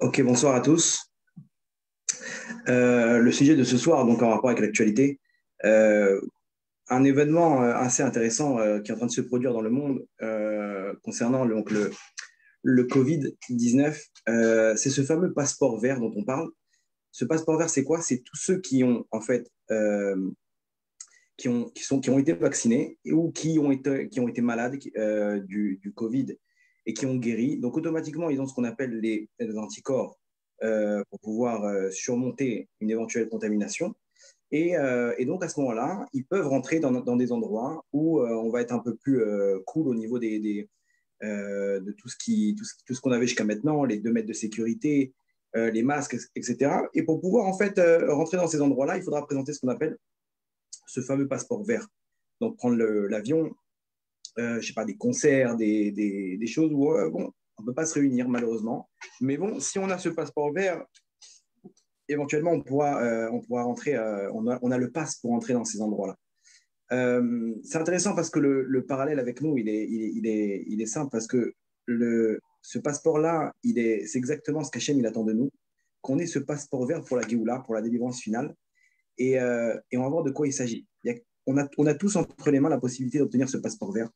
Ok, bonsoir à tous. Le sujet de ce soir, donc en rapport avec l'actualité, euh, un événement assez intéressant qui est en train de se produire dans le monde concernant le Covid-19, c'est ce fameux passeport vert dont on parle. Ce passeport vert, c'est quoi? C'est tous ceux qui ont en fait qui ont été vaccinés ou qui ont été malades du Covid et qui ont guéri. Donc, automatiquement, ils ont ce qu'on appelle les anticorps pour pouvoir surmonter une éventuelle contamination. Et donc, à ce moment-là, ils peuvent rentrer dans des endroits où on va être un peu plus cool au niveau de tout ce qu'on avait jusqu'à maintenant, les 2 mètres de sécurité, les masques, etc. Et pour pouvoir en fait rentrer dans ces endroits-là, il faudra présenter ce qu'on appelle ce fameux passeport vert. Donc, prendre l'avion, je sais pas, des concerts, des choses où, bon, on ne peut pas se réunir malheureusement. Mais bon, si on a ce passeport vert, éventuellement, on pourra rentrer, on a le pass pour entrer dans ces endroits-là. C'est intéressant parce que le parallèle avec nous, il est simple parce que ce passeport-là, c'est exactement ce qu'Hachem il attend de nous, qu'on ait ce passeport vert pour la Géoula, pour la délivrance finale. Et on va voir de quoi il s'agit. On a tous entre les mains la possibilité d'obtenir ce passeport vert.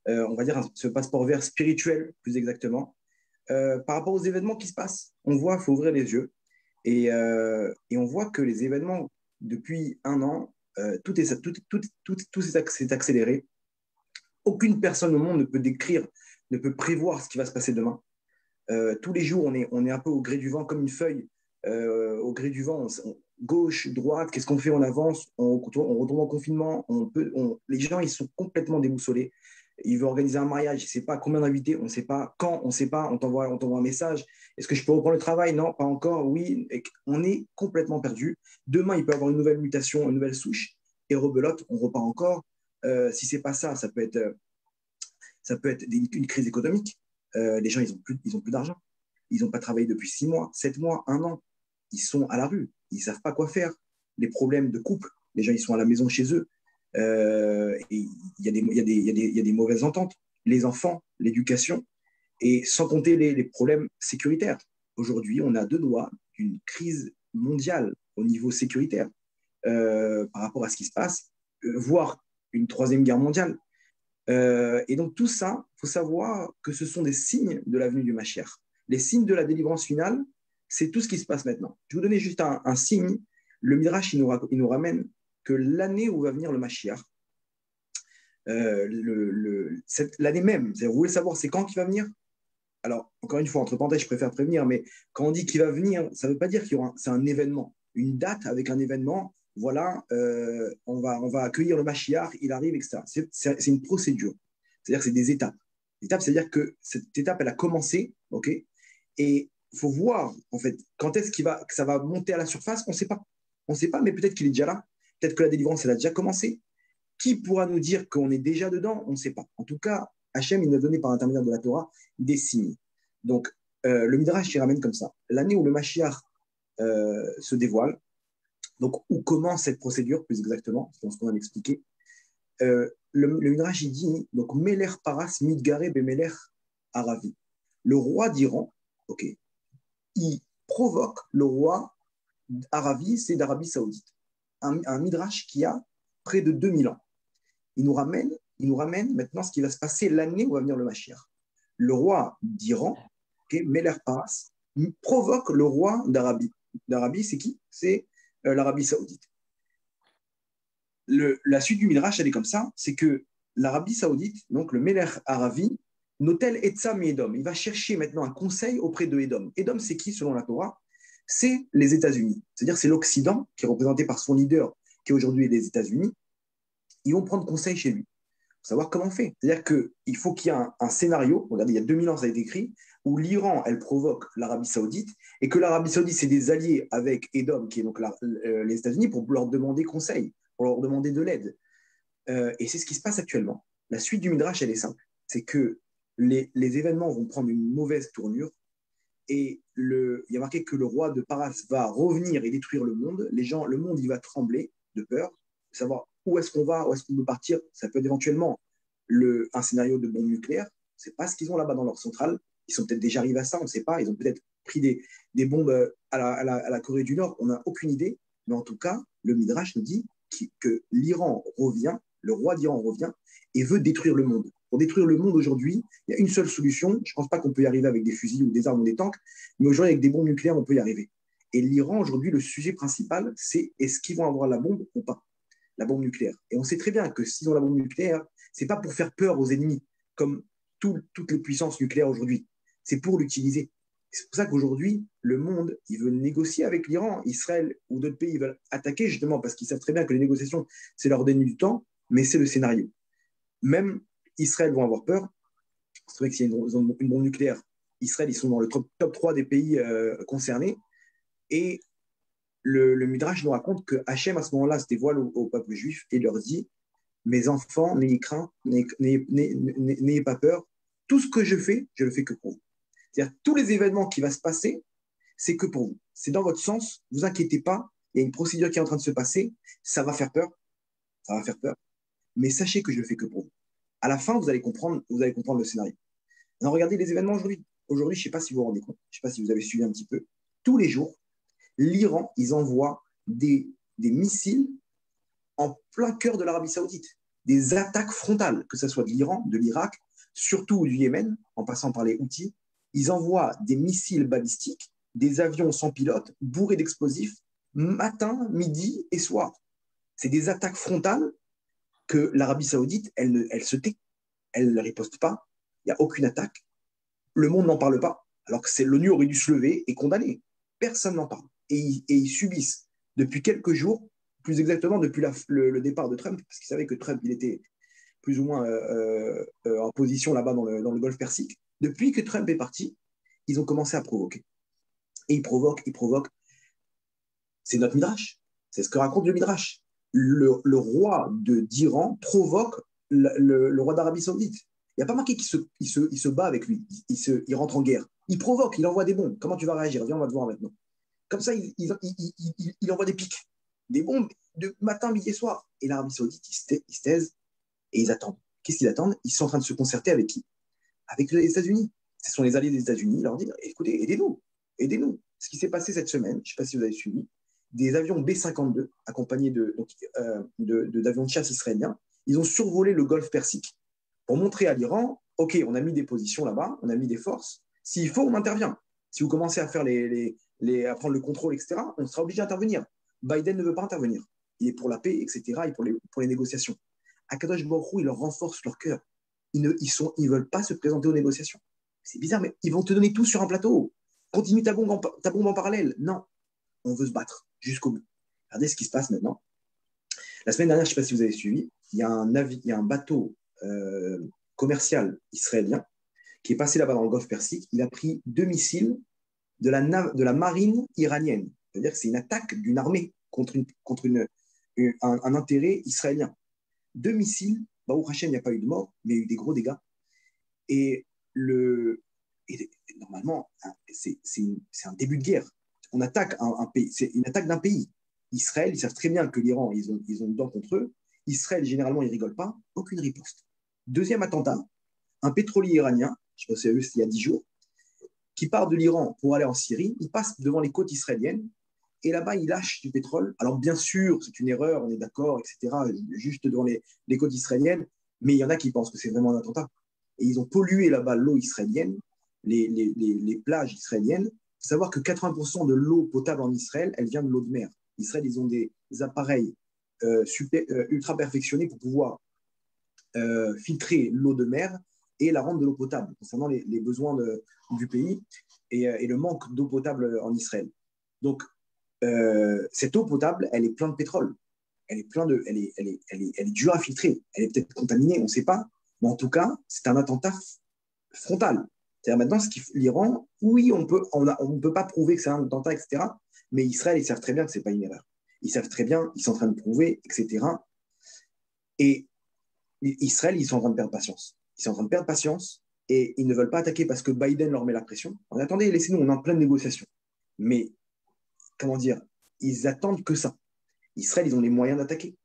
On va dire ce passeport vert spirituel, plus exactement. Par rapport aux événements qui se passent, on voit, il faut ouvrir les yeux. Et on voit que les événements, depuis un an, tout s'est accéléré. Aucune personne au monde ne peut décrire, ne peut prévoir ce qui va se passer demain. Tous les jours, on est un peu au gré du vent, comme une feuille. Au gré du vent, gauche, droite, qu'est-ce qu'on fait? On avance, on retourne en confinement. Les gens, ils sont complètement déboussolés. Il veut organiser un mariage, il ne sait pas combien d'invités, on ne sait pas quand, on ne sait pas, on t'envoie un message. Est-ce que je peux reprendre le travail? Non, pas encore. Oui, on est complètement perdu. Demain, il peut y avoir une nouvelle mutation, une nouvelle souche, et rebelote, on repart encore. Si ce n'est pas ça, ça peut être une crise économique. Les gens, ils ont plus d'argent. Ils n'ont pas travaillé depuis 6 mois, 7 mois, un an. Ils sont à la rue. Ils ne savent pas quoi faire. Les problèmes de couple, les gens, ils sont à la maison chez eux. Et il y a des mauvaises ententes. Les enfants, l'éducation, et sans compter les problèmes sécuritaires. Aujourd'hui, on a deux doigts d'une crise mondiale au niveau sécuritaire par rapport à ce qui se passe, voire une troisième guerre mondiale. Et donc tout ça, il faut savoir que ce sont des signes de la venue du Mashiach. Les signes de la délivrance finale, c'est tout ce qui se passe maintenant. Je vais vous donner juste un signe. Le Midrash, il nous ramène que l'année où va venir le Mashiach, l'année même, vous voulez savoir c'est quand qu'il va venir? Alors, encore une fois, entre parenthèses, je préfère prévenir, mais quand on dit qu'il va venir, ça ne veut pas dire c'est un événement. Une date avec un événement, voilà, on va accueillir le Mashiach, il arrive, etc. C'est une procédure. C'est-à-dire que c'est des étapes. L'étape, c'est-à-dire que cette étape, elle a commencé, ok? Et il faut voir, en fait, quand est-ce que ça va monter à la surface, on ne sait pas. On ne sait pas, mais peut-être qu'il est déjà là. Peut-être que la délivrance, elle a déjà commencé. Qui pourra nous dire qu'on est déjà dedans? On ne sait pas. En tout cas, Hachem, il nous a donné par l'intermédiaire de la Torah des signes. Donc, le Midrash, il ramène comme ça. L'année où le Mashiach se dévoile, donc où commence cette procédure, plus exactement, c'est ce qu'on a expliqué, le Midrash, il dit, donc, Meler Paras Midgare Bemeler Aravi. Le roi d'Iran, ok, il provoque le roi Aravi, c'est d'Arabie Saoudite. Un Midrash qui a près de 2000 ans. Il nous ramène maintenant ce qui va se passer l'année où va venir le Mashiach. Le roi d'Iran, okay, Meler Paras, provoque le roi d'Arabie. D'Arabie, c'est qui? C'est l'Arabie Saoudite. La suite du Midrash, elle est comme ça, c'est que l'Arabie Saoudite, donc le Meler Arabi, Notel Etzam et Edom, il va chercher maintenant un conseil auprès de Edom. Edom, c'est qui selon la Torah? C'est les États-Unis. C'est-à-dire c'est l'Occident qui est représenté par son leader, qui aujourd'hui est les États-Unis. Ils vont prendre conseil chez lui pour savoir comment on fait. C'est-à-dire qu'il faut qu'il y ait un scénario, regardez, il y a 2000 ans, ça a été écrit, où l'Iran, elle provoque l'Arabie Saoudite, et que l'Arabie Saoudite, c'est des alliés avec Edom, qui est donc les États-Unis, pour leur demander conseil, pour leur demander de l'aide. Et c'est ce qui se passe actuellement. La suite du Midrash, elle est simple. C'est que les événements vont prendre une mauvaise tournure, et il y a marqué que le roi de Paras va revenir et détruire le monde. Le monde, il va trembler de peur, de savoir où est-ce qu'on va, où est-ce qu'on peut partir. Ça peut être éventuellement un scénario de bombe nucléaire. C'est pas ce qu'ils ont là-bas dans leur centrale. Ils sont peut-être déjà arrivés à ça, on ne sait pas. Ils ont peut-être pris des bombes à la Corée du Nord, on n'a aucune idée. Mais en tout cas, le Midrash nous dit que l'Iran revient, le roi d'Iran revient et veut détruire le monde. Pour détruire le monde aujourd'hui, il y a une seule solution. Je ne pense pas qu'on peut y arriver avec des fusils ou des armes ou des tanks, mais aujourd'hui, avec des bombes nucléaires, on peut y arriver. Et l'Iran, aujourd'hui, le sujet principal, c'est est-ce qu'ils vont avoir la bombe ou pas, la bombe nucléaire. Et on sait très bien que s'ils ont la bombe nucléaire, ce n'est pas pour faire peur aux ennemis, comme toutes les puissances nucléaires aujourd'hui. C'est pour l'utiliser. C'est pour ça qu'aujourd'hui, le monde, il veut négocier avec l'Iran, Israël ou d'autres pays, ils veulent attaquer justement parce qu'ils savent très bien que les négociations, c'est leur donner du temps, mais c'est le scénario. Même Israël vont avoir peur. C'est vrai que s'il y a une bombe nucléaire, Israël, ils sont dans le top 3 des pays concernés. Et le Midrash nous raconte que Hachem, à ce moment-là, se dévoile au peuple juif et leur dit: mes enfants, n'ayez crainte, n'ayez pas peur. Tout ce que je le fais que pour vous. C'est-à-dire, tous les événements qui vont se passer, c'est que pour vous. C'est dans votre sens, ne vous inquiétez pas, il y a une procédure qui est en train de se passer, ça va faire peur, mais sachez que je le fais que pour vous. À la fin, vous allez comprendre le scénario. Alors, regardez les événements aujourd'hui. Aujourd'hui, je ne sais pas si vous vous rendez compte, je ne sais pas si vous avez suivi un petit peu, tous les jours, l'Iran, ils envoient des missiles en plein cœur de l'Arabie Saoudite. Des attaques frontales, que ce soit de l'Iran, de l'Irak, surtout du Yémen, en passant par les Houthis. Ils envoient des missiles balistiques, des avions sans pilote, bourrés d'explosifs, matin, midi et soir. C'est des attaques frontales que l'Arabie Saoudite, elle se tait. Elle ne riposte pas. Il n'y a aucune attaque. Le monde n'en parle pas, alors que l'ONU aurait dû se lever et condamner. Personne n'en parle. Et ils subissent depuis quelques jours, plus exactement depuis le départ de Trump, parce qu'ils savaient que Trump, il était plus ou moins en position là-bas dans le Golfe Persique. Depuis que Trump est parti, ils ont commencé à provoquer. Et ils provoquent. C'est notre Midrash. C'est ce que raconte le Midrash. Le roi d'Iran provoque le roi d'Arabie Saoudite. Il n'y a pas marqué qu'il se bat avec lui. Il rentre en guerre. Il provoque, il envoie des bombes. Comment tu vas réagir? Viens, on va te voir maintenant. Comme ça, il envoie des pics, des bombes de matin, midi et soir. Et l'Arabie Saoudite, ils se taisent et ils attendent. Qu'est-ce qu'ils attendent? Ils sont en train de se concerter avec qui? Avec les États-Unis. Ce sont les alliés des États-Unis. Ils leur disent: écoutez, aidez-nous. Aidez-nous. Ce qui s'est passé cette semaine, je ne sais pas si vous avez suivi, des avions B-52 accompagnés d'avions de chasse israéliens, ils ont survolé le Golfe Persique pour montrer à l'Iran: OK, on a mis des positions là-bas, on a mis des forces. S'il faut, on intervient. Si vous commencez à faire à prendre le contrôle, etc., on sera obligé d'intervenir. Biden ne veut pas intervenir. Il est pour la paix, etc., et pour les négociations. Akadosh Baruch Hu, il leur renforce leur cœur. Ils ne veulent pas se présenter aux négociations. C'est bizarre, mais ils vont te donner tout sur un plateau. Continue ta bombe en parallèle. Non, on veut se battre jusqu'au bout. Regardez ce qui se passe maintenant. La semaine dernière, je ne sais pas si vous avez suivi, il y a un bateau commercial israélien qui est passé là-bas dans le Golfe Persique. Il a pris 2 missiles de la marine iranienne. C'est-à-dire que c'est une attaque d'une armée contre un intérêt israélien. 2 missiles, Baruch Hashem, il n'y a pas eu de mort, mais il y a eu des gros dégâts. Et normalement, c'est un début de guerre. On attaque un pays, c'est une attaque d'un pays. Israël, ils savent très bien que l'Iran, ils ont une dent contre eux. Israël, généralement, ils ne rigolent pas. Aucune riposte. Deuxième attentat, un pétrolier iranien, je pense que c'est il y a 10 jours, qui part de l'Iran pour aller en Syrie. Il passe devant les côtes israéliennes et là-bas, il lâche du pétrole. Alors, bien sûr, c'est une erreur, on est d'accord, etc., juste devant les côtes israéliennes, mais il y en a qui pensent que c'est vraiment un attentat. Et ils ont pollué là-bas l'eau israélienne, les plages israéliennes. Il faut savoir que 80% de l'eau potable en Israël, elle vient de l'eau de mer. Israël, ils ont des appareils ultra perfectionnés pour pouvoir filtrer l'eau de mer et la rendre de l'eau potable, concernant les besoins du pays et le manque d'eau potable en Israël. Donc, cette eau potable, elle est pleine de pétrole. Elle est dure à filtrer. Elle est peut-être contaminée, on ne sait pas. Mais en tout cas, c'est un attentat frontal. C'est-à-dire maintenant, l'Iran, oui, on ne peut pas prouver que c'est un attentat, etc. Mais Israël, ils savent très bien que ce n'est pas une erreur. Ils savent très bien, ils sont en train de prouver, etc. Et Israël, ils sont en train de perdre patience. Ils sont en train de perdre patience et ils ne veulent pas attaquer parce que Biden leur met la pression. Attendez, laissez-nous, on est en pleine négociation. Mais, comment dire, ils attendent que ça. Israël, ils ont les moyens d'attaquer.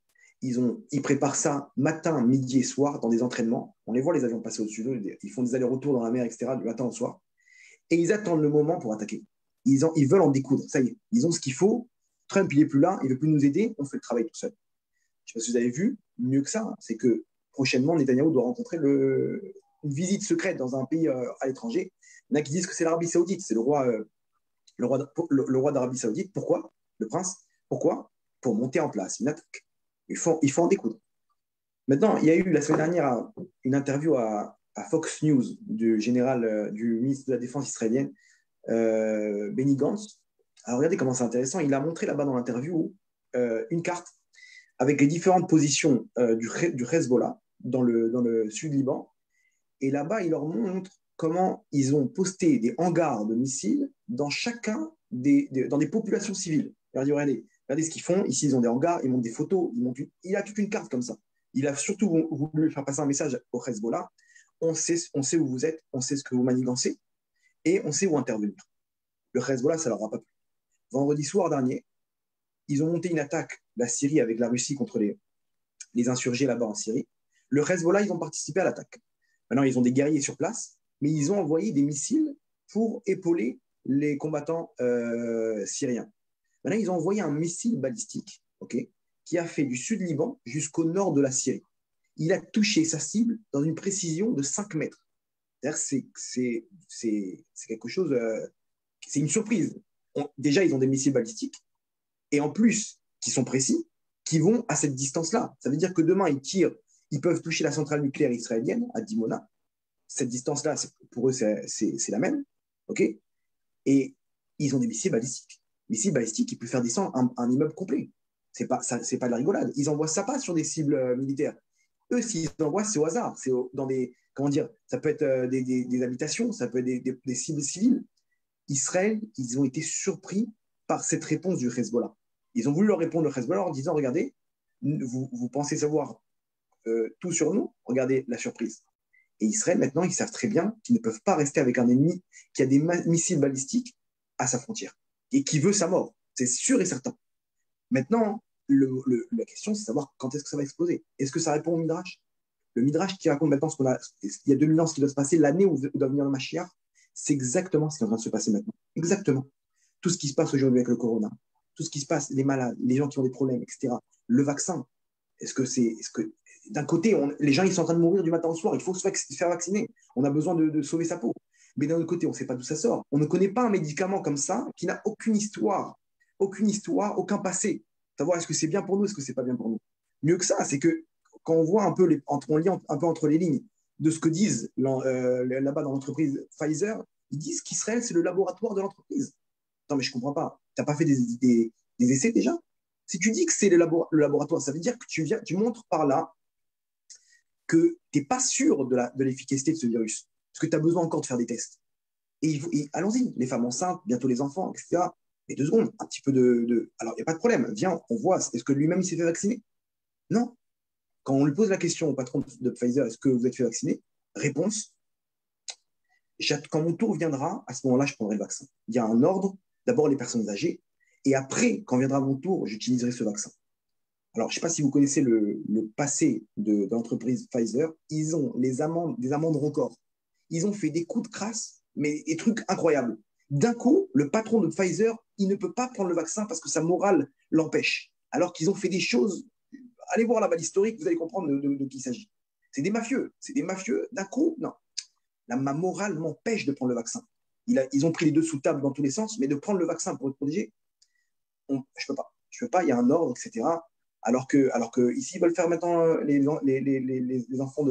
Ils préparent ça matin, midi et soir dans des entraînements. On les voit, les avions passer au-dessus d'eux. Ils font des allers-retours dans la mer, etc., du matin au soir. et ils attendent le moment pour attaquer. Ils veulent en découdre. Ça y est, ils ont ce qu'il faut. Trump, il n'est plus là, il ne veut plus nous aider, on fait le travail tout seul. Je ne sais pas si vous avez vu, mieux que ça, hein, c'est que prochainement, Netanyahou doit rencontrer une visite secrète dans un pays à l'étranger. Il y en a qui disent que c'est l'Arabie Saoudite, c'est le roi d'Arabie Saoudite. Pourquoi? Le prince. Pourquoi? Pour monter en place une attaque. Il faut en découdre. Maintenant, il y a eu la semaine dernière une interview à Fox News du ministre de la Défense israélienne, Benny Gantz. Alors regardez comment c'est intéressant. Il a montré là-bas dans l'interview une carte avec les différentes positions du Hezbollah dans le sud Liban. Et là-bas, il leur montre comment ils ont posté des hangars de missiles dans dans des populations civiles. Regardez ce qu'ils font. Ici, ils ont des hangars, ils montrent des photos. Il a toute une carte comme ça. Il a surtout voulu faire passer un message au Hezbollah. On sait où vous êtes, on sait ce que vous manigancez et on sait où intervenir. Le Hezbollah, ça ne leur a pas plu. Vendredi soir dernier, ils ont monté une attaque, la Syrie avec la Russie contre les insurgés là-bas en Syrie. Le Hezbollah, ils ont participé à l'attaque. Maintenant, ils ont des guerriers sur place, mais ils ont envoyé des missiles pour épauler les combattants syriens. Maintenant, ils ont envoyé un missile balistique, qui a fait du sud Liban jusqu'au nord de la Syrie. Il a touché sa cible dans une précision de 5 mètres. C'est quelque chose, c'est une surprise. Déjà, ils ont des missiles balistiques, et en plus, qui sont précis, qui vont à cette distance-là. Ça veut dire que demain, ils peuvent toucher la centrale nucléaire israélienne à Dimona. Cette distance-là, pour eux, c'est la même. Et ils ont des missiles balistiques. Missiles balistiques qui peuvent faire descendre un immeuble complet. C'est pas de la rigolade. Ils envoient ça pas sur des cibles militaires. Eux, s'ils envoient, c'est au hasard. C'est dans des, comment dire, ça peut être des habitations, ça peut être des cibles civiles. Israël, ils ont été surpris par cette réponse du Hezbollah. Ils ont voulu leur répondre le Hezbollah en disant, regardez, vous pensez savoir tout sur nous, regardez la surprise. Et Israël, maintenant, ils savent très bien qu'ils ne peuvent pas rester avec un ennemi qui a des missiles balistiques à sa frontière et qui veut sa mort. C'est sûr et certain. Maintenant, la question, c'est de savoir quand est-ce que ça va exploser. Est-ce que ça répond au Midrash? Le Midrash qui raconte maintenant il y a 2000 ans ce qui doit se passer, l'année où doit venir le Mashiach, c'est exactement ce qui est en train de se passer maintenant. Exactement. Tout ce qui se passe aujourd'hui avec le corona, tout ce qui se passe, les malades, les gens qui ont des problèmes, etc. Le vaccin, est-ce que d'un côté, les gens ils sont en train de mourir du matin au soir, il faut se faire vacciner, on a besoin de sauver sa peau. Mais d'un autre côté, on ne sait pas d'où ça sort. On ne connaît pas un médicament comme ça qui n'a aucune histoire, aucun passé. Savoir est-ce que c'est bien pour nous, est-ce que c'est pas bien pour nous. Mieux que ça, c'est que quand on voit on lit un peu entre les lignes de ce que disent là-bas dans l'entreprise Pfizer, ils disent qu'Israël, c'est le laboratoire de l'entreprise. Non, mais je ne comprends pas. Tu n'as pas fait des essais déjà? Si tu dis que c'est le laboratoire, ça veut dire que tu montres par là que tu n'es pas sûr de l'efficacité de ce virus, parce que tu as besoin encore de faire des tests. Et allons-y, les femmes enceintes, bientôt les enfants, etc. Mais 2 secondes, un petit peu Alors, il n'y a pas de problème. Viens, on voit, est-ce que lui-même, il s'est fait vacciner? Non. Quand on lui pose la question au patron de Pfizer, est-ce que vous êtes fait vacciner? Réponse, quand mon tour viendra, à ce moment-là, je prendrai le vaccin. Il y a un ordre, d'abord les personnes âgées, et après, quand viendra mon tour, j'utiliserai ce vaccin. Alors, je ne sais pas si vous connaissez le passé de l'entreprise Pfizer. Ils ont des amendes records. Ils ont fait des coups de crasse, mais des trucs incroyables. D'un coup, le patron de Pfizer, il ne peut pas prendre le vaccin parce que sa morale l'empêche. Alors qu'ils ont fait des choses. Allez voir la balle historique, vous allez comprendre de qui il s'agit. C'est des mafieux. C'est des mafieux. D'un coup, non. Ma morale m'empêche de prendre le vaccin. Ils ont pris les deux sous table dans tous les sens, mais de prendre le vaccin pour être protégé, je ne peux pas. Je peux pas, il y a un ordre, etc. Alors que ici, ils veulent faire maintenant les enfants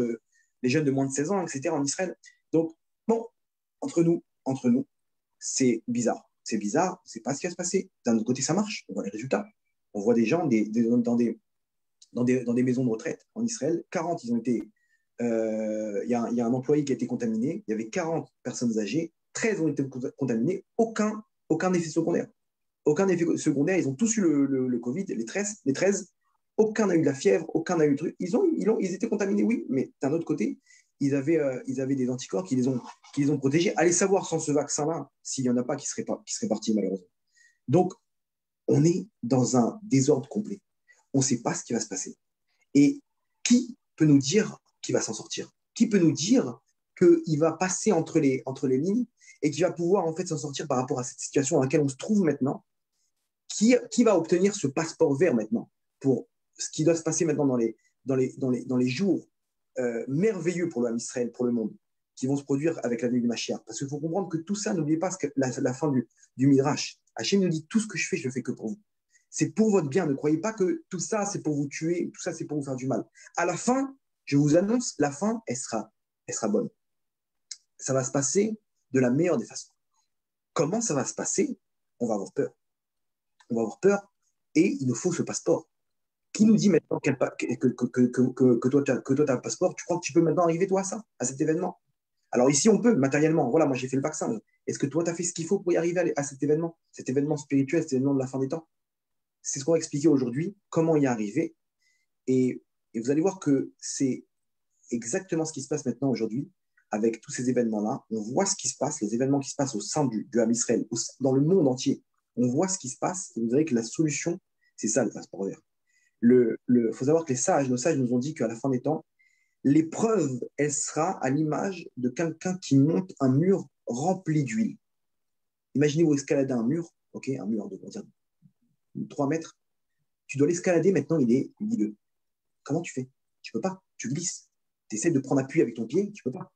les jeunes de moins de 16 ans, etc. en Israël. Donc, bon, entre nous, c'est bizarre. C'est bizarre, c'est pas ce qui va se passer. D'un autre côté, ça marche. On voit les résultats. On voit des gens dans des maisons de retraite en Israël. 40, ils ont été. Il y a un employé qui a été contaminé. Il y avait 40 personnes âgées. 13 ont été contaminées. Aucun effet secondaire. Aucun effet secondaire. Ils ont tous eu le Covid, les 13. Aucun n'a eu de la fièvre, aucun n'a eu de truc. Ils étaient contaminés, oui, mais d'un autre côté, ils avaient des anticorps qui les ont protégés. Allez savoir sans ce vaccin-là, s'il n'y en a pas qui seraient partis, malheureusement. Donc, on est dans un désordre complet. On ne sait pas ce qui va se passer. Et qui peut nous dire qui va s'en sortir? Qui peut nous dire qu'il va passer entre les lignes et qu'il va pouvoir en fait s'en sortir par rapport à cette situation dans laquelle on se trouve maintenant. Qui va obtenir ce passeport vert maintenant pour ce qui doit se passer maintenant dans les jours merveilleux pour l'homme Israël, pour le monde, qui vont se produire avec la venue du Mashiach. Parce qu'il faut comprendre que tout ça, n'oubliez pas la fin du Midrash. Hachem nous dit, tout ce que je fais, je le fais que pour vous. C'est pour votre bien. Ne croyez pas que tout ça, c'est pour vous tuer, tout ça, c'est pour vous faire du mal. À la fin, je vous annonce, la fin, elle sera bonne. Ça va se passer de la meilleure des façons. Comment ça va se passer? On va avoir peur. On va avoir peur et il nous faut ce passeport. Qui nous dit maintenant que toi, tu as un passeport? Tu crois que tu peux maintenant arriver, toi, à cet événement? Alors ici, on peut, matériellement. Voilà, moi, j'ai fait le vaccin. Est-ce que toi, tu as fait ce qu'il faut pour y arriver à cet événement spirituel, cet événement de la fin des temps? C'est ce qu'on va expliquer aujourd'hui, comment y arriver. Et vous allez voir que c'est exactement ce qui se passe maintenant aujourd'hui avec tous ces événements-là. On voit ce qui se passe, les événements qui se passent au sein du Ham Israël, dans le monde entier. On voit ce qui se passe et vous verrez que la solution, c'est ça, le passeport vert. Faut savoir que nos sages nous ont dit qu'à la fin des temps, l'épreuve, elle sera à l'image de quelqu'un qui monte un mur rempli d'huile. Imaginez-vous escalader un mur, ok, un mur de 3 mètres. Tu dois l'escalader, maintenant il est huileux. Comment tu fais? Tu peux pas, tu glisses. Tu essaies de prendre appui avec ton pied, tu peux pas.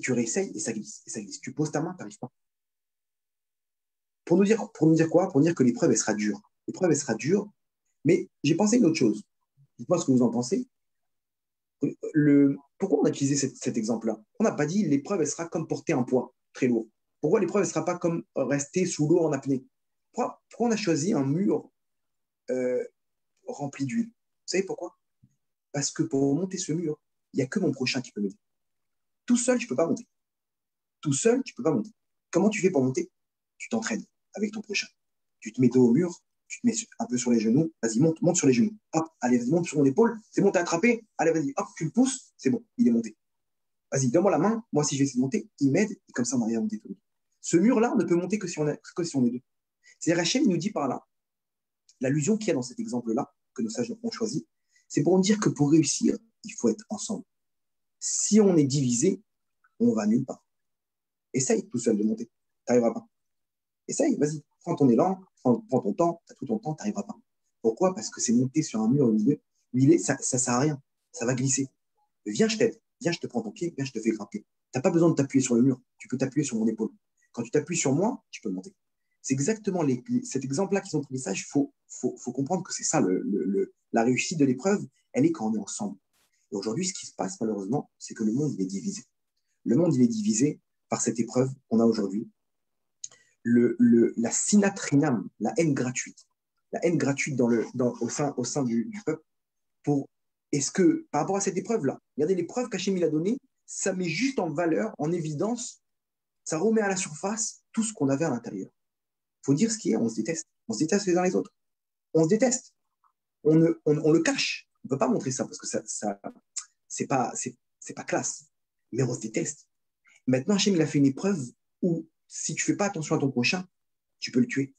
Tu réessayes et ça glisse, et ça glisse. Tu poses ta main, tu n'arrives pas. Pour nous dire quoi? Pour nous dire que l'épreuve, elle sera dure. L'épreuve, elle sera dure, mais j'ai pensé une autre chose. Dites-moi ce que vous en pensez. Pourquoi on a utilisé cet exemple-là? On n'a pas dit l'épreuve, elle sera comme porter un poids très lourd. Pourquoi l'épreuve, elle ne sera pas comme rester sous l'eau en apnée? Pourquoi on a choisi un mur rempli d'huile? Vous savez pourquoi? Parce que pour monter ce mur, il n'y a que mon prochain qui peut m'aider. Tout seul, je ne peux pas monter. Tout seul, tu ne peux pas monter. Comment tu fais pour monter? Tu t'entraînes avec ton prochain. Tu te mets dos au mur, tu te mets un peu sur les genoux, vas-y, monte sur les genoux. Hop, allez, vas-y, monte sur mon épaule, c'est bon, t'as attrapé, allez, vas-y, hop, tu le pousses, c'est bon, il est monté. Vas-y, donne-moi la main, moi, si je vais essayer de monter, il m'aide, et comme ça, on arrive à monter tout le monde. Ce mur-là ne peut monter que si on est deux. C'est-à-dire, Hachem, il nous dit par là, l'allusion qu'il y a dans cet exemple-là, que nos sages ont choisi, c'est pour nous dire que pour réussir, il faut être ensemble. Si on est divisé, on va nulle part. Essaye tout seul de monter, tu n'arriveras pas. Essaye, vas-y, prends ton élan, prends ton temps, tu as tout ton temps, tu n'arriveras pas. Pourquoi? Parce que c'est monter sur un mur huilé, ça ne sert à rien, ça va glisser. Viens, je t'aide, viens, je te prends ton pied, viens, je te fais grimper. Tu n'as pas besoin de t'appuyer sur le mur, tu peux t'appuyer sur mon épaule. Quand tu t'appuies sur moi, tu peux monter. C'est exactement cet exemple-là qu'ils ont pris ça. Il faut comprendre que c'est ça, la réussite de l'épreuve, elle est quand on est ensemble. Et aujourd'hui, ce qui se passe, malheureusement, c'est que le monde, il est divisé. Le monde, il est divisé par cette épreuve qu'on a aujourd'hui. La sinatrinam, la haine gratuite. La haine gratuite au sein du peuple. Est-ce que, par rapport à cette épreuve-là, regardez l'épreuve qu'Hachem a donnée, ça met juste en valeur, en évidence, ça remet à la surface tout ce qu'on avait à l'intérieur. Il faut dire ce qui est, on se déteste. On se déteste les uns les autres. On se déteste. On le cache. On ne peut pas montrer ça parce que c'est pas classe. Mais on se déteste. Maintenant, Hachem, il a fait une épreuve où, si tu ne fais pas attention à ton prochain, tu peux le tuer.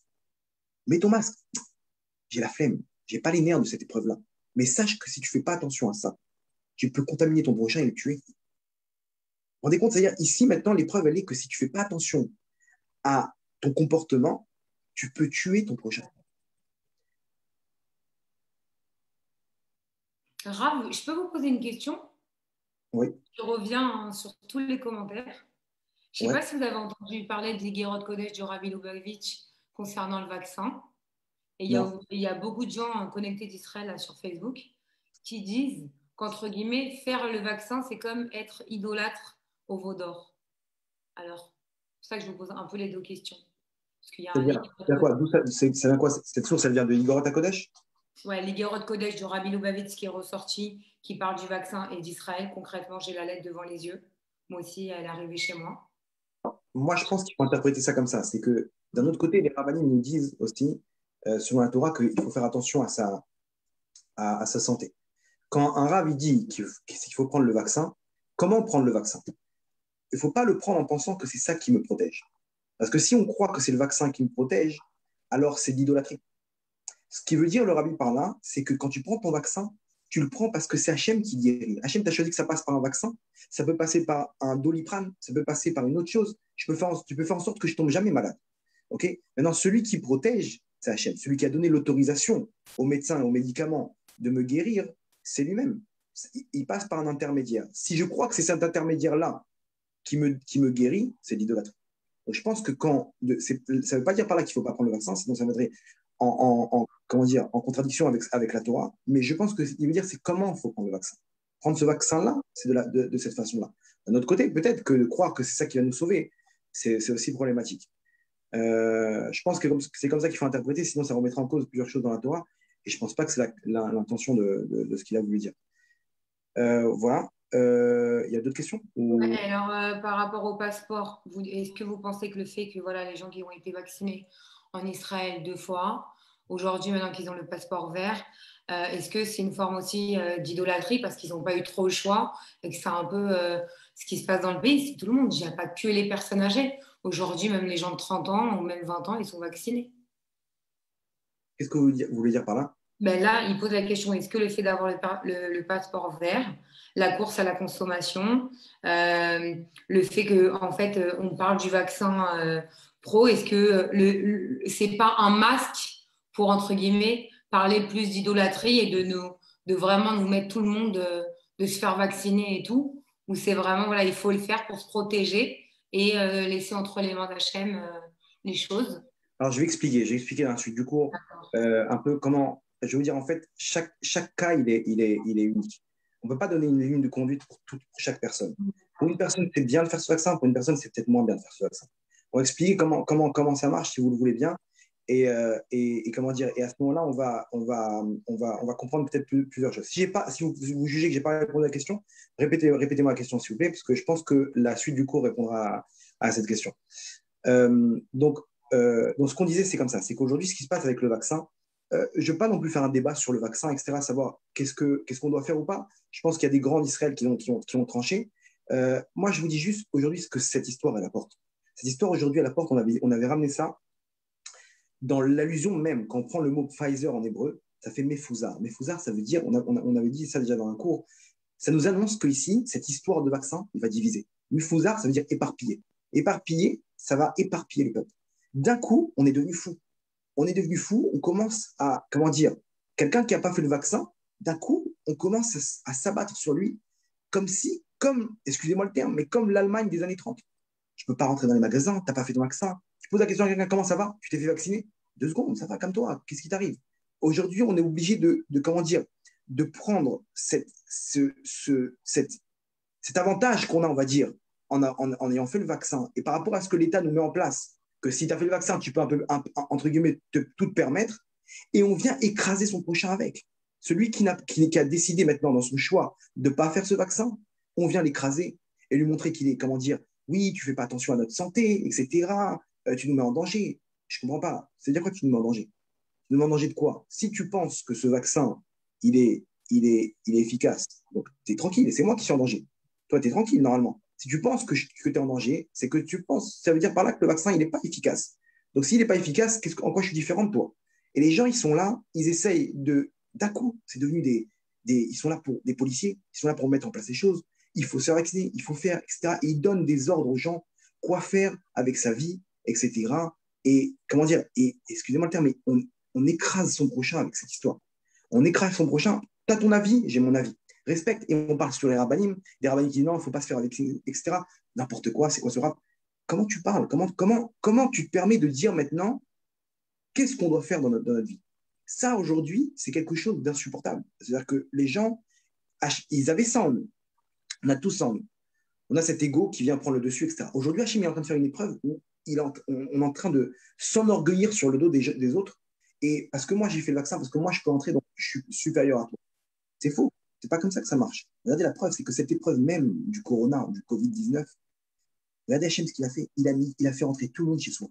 Mets ton masque. J'ai la flemme. Je n'ai pas les nerfs de cette épreuve-là. Mais sache que si tu ne fais pas attention à ça, tu peux contaminer ton prochain et le tuer. Vous vous rendez compte? C'est-à-dire, ici, maintenant, l'épreuve, elle est que si tu ne fais pas attention à ton comportement, tu peux tuer ton prochain. Rav, je peux vous poser une question? Oui. Je reviens sur tous les commentaires. Je ne sais Ouais. pas si vous avez entendu parler de l'Iguerot Kodesh de Rabbi Lubavitch concernant le vaccin. Et il y a beaucoup de gens connectés d'Israël sur Facebook qui disent qu'entre guillemets, faire le vaccin, c'est comme être idolâtre au veau d'or. Alors, c'est pour ça que je vous pose un peu les deux questions. Parce qu'il y a un C'est quoi cette source, elle vient de Igor Kodesh? Ouais, l'Iguerot Kodesh de Rabbi Lubavitch qui est ressorti, qui parle du vaccin et d'Israël. Concrètement, j'ai la lettre devant les yeux. Moi aussi, elle est arrivée chez moi. Moi, je pense qu'il faut interpréter ça comme ça. C'est que d'un autre côté, les rabbinim nous disent aussi, selon la Torah, qu'il faut faire attention à sa santé. Quand un rabbin dit qu'il faut prendre le vaccin, comment prendre le vaccin? Il ne faut pas le prendre en pensant que c'est ça qui me protège. Parce que si on croit que c'est le vaccin qui me protège, alors c'est de l'idolâtrie. Ce qui veut dire le rabbi par là, c'est que quand tu prends ton vaccin, tu le prends parce que c'est Hachem qui guérit. Hachem t'a choisi que ça passe par un vaccin, ça peut passer par un Doliprane, ça peut passer par une autre chose. Tu peux faire en sorte que je tombe jamais malade. Ok. Maintenant, celui qui protège, c'est Hachem. Celui qui a donné l'autorisation aux médecins et aux médicaments de me guérir, c'est lui-même. Il passe par un intermédiaire. Si je crois que c'est cet intermédiaire-là qui me guérit, c'est l'idolâtrie. Donc, je pense que ça ne veut pas dire par là qu'il ne faut pas prendre le vaccin, sinon ça viendrait comment dire, en contradiction avec la Torah. Mais je pense que il veut dire c'est comment il faut prendre le vaccin. Prendre ce vaccin-là, c'est de cette façon-là. D'un autre côté, peut-être que de croire que c'est ça qui va nous sauver, c'est aussi problématique. Je pense que c'est comme ça qu'il faut interpréter, sinon ça remettra en cause plusieurs choses dans la Torah. Et je ne pense pas que c'est l'intention de ce qu'il a voulu dire. Voilà. Il y a d'autres questions Ouais, alors, par rapport au passeport, est-ce que vous pensez que le fait que voilà, les gens qui ont été vaccinés en Israël 2 fois, aujourd'hui, maintenant qu'ils ont le passeport vert, est-ce que c'est une forme aussi d'idolâtrie parce qu'ils n'ont pas eu trop le choix et que c'est un peu ce qui se passe dans le pays, c'est tout le monde, il n'y a pas que les personnes âgées. Aujourd'hui, même les gens de 30 ans ou même 20 ans, ils sont vaccinés. Qu'est-ce que vous voulez dire par là? Ben là, il pose la question, est-ce que le fait d'avoir le passeport vert, la course à la consommation, le fait que en fait, on parle du vaccin pro, est-ce que c'est pas un masque pour, entre guillemets, parler plus d'idolâtrie et de vraiment nous mettre tout le monde de se faire vacciner et tout, ou c'est vraiment, voilà, il faut le faire pour se protéger et laisser entre les mains d'Hachem les choses. Alors, je vais expliquer dans la suite du cours un peu comment. Je vais vous dire, en fait, chaque cas, il est unique. On ne peut pas donner une ligne de conduite pour chaque personne. Pour une personne, c'est bien de faire ce vaccin. Pour une personne, c'est peut-être moins bien de faire ce vaccin. On va expliquer comment ça marche, si vous le voulez bien. Et comment dire. Et à ce moment-là, on va comprendre peut-être plusieurs choses. Si vous jugez que je n'ai pas répondu à la question, répétez-moi la question, s'il vous plaît, parce que je pense que la suite du cours répondra à cette question. Donc, ce qu'on disait, c'est comme ça. C'est qu'aujourd'hui, ce qui se passe avec le vaccin, je ne veux pas non plus faire un débat sur le vaccin, etc., savoir qu'est-ce qu'on doit faire ou pas. Je pense qu'il y a des grands d'Israël qui ont tranché. Moi, je vous dis juste aujourd'hui ce que cette histoire, elle apporte. Cette histoire, aujourd'hui, elle apporte, on avait ramené ça dans l'allusion même. Quand on prend le mot Pfizer en hébreu, ça fait Mephuzar. Mephuzar, ça veut dire, on avait dit ça déjà dans un cours, ça nous annonce qu'ici, cette histoire de vaccin, il va diviser. Mephuzar, ça veut dire éparpiller. Éparpiller, ça va éparpiller le peuple. D'un coup, on est devenu fou. On est devenu fou, on commence à, comment dire, quelqu'un qui n'a pas fait le vaccin, d'un coup, on commence à s'abattre sur lui excusez-moi le terme, mais comme l'Allemagne des années 30. Je ne peux pas rentrer dans les magasins, tu n'as pas fait ton vaccin. Tu poses la question à quelqu'un, comment ça va? Tu t'es fait vacciner? 2 secondes, ça va comme toi, qu'est-ce qui t'arrive? Aujourd'hui, on est obligé comment dire, de prendre cet avantage qu'on a, on va dire, en ayant fait le vaccin, et par rapport à ce que l'État nous met en place, que si tu as fait le vaccin, tu peux entre guillemets, tout te permettre, et on vient écraser son prochain avec. Celui qui a décidé maintenant dans son choix de ne pas faire ce vaccin, on vient l'écraser et lui montrer qu'il est, comment dire, oui, tu ne fais pas attention à notre santé, etc. Tu nous mets en danger. Je ne comprends pas. C'est-à-dire quoi, tu nous mets en danger? Tu nous mets en danger de quoi? Si tu penses que ce vaccin, il est efficace, donc tu es tranquille, et c'est moi qui suis en danger. Toi, tu es tranquille normalement. Si tu penses que tu es en danger, c'est que tu penses, ça veut dire par là que le vaccin, il n'est pas efficace. Donc, s'il n'est pas efficace, en quoi je suis différent de toi? Et les gens, ils sont là, ils essayent d'un coup, c'est devenu ils sont là pour des policiers, ils sont là pour mettre en place les choses. Il faut se vacciner, il faut faire, etc. Et ils donnent des ordres aux gens, quoi faire avec sa vie, etc. Et comment dire, et excusez-moi le terme, mais on écrase son prochain avec cette histoire. On écrase son prochain. Tu as ton avis, j'ai mon avis. Respecte. Et on parle sur les rabbinim, des rabbinim qui disent non, il ne faut pas se faire avec, etc. N'importe quoi, c'est quoi ce rap? Comment tu parles? Comment tu te permets de dire maintenant qu'est-ce qu'on doit faire dans notre vie? Ça, aujourd'hui, c'est quelque chose d'insupportable. C'est-à-dire que les gens, ils avaient ça en nous. On a tous ça en nous. On a cet ego qui vient prendre le dessus, etc. Aujourd'hui, Hachim est en train de faire une épreuve où on est en train de s'enorgueillir sur le dos des autres. Et parce que moi, j'ai fait le vaccin, parce que moi, je peux entrer, donc je suis supérieur à toi. C'est faux. C'est pas comme ça que ça marche. Regardez la preuve, c'est que cette épreuve même du corona, du Covid-19, regardez Hachem ce qu'il a fait. Il a fait rentrer tout le monde chez soi.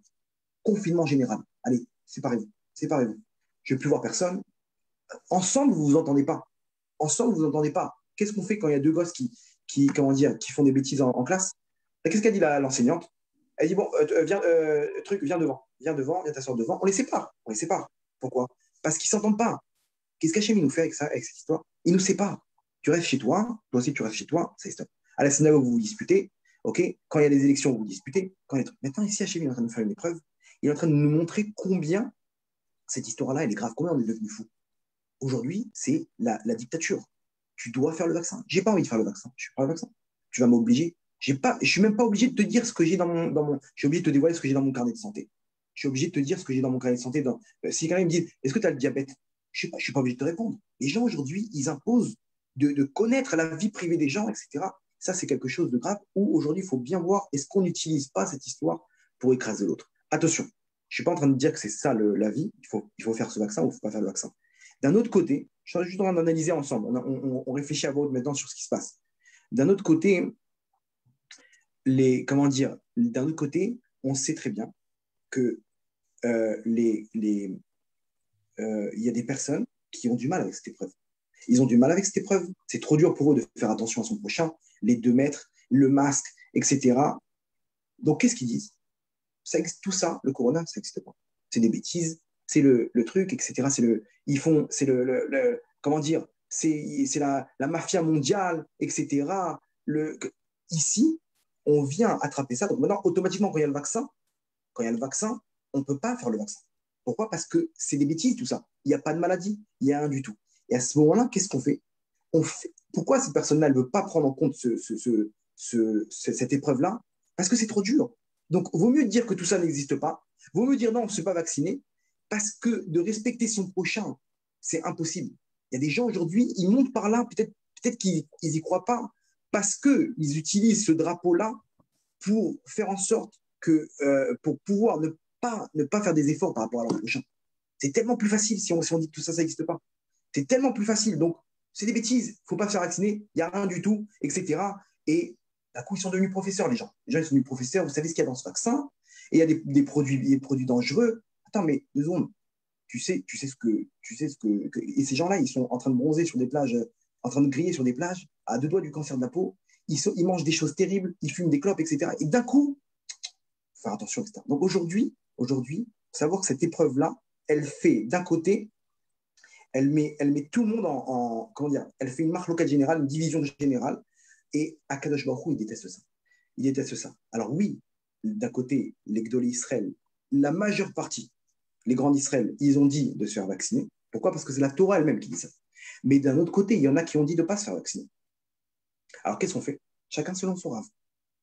Confinement général. Allez, séparez-vous. Séparez-vous. Je ne veux plus voir personne. Ensemble, vous ne vous entendez pas. Ensemble, vous ne vous entendez pas. Qu'est-ce qu'on fait quand il y a deux gosses comment dire, qui font des bêtises en classe? Qu'est-ce qu'elle dit l'enseignante? Elle dit, bon, viens devant. Viens t'asseoir devant. On les sépare. Pourquoi? Parce qu'ils ne s'entendent pas. Qu'est-ce qu'Hachem nous fait avec ça, avec cette histoire? Il nous sépare. Tu restes chez toi, toi aussi tu restes chez toi, c'est stop. À la synagogue, vous vous disputez, ok? Quand il y a des élections, vous vous disputez. Maintenant, ici, Hachem est en train de nous faire une épreuve. Il est en train de nous montrer combien cette histoire-là, elle est grave, combien on est devenu fou. Aujourd'hui, c'est la dictature. Tu dois faire le vaccin. J'ai pas envie de faire le vaccin. Je suis pas le vaccin. Tu vas m'obliger. Je suis même pas obligé de te dire ce que j'ai je suis obligé de te dévoiler ce que j'ai dans mon carnet de santé. Je suis obligé de te dire ce que j'ai dans mon carnet de santé. Si quelqu'un me dit, est-ce que tu as le diabète? Je sais pas, je suis pas obligé de te répondre. Les gens aujourd'hui, ils imposent de connaître la vie privée des gens, etc. Ça, c'est quelque chose de grave où aujourd'hui, il faut bien voir est-ce qu'on n'utilise pas cette histoire pour écraser l'autre. Attention, je suis pas en train de dire que c'est ça la vie. Il faut faire ce vaccin ou il faut pas faire le vaccin. D'un autre côté, je suis juste en train d'analyser ensemble. On réfléchit à votre maintenant sur ce qui se passe. D'un autre côté, comment dire, d'un autre côté, on sait très bien que il y a des personnes qui ont du mal avec cette épreuve. Ils ont du mal avec cette épreuve. C'est trop dur pour eux de faire attention à son prochain, les 2 mètres, le masque, etc. Donc, qu'est-ce qu'ils disent? Tout ça, le corona, ça n'existe pas. C'est des bêtises, c'est le truc, etc. Comment dire, c'est la mafia mondiale, etc. Ici, on vient attraper ça. Donc maintenant, automatiquement, quand il y a le vaccin, on ne peut pas faire le vaccin. Pourquoi? Parce que c'est des bêtises, tout ça. Il n'y a pas de maladie, il n'y a rien du tout. Et à ce moment-là, qu'est-ce qu'on fait? Pourquoi cette personne-là ne veut pas prendre en compte cette épreuve-là? Parce que c'est trop dur. Donc, vaut mieux dire que tout ça n'existe pas. Vaut mieux dire non, on ne se fait pas vacciner. Parce que de respecter son prochain, c'est impossible. Il y a des gens aujourd'hui, ils montent par là, peut-être qu'ils n'y croient pas, parce qu'ils utilisent ce drapeau-là pour faire en sorte pour pouvoir ne pas faire des efforts par rapport à leur prochain. C'est tellement plus facile si on dit que tout ça, ça n'existe pas. C'est tellement plus facile. Donc, c'est des bêtises. Il ne faut pas se faire vacciner. Il n'y a rien du tout, etc. Et d'un coup, ils sont devenus professeurs, les gens. Les gens, ils sont devenus professeurs. Vous savez ce qu'il y a dans ce vaccin? Et il y a des produits dangereux. Attends, mais 2 secondes. Tu sais et ces gens-là, ils sont en train de bronzer sur des plages, en train de griller sur des plages, à 2 doigts du cancer de la peau. Ils mangent des choses terribles, ils fument des clopes, etc. Et d'un coup, faire attention, etc. Donc aujourd'hui, savoir que cette épreuve-là, elle fait d'un côté, elle met tout le monde comment dire, elle fait une marque locale générale, une division générale, et Akadosh Baruch Hu, il déteste ça. Il déteste ça. Alors oui, d'un côté, les Gdolé Israël, la majeure partie, les grands d'Israël, ils ont dit de se faire vacciner. Pourquoi? Parce que c'est la Torah elle-même qui dit ça. Mais d'un autre côté, il y en a qui ont dit de ne pas se faire vacciner. Alors qu'est-ce qu'on fait? Chacun selon son rave.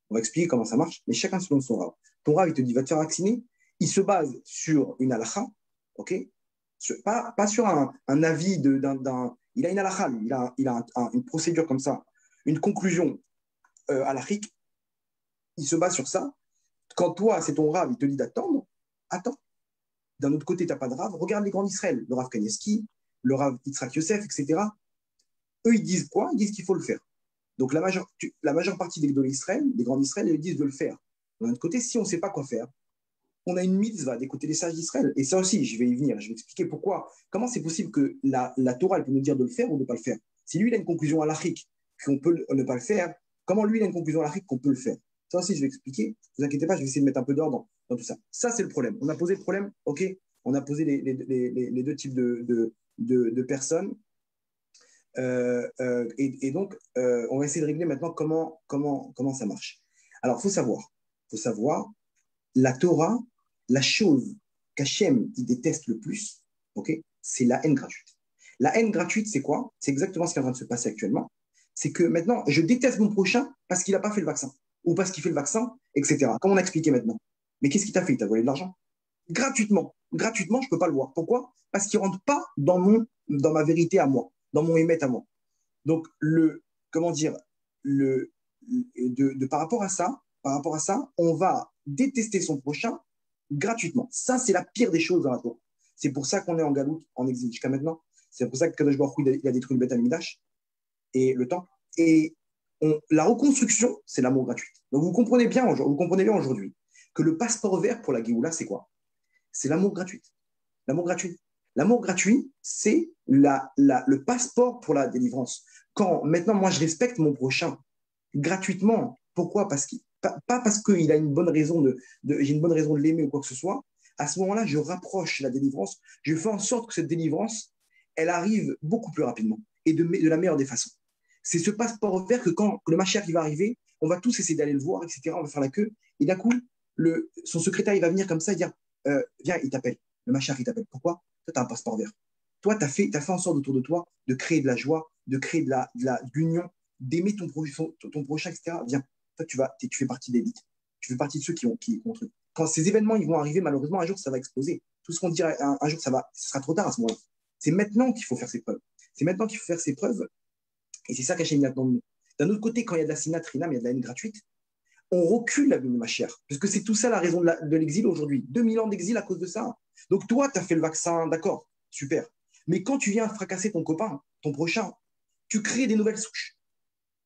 On va expliquer comment ça marche, mais chacun selon son rave. Ton rave, il te dit, va te faire vacciner. Il se base sur une halakha, ok? Pas sur un avis il a une halakha, lui. Il a une procédure comme ça, une conclusion halachique. Il se base sur ça. Quand toi, c'est ton rave, il te dit d'attendre, attends. D'un autre côté, tu n'as pas de rave. Regarde les grands d'Israël, le rave Kaneski, le rave Yitzhak Yosef, etc. Eux, ils disent quoi? Ils disent qu'il faut le faire. Donc, la majeure partie des grands d'Israël, ils disent de le faire. D'un autre côté, si on ne sait pas quoi faire, on a une mitzvah d'écouter les sages d'Israël. Et ça aussi, je vais y venir. Je vais expliquer pourquoi. Comment c'est possible que la Torah, elle peut nous dire de le faire ou de ne pas le faire? Si lui, il a une conclusion halachique qu'on peut ne pas le faire, comment lui, il a une conclusion halachique qu'on peut le faire? Ça aussi, je vais expliquer. Ne vous inquiétez pas, je vais essayer de mettre un peu d'ordre dans tout ça. Ça, c'est le problème. On a posé le problème, ok? On a posé les 2 types de personnes. Et donc, on va essayer de régler maintenant comment ça marche. Alors, il faut savoir, la Torah, la chose qu'Hachem il déteste le plus, okay, c'est la haine gratuite. La haine gratuite, c'est quoi? C'est exactement ce qui est en train de se passer actuellement. C'est que maintenant, je déteste mon prochain parce qu'il n'a pas fait le vaccin ou parce qu'il fait le vaccin, etc. Comme on a expliqué maintenant. Mais qu'est-ce qu'il t'a fait? Il t'a volé de l'argent gratuitement. Gratuitement, je ne peux pas le voir. Pourquoi? Parce qu'il ne rentre pas dans ma vérité à moi, dans mon émet à moi. Donc, comment dire, par rapport à ça, on va détester son prochain gratuitement. Ça, c'est la pire des choses dans la Torah. C'est pour ça qu'on est en galoute, en exil jusqu'à maintenant. C'est pour ça que Kadosh Baruch Hu, il a détruit le Beth Amikdash et le temple. Et la reconstruction, c'est l'amour gratuit. Donc, vous comprenez bien aujourd'hui que le passeport vert pour la Géoula, c'est quoi? C'est l'amour gratuit. L'amour gratuit. L'amour gratuit, c'est le passeport pour la délivrance. Quand maintenant, moi, je respecte mon prochain gratuitement. Pourquoi? Pas parce qu'il a une bonne raison j'ai une bonne raison de l'aimer ou quoi que ce soit. À ce moment-là, je rapproche la délivrance. Je fais en sorte que cette délivrance, elle arrive beaucoup plus rapidement et de la meilleure des façons. C'est ce passeport vert que quand le Mashiach va arriver, on va tous essayer d'aller le voir, etc. On va faire la queue. Et d'un coup, son secrétaire, il va venir comme ça et dire viens, il t'appelle. Le Mashiach, il t'appelle. Pourquoi? Toi, tu as un passeport vert. Toi, tu as fait en sorte autour de toi de créer de la joie, de créer de l'union, d'aimer ton prochain, etc. Viens, toi, tu fais partie de l'élite. Tu fais partie de ceux qui ont truc. Quand ces événements ils vont arriver, malheureusement, un jour, ça va exploser. Tout ce qu'on dirait un jour, ce sera trop tard à ce moment-là. C'est maintenant qu'il faut faire ses preuves. C'est maintenant qu'il faut faire ses preuves. Et c'est ça qu'Hachem attend de nous. D'un autre côté, quand il y a de la sinatrina, mais il y a de la haine gratuite, on recule la venue de ma chère. Parce que c'est tout ça la raison de l'exil aujourd'hui. 2000 ans d'exil à cause de ça. Donc toi, tu as fait le vaccin, d'accord, super. Mais quand tu viens fracasser ton copain, ton prochain, tu crées des nouvelles souches.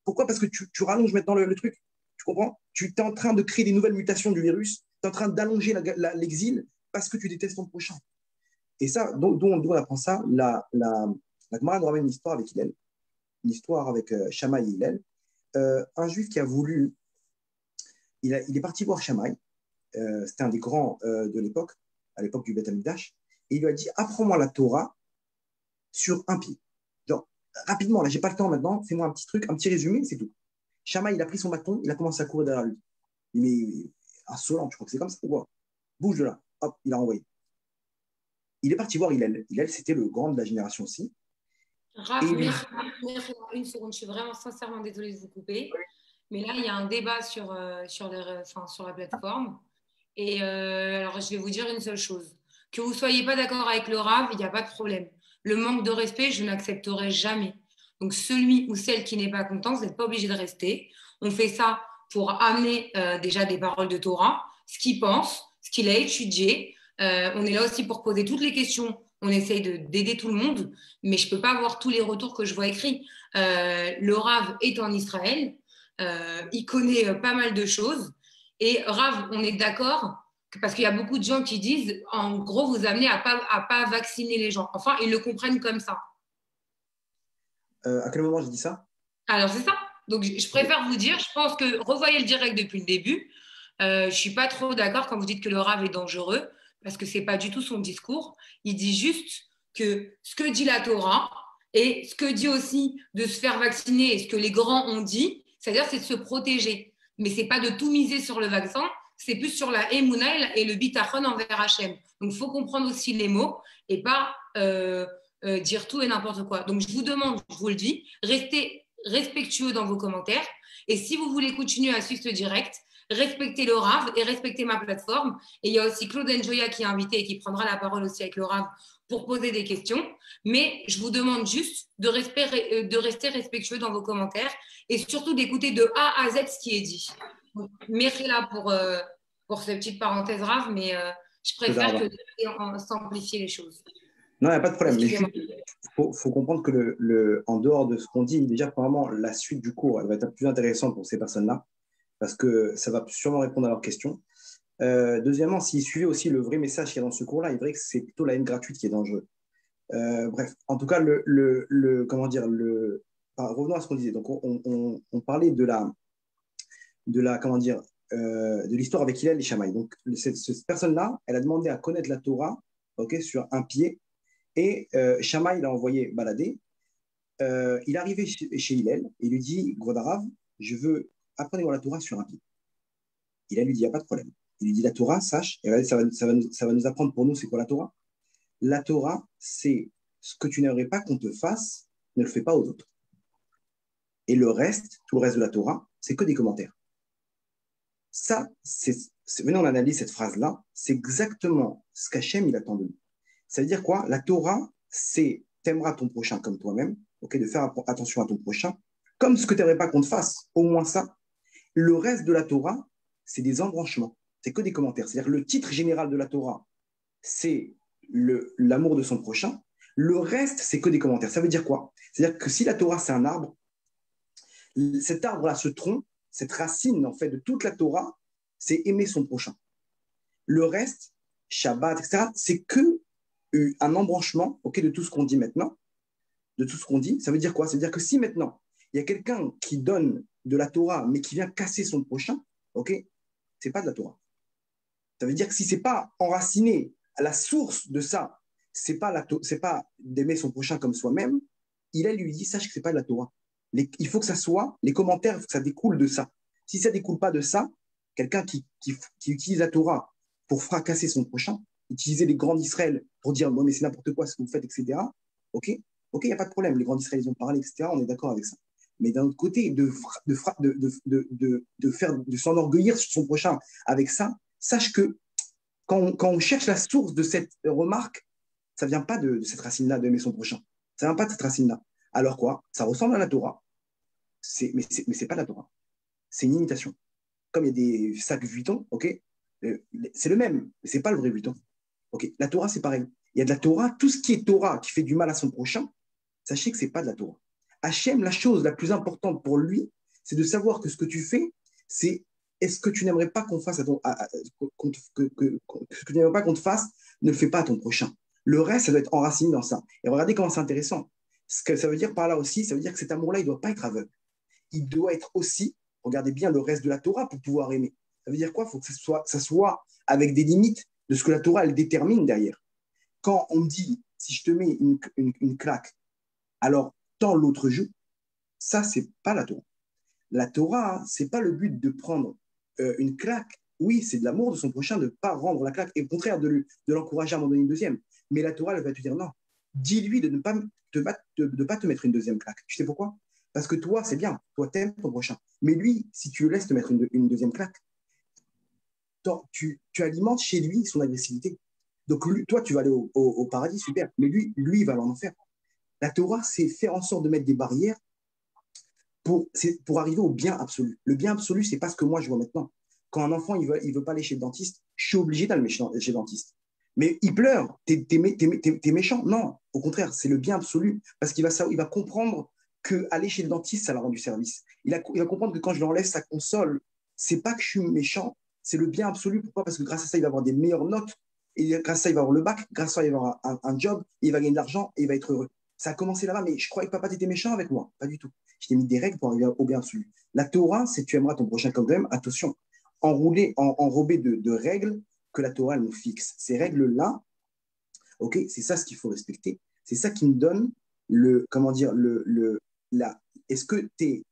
Pourquoi? Parce que tu rallonges maintenant le truc. Tu comprends? Tu es en train de créer des nouvelles mutations du virus. Tu es en train d'allonger l'exil parce que tu détestes ton prochain. Et ça, d'où on apprend ça? La Gemara nous ramène une histoire avec Hillel, une histoire avec Shammai et Hillel. Un juif qui a voulu, il est parti voir Shammai, c'était un des grands de l'époque, à l'époque du Beth Amikdash, et il lui a dit apprends-moi la Torah sur un pied. Genre, rapidement, là, j'ai pas le temps maintenant, fais-moi un petit truc, un petit résumé, c'est tout. Shammai, il a pris son bâton, il a commencé à courir derrière lui. Mais insolent, tu crois que c'est comme ça ou quoi? Bouge de là. Hop, il a envoyé. Il est parti voir Hillel. Hillel, c'était le grand de la génération aussi. Raph, merci une seconde, je suis vraiment sincèrement désolée de vous couper. Mais là, il y a un débat sur la plateforme. Et alors, je vais vous dire une seule chose. Que vous ne soyez pas d'accord avec le Rav, il n'y a pas de problème. Le manque de respect, je n'accepterai jamais. Donc, celui ou celle qui n'est pas content, vous n'êtes pas obligé de rester. On fait ça pour amener déjà des paroles de Torah, ce qu'il pense, ce qu'il a étudié. On est là aussi pour poser toutes les questions. On essaye d'aider tout le monde, mais je ne peux pas avoir tous les retours que je vois écrits. Le Rav est en Israël. Il connaît pas mal de choses. Et Rav, on est d'accord parce qu'il y a beaucoup de gens qui disent, en gros, vous amenez à pas vacciner les gens. Enfin, ils le comprennent comme ça. À quel moment j'ai dit ça? Alors, c'est ça. Donc, je préfère vous dire, je pense que revoyez le direct depuis le début. Je ne suis pas trop d'accord quand vous dites que le Rav est dangereux, parce que ce n'est pas du tout son discours. Il dit juste que ce que dit la Torah et ce que dit aussi de se faire vacciner et ce que les grands ont dit, c'est-à-dire c'est de se protéger. Mais ce n'est pas de tout miser sur le vaccin, c'est plus sur la Emouna et le bitachon envers Hachem. Donc, il faut comprendre aussi les mots et pas dire tout et n'importe quoi. Donc, je vous demande, je vous le dis, restez respectueux dans vos commentaires. Et si vous voulez continuer à suivre ce direct, respectez le Rav et respectez ma plateforme. Et il y a aussi Claude Njoya qui est invité et qui prendra la parole aussi avec le Rav pour poser des questions. Mais je vous demande juste de rester respectueux dans vos commentaires et surtout d'écouter de A à Z ce qui est dit. Donc, merci là pour cette petite parenthèse Rav, mais je préfère que simplifier les choses. Non, il n'y a pas de problème. Mais faut comprendre que en dehors de ce qu'on dit, déjà, premièrement, la suite du cours, elle va être plus intéressante pour ces personnes-là, parce que ça va sûrement répondre à leurs questions. Deuxièmement, s'ils suivaient aussi le vrai message qu'il y a dans ce cours-là, il est vrai que c'est plutôt la haine gratuite qui est dangereuse. Bref, en tout cas, comment dire, revenons à ce qu'on disait. Donc, on parlait comment dire, de l'histoire avec Hillel et Shammai. Donc, cette personne-là, elle a demandé à connaître la Torah, ok, sur un pied, et Shammai l'a envoyé balader. Il est arrivé chez Hillel et il lui dit, Grodarav, je veux apprenez-moi la Torah sur un pied. Hillel lui dit, il n'y a pas de problème. Il lui dit, la Torah, sache, et ça va nous apprendre pour nous, c'est quoi la Torah? La Torah, c'est ce que tu n'aimerais pas qu'on te fasse, ne le fais pas aux autres. Et le reste, tout le reste de la Torah, c'est que des commentaires. Ça, venez, on analyse cette phrase-là, c'est exactement ce qu'Hachem, il attend de nous. Ça veut dire quoi? La Torah, c'est t'aimeras ton prochain comme toi-même, okay, de faire attention à ton prochain, comme ce que tu n'aimerais pas qu'on te fasse, au moins ça. Le reste de la Torah, c'est des embranchements, c'est que des commentaires. C'est-à-dire le titre général de la Torah, c'est l'amour de son prochain. Le reste, c'est que des commentaires. Ça veut dire quoi? C'est-à-dire que si la Torah, c'est un arbre, cet arbre-là, ce tronc, cette racine, en fait, de toute la Torah, c'est aimer son prochain. Le reste, Shabbat, etc., c'est que un embranchement, okay, de tout ce qu'on dit maintenant, de tout ce qu'on dit. Ça veut dire quoi? Ça veut dire que si maintenant, il y a quelqu'un qui donne de la Torah, mais qui vient casser son prochain, ok, c'est pas de la Torah. Ça veut dire que si c'est pas enraciné à la source de ça, c'est pas d'aimer son prochain comme soi-même. Il lui dit, sache que c'est pas de la Torah. Il faut que ça soit, les commentaires, il faut que ça découle de ça. Si ça découle pas de ça, quelqu'un qui utilise la Torah pour fracasser son prochain, utiliser les grands d'Israël pour dire, bon, mais c'est n'importe quoi ce que vous faites, etc. Ok, ok, il n'y a pas de problème. Les grands d'Israël, ils ont parlé, etc. On est d'accord avec ça. Mais d'un autre côté, de s'enorgueillir sur son prochain avec ça, sache que quand on cherche la source de cette remarque, ça ne vient pas de cette racine-là, d'aimer son prochain. Ça ne vient pas de cette racine-là. Alors quoi? Ça ressemble à la Torah, mais ce n'est pas la Torah. C'est une imitation. Comme il y a des sacs Vuitton, ok, c'est le même, mais ce n'est pas le vrai Vuitton. Ok, la Torah, c'est pareil. Il y a de la Torah, tout ce qui est Torah qui fait du mal à son prochain, sachez que ce n'est pas de la Torah. Hachem, la chose la plus importante pour lui, c'est de savoir que ce que tu fais, c'est est-ce que tu n'aimerais pas qu'on fasse ce que tu n'aimerais pas qu'on te fasse, ne le fais pas à ton prochain. Le reste, ça doit être enraciné dans ça. Et regardez comment c'est intéressant. Ce que ça veut dire par là aussi, ça veut dire que cet amour-là, il ne doit pas être aveugle. Il doit être aussi, regardez bien le reste de la Torah pour pouvoir aimer. Ça veut dire quoi? Il faut que ça soit avec des limites de ce que la Torah, elle détermine derrière. Quand on me dit, si je te mets une claque, alors tends l'autre joue, ça, c'est pas la Torah. La Torah, c'est pas le but de prendre une claque. Oui, c'est de l'amour de son prochain de ne pas rendre la claque et au contraire de l'encourager à m'en donner une deuxième. Mais la Torah, elle va te dire non. Dis-lui de ne pas te mettre une deuxième claque. Tu sais pourquoi? Parce que toi, c'est bien. Toi, t'aimes ton prochain. Mais lui, si tu le laisses te mettre une deuxième claque, tu alimentes chez lui son agressivité. Donc, lui, toi, tu vas aller au paradis, super. Mais lui, il va aller en enfer. La Torah, c'est faire en sorte de mettre des barrières pour arriver au bien absolu. Le bien absolu, c'est pas ce que moi je vois maintenant. Quand un enfant il veut pas aller chez le dentiste, je suis obligé d'aller chez le dentiste. Mais il pleure, t'es méchant. Non, au contraire, c'est le bien absolu parce il va comprendre que aller chez le dentiste, ça l'a rendu service. Il va comprendre que quand je lui enlève sa console, c'est pas que je suis méchant, c'est le bien absolu. Pourquoi? Parce que grâce à ça, il va avoir des meilleures notes. Et grâce à ça, il va avoir le bac. Grâce à ça, il va avoir un job. Il va gagner de l'argent et il va être heureux. Ça a commencé là-bas, mais je croyais que papa, t'étais méchant avec moi. Pas du tout. Je t'ai mis des règles pour arriver au bien absolu. La Torah, c'est tu aimeras ton prochain comme toi-même. Attention, enrobé de règles que la Torah nous fixe. Ces règles-là, ok, c'est ça ce qu'il faut respecter. C'est ça qui me donne comment dire, est-ce que tu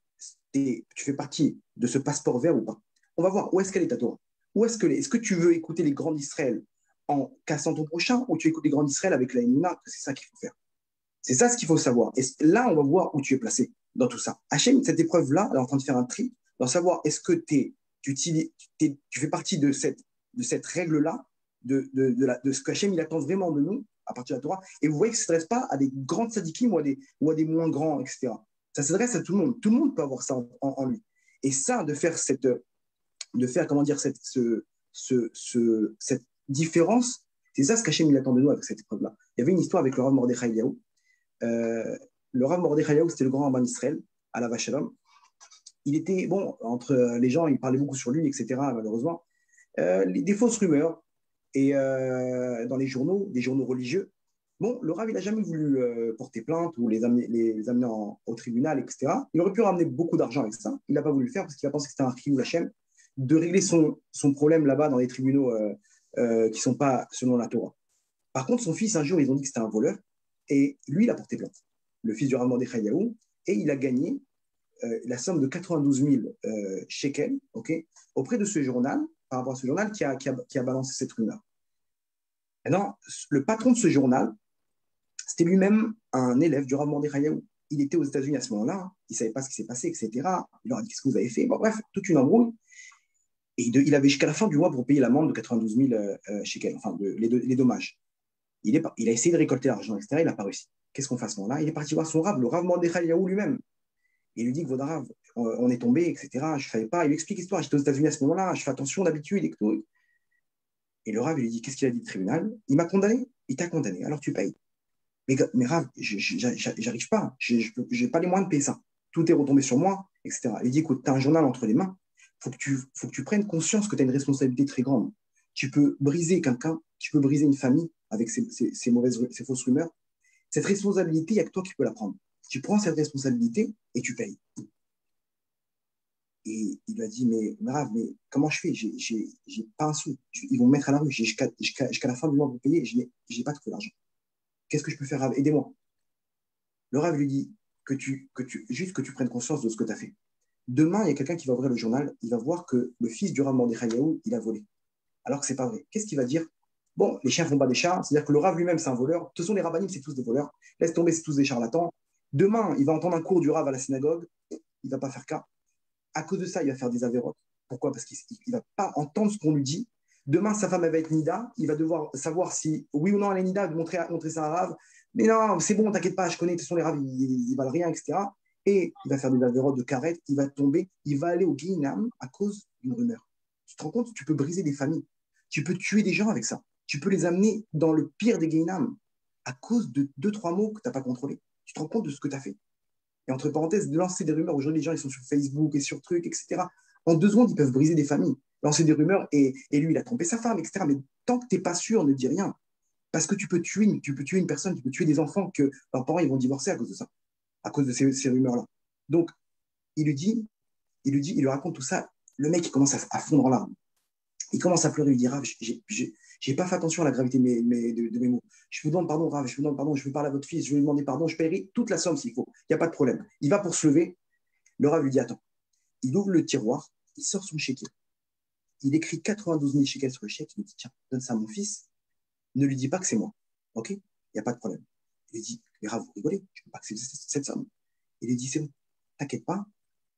fais partie de ce passeport vert ou pas? On va voir où est-ce qu'elle est ta Torah. Est-ce que tu veux écouter les grands d'Israël en cassant ton prochain ou tu écoutes les grands d'Israël avec la Emouna? C'est ça qu'il faut faire. C'est ça ce qu'il faut savoir. Et là, on va voir où tu es placé dans tout ça. Hachem, cette épreuve-là, elle est en train de faire un tri, dans savoir est-ce que tu fais partie de cette règle-là, de ce qu'Hachem il attend vraiment de nous à partir de la Torah. Et vous voyez que ça ne s'adresse pas à des grandes sadikim ou à des moins grands, etc. Ça s'adresse à tout le monde. Tout le monde peut avoir ça en lui. Et ça, comment dire, cette différence, c'est ça ce qu'Hachem il attend de nous avec cette épreuve-là. Il y avait une histoire avec le Rav Mordechai Eliyahu. Le Rav Mordechai Eliyahu, c'était le grand rabbin d'Israël, à la Shalom. Il était, bon, entre les gens, il parlait beaucoup sur lui, etc., malheureusement. Des fausses rumeurs, et dans les journaux, des journaux religieux. Bon, le Rav, il n'a jamais voulu porter plainte ou les amener au tribunal, etc. Il aurait pu ramener beaucoup d'argent avec ça. Il n'a pas voulu le faire parce qu'il a pensé que c'était un Chiyuv Hashem de régler son problème là-bas dans les tribunaux qui ne sont pas selon la Torah. Par contre, son fils, un jour, ils ont dit que c'était un voleur. Et lui, il a porté plainte, le fils du Rav Mordechai Eliyahu, et il a gagné la somme de 92 000 shekels, okay, auprès de ce journal, par rapport à ce journal qui a balancé cette rumeur. Maintenant, le patron de ce journal, c'était lui-même un élève du Rav Mordechai Eliyahu. Il était aux États-Unis à ce moment-là, hein. Il ne savait pas ce qui s'est passé, etc. Il leur a dit qu'est-ce que vous avez fait. Bon, bref, toute une embrouille. Et il avait jusqu'à la fin du mois pour payer l'amende de 92 000 shekels, enfin les dommages. Il a essayé de récolter l'argent, etc. Il n'a pas réussi. Qu'est-ce qu'on fait à ce moment-là? Il est parti voir son Rav, le Rav Mordechai Eliyahu lui-même. Il lui dit que votre Rav, on est tombé, etc. Je ne savais pas. Il lui explique l'histoire. J'étais aux États-Unis à ce moment-là. Je fais attention d'habitude et tout. Et le Rav, il lui dit qu'est-ce qu'il a dit au tribunal? Il m'a condamné. Il t'a condamné. Alors tu payes. Mais Rav, j'arrive pas. Je n'ai pas les moyens de payer ça. Tout est retombé sur moi, etc. Il dit écoute, tu as un journal entre les mains. Faut que tu prennes conscience que tu as une responsabilité très grande. Tu peux briser quelqu'un, tu peux briser une famille avec ces fausses rumeurs. Cette responsabilité, il n'y a que toi qui peux la prendre. Tu prends cette responsabilité et tu payes. Et il a dit, mais Rav, mais comment je fais? J'ai pas un sou. Ils vont me mettre à la rue. Jusqu'à la fin du mois pour payer. Je n'ai pas trouvé l'argent. qu'est-ce que je peux faire, Rav? Aidez-moi. Le Rav lui dit juste que tu prennes conscience de ce que tu as fait. Demain, il y a quelqu'un qui va ouvrir le journal, il va voir que le fils du Rav Mordechai Yahu, il a volé. Alors que ce n'est pas vrai. Qu'est-ce qu'il va dire? Bon, les chiens font pas des chats, c'est-à-dire que le Rav lui-même, c'est un voleur. De toute façon, les rabbinim, c'est tous des voleurs. Laisse tomber, c'est tous des charlatans. Demain, il va entendre un cours du Rav à la synagogue, il ne va pas faire cas. À cause de ça, il va faire des avérotes. Pourquoi? Parce qu'il ne va pas entendre ce qu'on lui dit. Demain, sa femme, elle va être Nida. Il va devoir savoir si, oui ou non, elle est Nida, montrer ça à Rav. Mais non, c'est bon, t'inquiète pas, je connais, de toute façon, les Rav, ils valent rien, etc. Et il va faire des avérotes de carrette, il va tomber, il va aller au Guinam à cause d'une rumeur. Tu te rends compte? Tu peux briser des familles. Tu peux tuer des gens avec ça. Tu peux les amener dans le pire des Guinam à cause de 2, 3 mots que tu n'as pas contrôlés. Tu te rends compte de ce que tu as fait. Et entre parenthèses, de lancer des rumeurs. Aujourd'hui, les gens, ils sont sur Facebook et sur trucs, etc. En 2 secondes, ils peuvent briser des familles. Lancer des rumeurs et lui, il a trompé sa femme, etc. Mais tant que tu n'es pas sûr, ne dis rien. Parce que tu peux tuer une personne, tu peux tuer des enfants que leurs parents, ils vont divorcer à cause de ça, à cause de ces rumeurs-là. Donc, il lui raconte tout ça. Le mec, il commence à fondre en larmes. Il commence à pleurer, il dit, Rav, j'ai pas fait attention à la gravité de mes mots. Je vous demande pardon, Rav, je vous demande pardon, je veux parler à votre fils, je vais lui demander pardon, je paierai toute la somme s'il faut. Il n'y a pas de problème. Il va pour se lever. Le Rav lui dit, attends. Il ouvre le tiroir, il sort son chéquier. Il écrit 92 000 shekels sur le chèque, il lui dit, tiens, donne ça à mon fils. Ne lui dis pas que c'est moi. OK? Il n'y a pas de problème. Il lui dit, mais Rav, vous rigolez, je ne veux pas que c'est cette somme. Il lui dit, c'est bon, t'inquiète pas,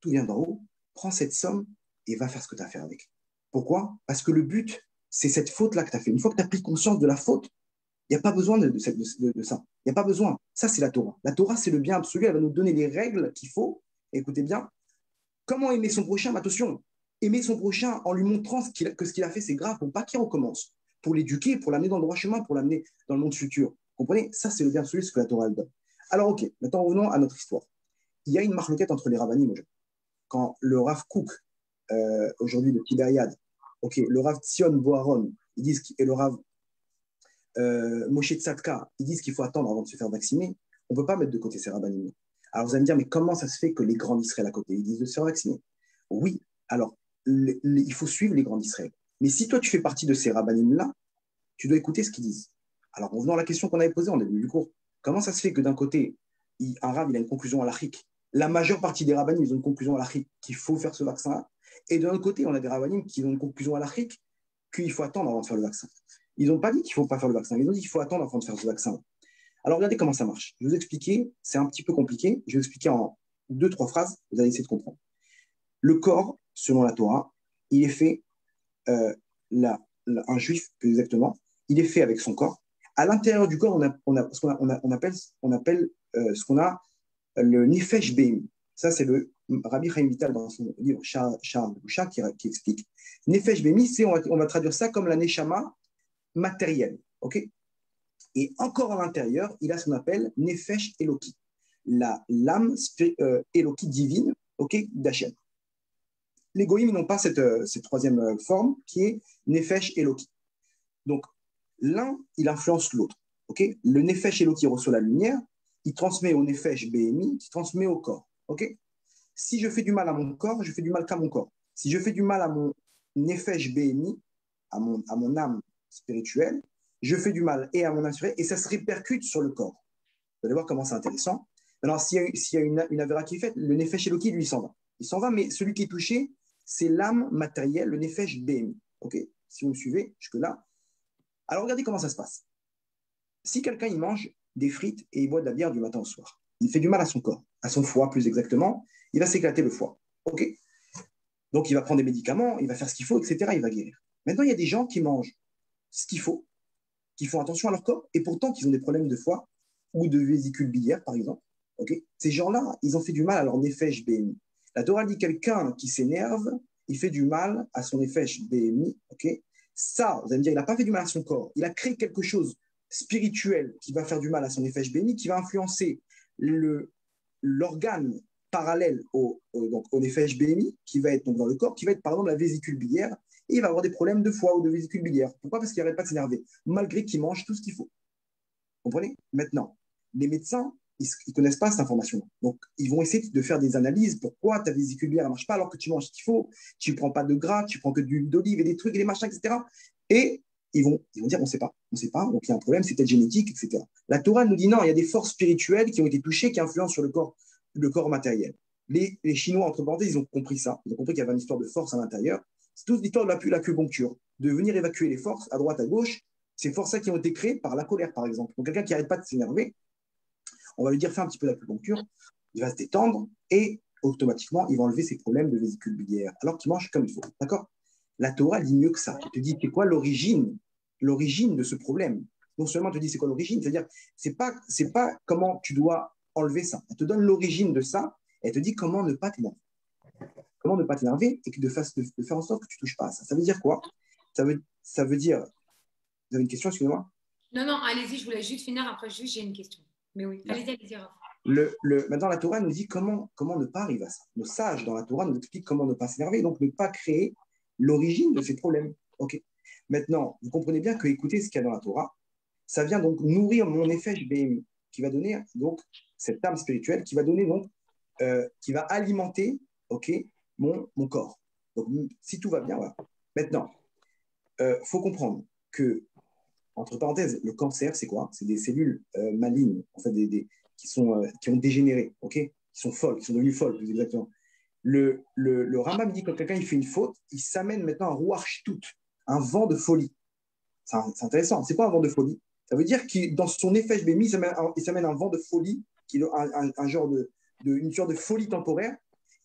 tout vient d'en haut, prends cette somme et va faire ce que tu as à faire avec. Pourquoi? Parce que le but, c'est cette faute-là que tu as fait. Une fois que tu as pris conscience de la faute, il n'y a pas besoin de ça. Il n'y a pas besoin. Ça, c'est la Torah. La Torah, c'est le bien absolu. Elle va nous donner les règles qu'il faut. Et écoutez bien, comment aimer son prochain? Attention, aimer son prochain en lui montrant que ce qu'il a fait, c'est grave pour pas qu'il recommence. Pour l'éduquer, pour l'amener dans le droit chemin, pour l'amener dans le monde futur. Vous comprenez? Ça, c'est le bien absolu, ce que la Torah elle donne. Alors, OK, maintenant revenons à notre histoire. Il y a une marloquette entre les rabbinim aujourd'hui. Quand le Rav Kook, aujourd'hui de Tibériade, OK, le Rav Tzion Boharon, ils disent, et le Rav Moshe Tzadka, ils disent qu'il faut attendre avant de se faire vacciner, on ne peut pas mettre de côté ces rabbinim. Alors vous allez me dire, mais comment ça se fait que les grands d'Israël à côté, ils disent de se faire vacciner? Oui, alors il faut suivre les grands d'Israël. Mais si toi tu fais partie de ces rabbinim-là, tu dois écouter ce qu'ils disent. Alors revenons à la question qu'on avait posée en début du cours. Comment ça se fait que d'un côté, un rab, il a une conclusion à l'achik, la majeure partie des rabbinim, ils ont une conclusion à l'achik qu'il faut faire ce vaccin-là, et de l'autre côté, on a des rabbinim qui ont une conclusion à l'achik qu'il faut attendre avant de faire le vaccin. Ils n'ont pas dit qu'il ne faut pas faire le vaccin, ils ont dit qu'il faut attendre avant de faire ce vaccin. Alors regardez comment ça marche. Je vais vous expliquer, c'est un petit peu compliqué, je vais vous expliquer en 2, 3 phrases, vous allez essayer de comprendre. Le corps, selon la Torah, il est fait, un juif plus exactement, il est fait avec son corps. À l'intérieur du corps, on appelle ce qu'on a le Nefesh Behemi. Ça, c'est le Rabbi Chaim Vital dans son livre Sha'ar Boucha qui explique. Nefesh Behemi, on va traduire ça comme la Neshama matérielle. OK? Et encore à l'intérieur, il a ce qu'on appelle Nefesh Eloki, l'âme Eloki divine, OK, d'Hachem. Les goïms n'ont pas cette troisième forme qui est Nefesh Eloki. Donc, l'un, il influence l'autre. Okay, le Nefesh Eloki reçoit la lumière, il transmet au Nefesh Behemi, qui transmet au corps. Okay, si je fais du mal à mon corps, je fais du mal qu'à mon corps. Si je fais du mal à mon Nefesh Behemi, à mon âme spirituelle, je fais du mal et à mon âme spirituelle, et ça se répercute sur le corps. Vous allez voir comment c'est intéressant. Alors, s'il y a une avéra qui est faite, le Nefesh Eloki, lui, il s'en va. Il s'en va, mais celui qui est touché, c'est l'âme matérielle, le Nefesh Behemi. Okay, si vous me suivez jusque-là. Alors, regardez comment ça se passe. Si quelqu'un il mange des frites et il boit de la bière du matin au soir, il fait du mal à son corps, à son foie plus exactement, il va s'éclater le foie. OK? Donc il va prendre des médicaments, il va faire ce qu'il faut, etc. Il va guérir. Maintenant, il y a des gens qui mangent ce qu'il faut, qui font attention à leur corps, et pourtant qui ont des problèmes de foie ou de vésicule biliaire, par exemple. Okay, ces gens-là, ils ont fait du mal à leur nefesh BMI. La Torah dit quelqu'un qui s'énerve, il fait du mal à son nefesh BMI. Okay, ça, vous allez me dire, il n'a pas fait du mal à son corps, il a créé quelque chose spirituel qui va faire du mal à son nefesh BMI, qui va influencer l'organe parallèle au nefesh BMI, qui va être donc dans le corps, qui va être par exemple la vésicule biliaire, et il va avoir des problèmes de foie ou de vésicule biliaire. Pourquoi? Parce qu'il n'arrête pas de s'énerver, malgré qu'il mange tout ce qu'il faut. Vous comprenez? Maintenant, les médecins, ils ne connaissent pas cette information. Donc, ils vont essayer de faire des analyses. Pourquoi ta vésicule biliaire ne marche pas alors que tu manges ce qu'il faut, tu ne prends pas de gras, tu prends que de l'huile d'olive et des trucs et des machins, etc. Et ils vont dire, on sait pas, donc il y a un problème, c'est peut-être génétique, etc. La Torah nous dit non, il y a des forces spirituelles qui ont été touchées, qui influencent sur le corps matériel. Les Chinois, entre parenthèses, ils ont compris ça. Ils ont compris qu'il y avait une histoire de force à l'intérieur. C'est toute l'histoire de l'acupuncture, de venir évacuer les forces à droite, à gauche. Ces forces-là qui ont été créées par la colère, par exemple. Donc, quelqu'un qui n'arrête pas de s'énerver, on va lui dire fais un petit peu d'acupuncture, il va se détendre et automatiquement, il va enlever ses problèmes de vésicule biliaire, alors qu'il mange comme il faut. D'accord? La Torah dit mieux que ça. Elle te dit c'est quoi l'origine de ce problème. Non seulement elle te dit c'est quoi l'origine, c'est-à-dire c'est pas comment tu dois enlever ça. Elle te donne l'origine de ça, et elle te dit comment ne pas t'énerver. Comment ne pas t'énerver et de faire en sorte que tu ne touches pas à ça. Ça veut dire quoi? Ça veut dire. Vous avez une question, excusez-moi? Non, non, allez-y, je voulais juste finir. Après, juste, j'ai une question. Mais oui, allez-y, Raph. Maintenant, la Torah nous dit comment ne pas arriver à ça. Nos sages dans la Torah nous expliquent comment ne pas s'énerver, donc ne pas créer l'origine de ces problèmes. Ok. Maintenant, vous comprenez bien que écouter ce qu'il y a dans la Torah, ça vient donc nourrir mon effet BMI, qui va donner donc cette âme spirituelle, qui va donner donc, qui va alimenter, ok, mon corps. Donc, si tout va bien, voilà. Maintenant, faut comprendre que, entre parenthèses, le cancer, c'est quoi? C'est des cellules malignes, en fait, qui ont dégénéré, ok? Qui sont folles, qui sont devenues folles, plus exactement. Le Rambam dit que quand quelqu'un il fait une faute, il s'amène maintenant un rouach tout, un vent de folie. C'est intéressant. C'est quoi un vent de folie? Ça veut dire que dans son effet HBMI, il s'amène un vent de folie, un genre une sorte de folie temporaire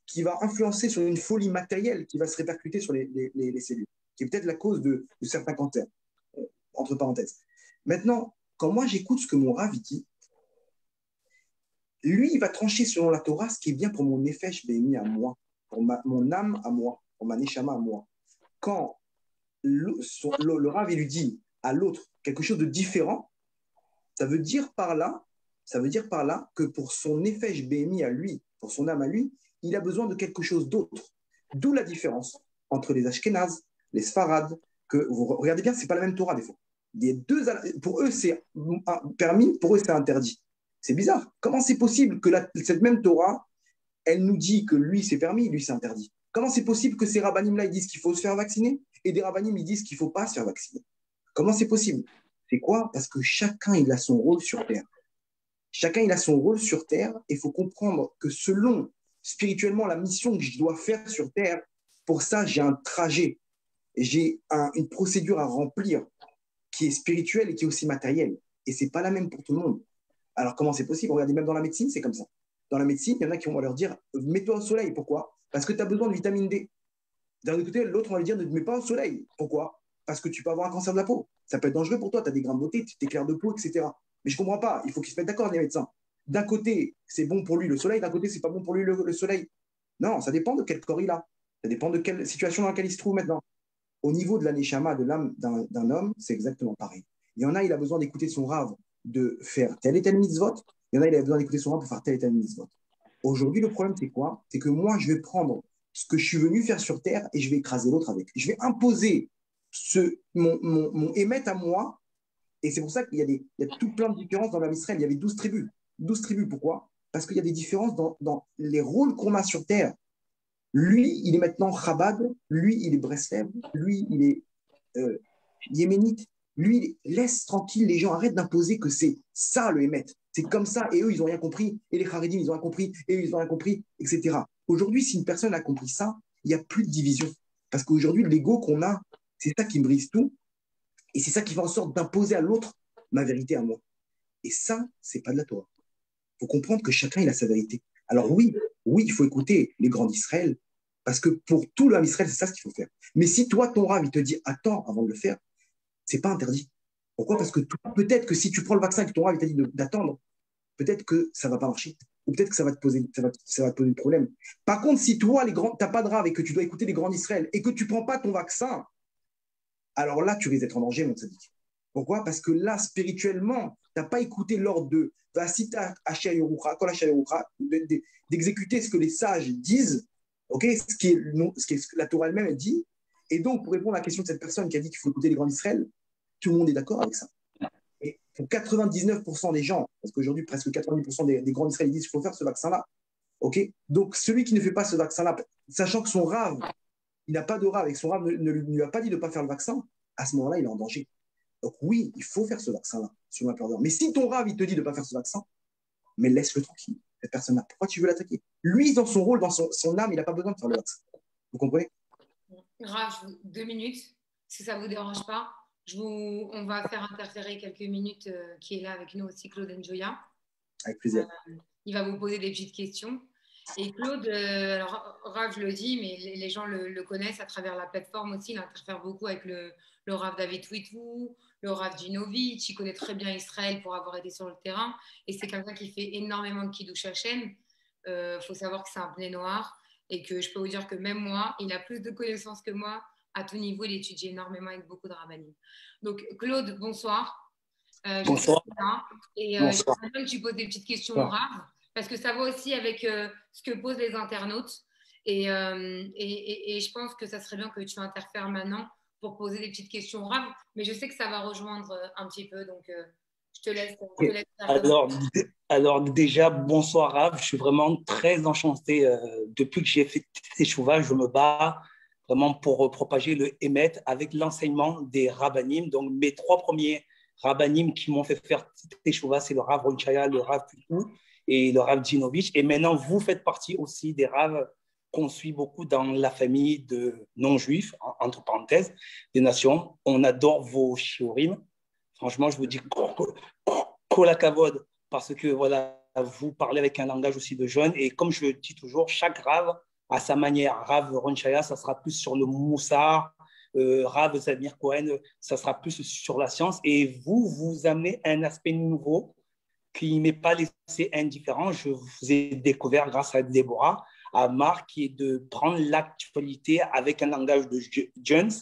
qui va influencer sur une folie matérielle qui va se répercuter sur les cellules, qui est peut-être la cause de certains cancers, entre parenthèses. Maintenant, quand moi j'écoute ce que mon Rav dit, lui, il va trancher selon la Torah ce qui est bien pour mon nefesh béni à moi, pour mon âme à moi, pour ma neshama à moi. Quand le Rav il lui dit à l'autre quelque chose de différent, ça veut dire par là que pour son nefesh béni à lui, pour son âme à lui, il a besoin de quelque chose d'autre. D'où la différence entre les Ashkénazes, les Sfarades, que vous regardez bien, c'est pas la même Torah des fois. Pour eux, c'est permis, pour eux, c'est interdit. C'est bizarre. Comment c'est possible que cette même Torah, elle nous dit que lui, c'est permis, lui, c'est interdit? Comment c'est possible que ces rabbinim-là, ils disent qu'il faut se faire vacciner et des rabbinim, ils disent qu'il ne faut pas se faire vacciner? Comment c'est possible? C'est quoi? Parce que chacun, il a son rôle sur Terre. Chacun, il a son rôle sur Terre et il faut comprendre que selon spirituellement la mission que je dois faire sur Terre, pour ça, j'ai un trajet, j'ai une procédure à remplir qui est spirituelle et qui est aussi matérielle. Et ce n'est pas la même pour tout le monde. Alors, comment c'est possible? Regardez, même dans la médecine, c'est comme ça. Dans la médecine, il y en a qui vont leur dire mets-toi au soleil. Pourquoi? Parce que tu as besoin de vitamine D. D'un autre côté, l'autre, on va lui dire ne te mets pas au soleil. Pourquoi? Parce que tu peux avoir un cancer de la peau. Ça peut être dangereux pour toi. Tu as des grains de beauté, tu t'éclaires de peau, etc. Mais je ne comprends pas. Il faut qu'ils se mettent d'accord, les médecins. D'un côté, c'est bon pour lui le soleil. D'un côté, c'est pas bon pour lui le soleil. Non, ça dépend de quel corps il a. Ça dépend de quelle situation dans laquelle il se trouve maintenant. Au niveau de la neshama, de l'âme d'un homme, c'est exactement pareil. Il y en a, il a besoin d'écouter son rave, de faire tel et tel mitzvot. Il y en a, il a besoin d'écouter son rave pour faire tel et tel mitzvot. Aujourd'hui, le problème, c'est quoi? C'est que moi, je vais prendre ce que je suis venu faire sur Terre et je vais écraser l'autre avec. Je vais imposer mon émet à moi. Et c'est pour ça qu'il y a tout plein de différences dans l'âme Israël. Il y avait 12 tribus. 12 tribus, pourquoi? Parce qu'il y a des différences dans les rôles qu'on a sur Terre. Lui, il est maintenant Chabad, lui, il est Breslev, lui, il est yéménite. Lui, laisse tranquille les gens, arrête d'imposer que c'est ça le Hémet. C'est comme ça, et eux, ils n'ont rien compris, et les Haredim, ils n'ont rien compris, et eux, ils n'ont rien compris, etc. Aujourd'hui, si une personne a compris ça, il n'y a plus de division. Parce qu'aujourd'hui, l'ego qu'on a, c'est ça qui brise tout, et c'est ça qui fait en sorte d'imposer à l'autre ma vérité à moi. Et ça, c'est pas de la Torah. Il faut comprendre que chacun, il a sa vérité. Alors oui, il faut écouter les grands d'Israël, parce que pour tout l'homme Israël, c'est ça ce qu'il faut faire. Mais si toi, ton rave, il te dit attends avant de le faire, c'est pas interdit. Pourquoi? Parce que peut-être que si tu prends le vaccin et que ton rave t'a dit d'attendre, peut-être que ça va pas marcher. Ou peut-être que ça va te poser un problème. Par contre, si toi, tu n'as pas de rave et que tu dois écouter les grands d'Israël et que tu ne prends pas ton vaccin, alors là, tu risques d'être en danger, mon sadique. Pourquoi? Parce que là, spirituellement, tu n'as pas écouté l'ordre de d'exécuter ce que les sages disent, okay, ce qui est la Torah elle-même dit. Et donc, pour répondre à la question de cette personne qui a dit qu'il faut écouter les grands d'Israël, tout le monde est d'accord avec ça. Et pour 99% des gens, parce qu'aujourd'hui, presque 90% des grands d'Israël disent qu'il faut faire ce vaccin-là. Okay, donc, celui qui ne fait pas ce vaccin-là, sachant que son rave, il n'a pas de rave, et que son rave ne lui a pas dit de ne pas faire le vaccin, à ce moment-là, il est en danger. Donc oui, il faut faire ce vaccin-là, sur la peur de mort. Mais si ton rave, il te dit de ne pas faire ce vaccin, mais laisse-le tranquille, cette personne-là. Pourquoi tu veux l'attaquer? Lui, dans son rôle, dans son âme, il n'a pas besoin de faire le vaccin. Vous comprenez? Grave, 2 minutes, si ça ne vous dérange pas. On va faire interférer quelques minutes qui est là avec nous aussi, Claude Njoya. Avec plaisir. Il va vous poser des petites questions. Et Claude, alors Rav, je le dis, mais les gens le connaissent à travers la plateforme aussi. Il interfère beaucoup avec le Rav David Witou, le Rav Djinovitch. Il connaît très bien Israël pour avoir été sur le terrain. Et c'est quelqu'un qui fait énormément de Kiddush Hashem. Il faut savoir que c'est un blé noir. Et que je peux vous dire que même moi, il a plus de connaissances que moi. À tout niveau, il étudie énormément avec beaucoup de rabbinim. Donc, Claude, bonsoir. Bonsoir. Et j'aimerais bien que tu poses des petites questions au Rav, parce que ça va aussi avec ce que posent les internautes. Et je pense que ça serait bien que tu interfères maintenant pour poser des petites questions au Rav. Mais je sais que ça va rejoindre un petit peu, donc je te laisse faire. Alors déjà, bonsoir Rav. Je suis vraiment très enchanté. Depuis que j'ai fait Teshuva, je me bats vraiment pour propager le Emet avec l'enseignement des rabbanim. Donc mes 3 premiers rabbanim qui m'ont fait faire Teshuva, c'est le Rav Ron Chaya, le Rav Putou et le Rav Djinovitch. Et maintenant, vous faites partie aussi des Rav qu'on suit beaucoup dans la famille de non-juifs, entre parenthèses, des nations. On adore vos shiurim. Franchement, je vous dis kol hakavod, parce que voilà, vous parlez avec un langage aussi de jeunes. Et comme je le dis toujours, chaque Rav a sa manière. Rav Ron Chaya, ça sera plus sur le moussard. Rav Zamir Cohen, ça sera plus sur la science. Et vous amenez un aspect nouveau qui ne m'est pas laissé indifférent. Je vous ai découvert grâce à Déborah, à Marc, qui est de prendre l'actualité avec un langage de jeunes.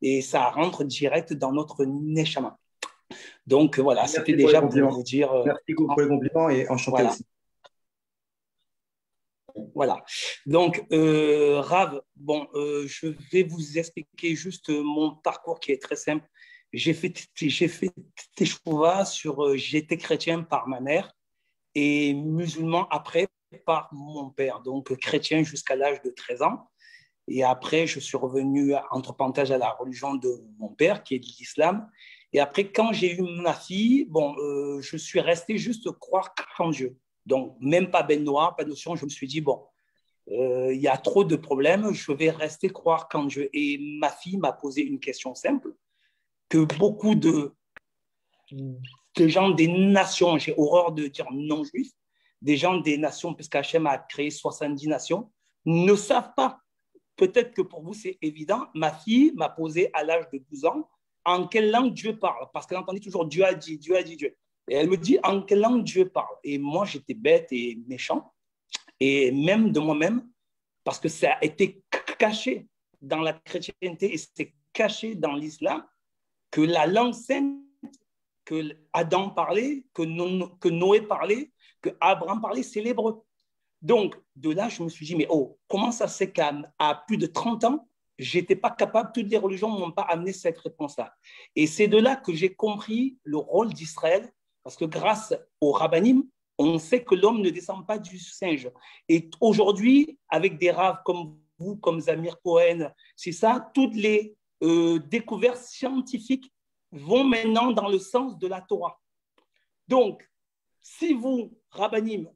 Et ça rentre direct dans notre neshama. Donc voilà, c'était déjà pour vous dire. Merci beaucoup pour les compliments et enchanté aussi. Voilà. Donc, Rav, je vais vous expliquer juste mon parcours qui est très simple. J'ai fait Teshuva sur j'étais chrétien par ma mère et musulman après par mon père. Donc, chrétien jusqu'à l'âge de 13 ans. Et après, je suis revenu, entre parenthèses, à la religion de mon père, qui est l'islam. Et après, quand j'ai eu ma fille, je suis resté juste croire en Dieu. Donc, même pas ben noir, pas de notion. Je me suis dit, il y a trop de problèmes, je vais rester croire qu'en Dieu. Et ma fille m'a posé une question simple, que beaucoup de gens des nations, j'ai horreur de dire non-juifs, des gens des nations, puisqu'Hachem a créé 70 nations, ne savent pas. Peut-être que pour vous, c'est évident. Ma fille m'a posé à l'âge de 12 ans en quelle langue Dieu parle. Parce qu'elle entendait toujours Dieu a dit, Dieu a dit, Dieu. Et elle me dit en quelle langue Dieu parle. Et moi, j'étais bête et méchant. Et même de moi-même, parce que ça a été caché dans la chrétienté et c'est caché dans l'islam, que la langue sainte que Adam parlait, que Noé parlait, que Abraham parlait, c'est l'hébreu. Donc, de là, je me suis dit, mais comment ça se fait qu'à plus de 30 ans, je n'étais pas capable, toutes les religions ne m'ont pas amené cette réponse-là. Et c'est de là que j'ai compris le rôle d'Israël, parce que grâce au rabbanim, on sait que l'homme ne descend pas du singe. Et aujourd'hui, avec des raves comme vous, comme Zamir Cohen, c'est ça, toutes les découvertes scientifiques vont maintenant dans le sens de la Torah. Donc, si vous, rabbanim,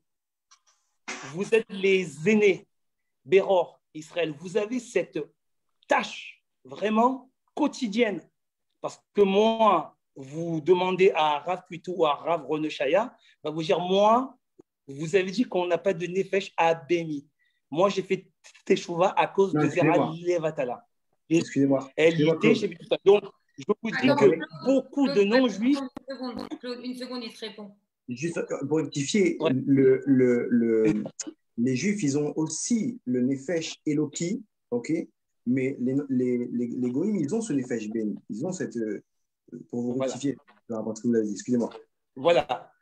vous êtes les aînés, Béror, Israël, vous avez cette tâche vraiment quotidienne. Parce que moi, vous demandez à Rav Putou ou à Rav Roneshaya, va vous dire, moi, vous avez dit qu'on n'a pas de nefesh à Bémi. Moi, j'ai fait Teshuva à cause de Zera Levatala. Excusez-moi. L'idée, j'ai vu tout ça. Donc, je vous dis que beaucoup de non-juifs. Claude, une seconde, il te répond. Juste pour rectifier, les juifs, ils ont aussi le nefesh Eloki, ok, mais les goïms, ils ont ce nefesh Ben. Ils ont cette. Pour vous rectifier, voilà. Ce que vous avez dit, excusez-moi. Voilà.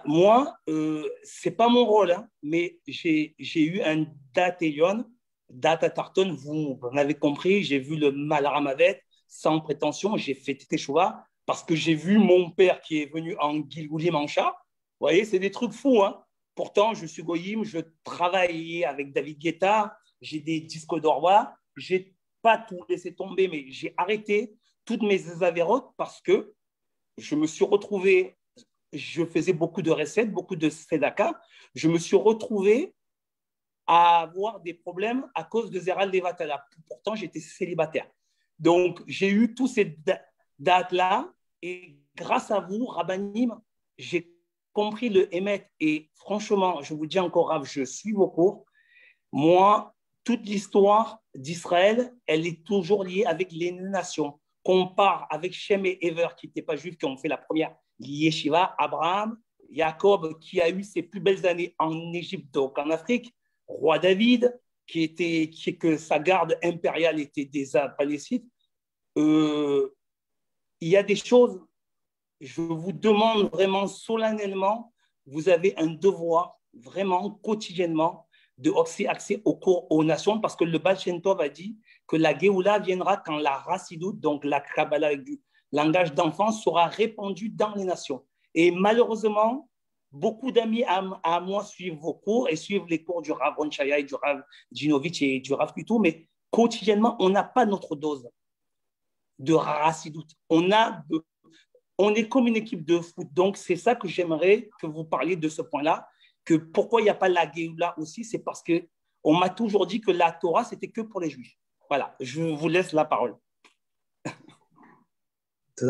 Moi, ce n'est pas mon rôle, hein, mais j'ai eu un data tarton, vous en avez compris, j'ai vu le Malaramavet, sans prétention, j'ai fait Teshuva, parce que j'ai vu mon père qui est venu en Gilgoulim en chat. Vous voyez, c'est des trucs fous, hein. Pourtant, je suis goyim, je travaille avec David Guetta, j'ai des disques d'or, je n'ai pas tout laissé tomber, mais j'ai arrêté toutes mes avérotes parce que je me suis retrouvé, je faisais beaucoup de recettes, beaucoup de sedaka. Je me suis retrouvé à avoir des problèmes à cause de Zeral Levatala. Pourtant, j'étais célibataire. Donc, j'ai eu tous ces dates-là et grâce à vous, Rabbanim, j'ai compris le Hémet et franchement, je vous dis encore, Rav, je suis vos cours. Moi, toute l'histoire d'Israël, elle est toujours liée avec les nations. Qu'on part avec Shem et Ever, qui n'étaient pas juifs, qui ont fait la première Yeshiva, Abraham, Jacob, qui a eu ses plus belles années en Égypte, donc en Afrique, roi David, que sa garde impériale était des Palestiniens. Il y a des choses, je vous demande vraiment solennellement, vous avez un devoir vraiment quotidiennement de accès au cours aux nations parce que le Baal Shem Tov a dit que la Géoula viendra quand la Rassidoute, donc la Kabbalah avec du langage d'enfant, sera répandue dans les nations. Et malheureusement, beaucoup d'amis à moi suivent vos cours et suivent les cours du Rav Ron Chaya et du Rav Djinovitch et du Rav Kutou, mais quotidiennement, on n'a pas notre dose de Rassidoute. On est comme une équipe de foot. Donc, c'est ça que j'aimerais que vous parliez de ce point-là, que pourquoi il n'y a pas la Géoula aussi, c'est parce qu'on m'a toujours dit que la Torah, c'était que pour les Juifs. Voilà, je vous laisse la parole. En tout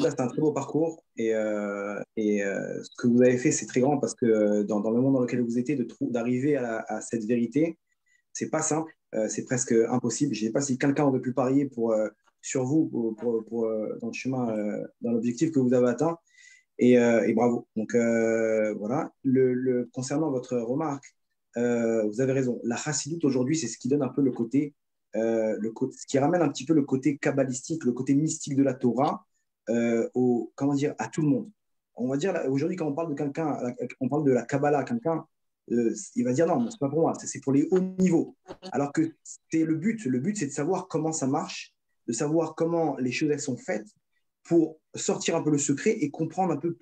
cas, c'est un très beau parcours ce que vous avez fait, c'est très grand parce que dans le monde dans lequel vous étiez, d'arriver à cette vérité, c'est pas simple, c'est presque impossible. Je ne sais pas si quelqu'un aurait pu parier sur vous dans le chemin, dans l'objectif que vous avez atteint. Et bravo. Donc voilà. Concernant votre remarque, vous avez raison. La chassidoute aujourd'hui, c'est ce qui donne un peu ce qui ramène un petit peu le côté kabbalistique, le côté mystique de la Torah, comment dire, à tout le monde. On va dire aujourd'hui, quand on parle de quelqu'un, on parle de la Kabbalah à quelqu'un, il va dire non, c'est pas pour moi, c'est pour les hauts niveaux. Alors que c'est le but. Le but, c'est de savoir comment ça marche, de savoir comment les choses elles sont faites, pour sortir un peu le secret et comprendre un peu le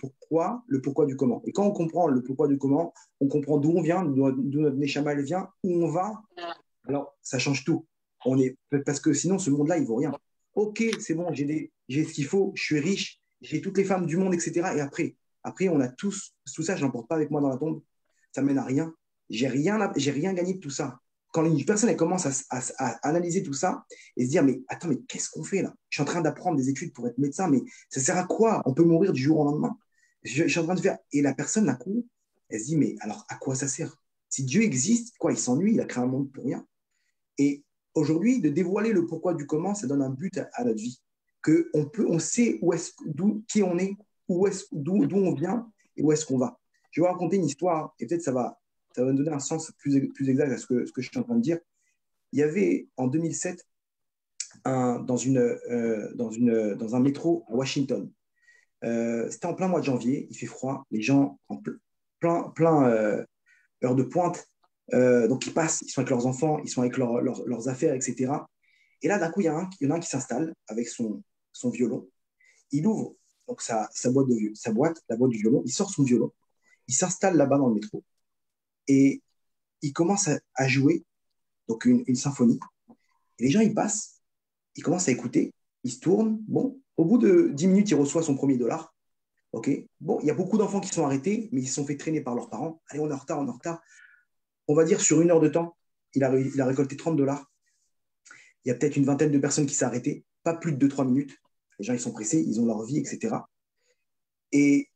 pourquoi du comment. Et quand on comprend le pourquoi du comment, on comprend d'où on vient, d'où notre Neshama vient, où on va. Alors, ça change tout. Parce que sinon, ce monde-là, il ne vaut rien. Ok, c'est bon, j'ai ce qu'il faut, je suis riche, j'ai toutes les femmes du monde, etc. Et après on a tout ça, je ne l'emporte pas avec moi dans la tombe. Ça ne mène à rien. J'ai rien gagné de tout ça. Quand une personne elle commence à analyser tout ça et se dire, mais attends, mais qu'est-ce qu'on fait là? Je suis en train d'apprendre des études pour être médecin, mais ça sert à quoi? On peut mourir du jour au lendemain. Je suis en train de faire. Et la personne, d'un coup, elle se dit, mais alors à quoi ça sert? Si Dieu existe, quoi, il s'ennuie, il a créé un monde pour rien. Et aujourd'hui, de dévoiler le pourquoi du comment, ça donne un but à notre vie. On sait qui on est, d'où on vient et où est-ce qu'on va. Je vais vous raconter une histoire et peut-être ça va me donner un sens plus exact à ce que je suis en train de dire. Il y avait en 2007, dans un métro à Washington. C'était en plein mois de janvier, il fait froid, les gens en plein heure de pointe, donc ils passent, ils sont avec leurs enfants, ils sont avec leurs affaires, etc. Et là, d'un coup, il y en a un qui s'installe avec son violon. Il ouvre donc la boîte du violon, il sort son violon, il s'installe là-bas dans le métro et il commence à jouer donc une symphonie. Et les gens, ils passent, ils commencent à écouter, ils se tournent. Bon, au bout de 10 minutes, il reçoit son premier dollar. OK. Bon, il y a beaucoup d'enfants qui sont arrêtés, mais ils se sont fait traîner par leurs parents. Allez, on est en retard. On va dire sur 1 heure de temps, il a récolté 30 dollars. Il y a peut-être une vingtaine de personnes qui s'est arrêtées, pas plus de 2-3 minutes. Les gens, ils sont pressés, ils ont leur vie, etc. Et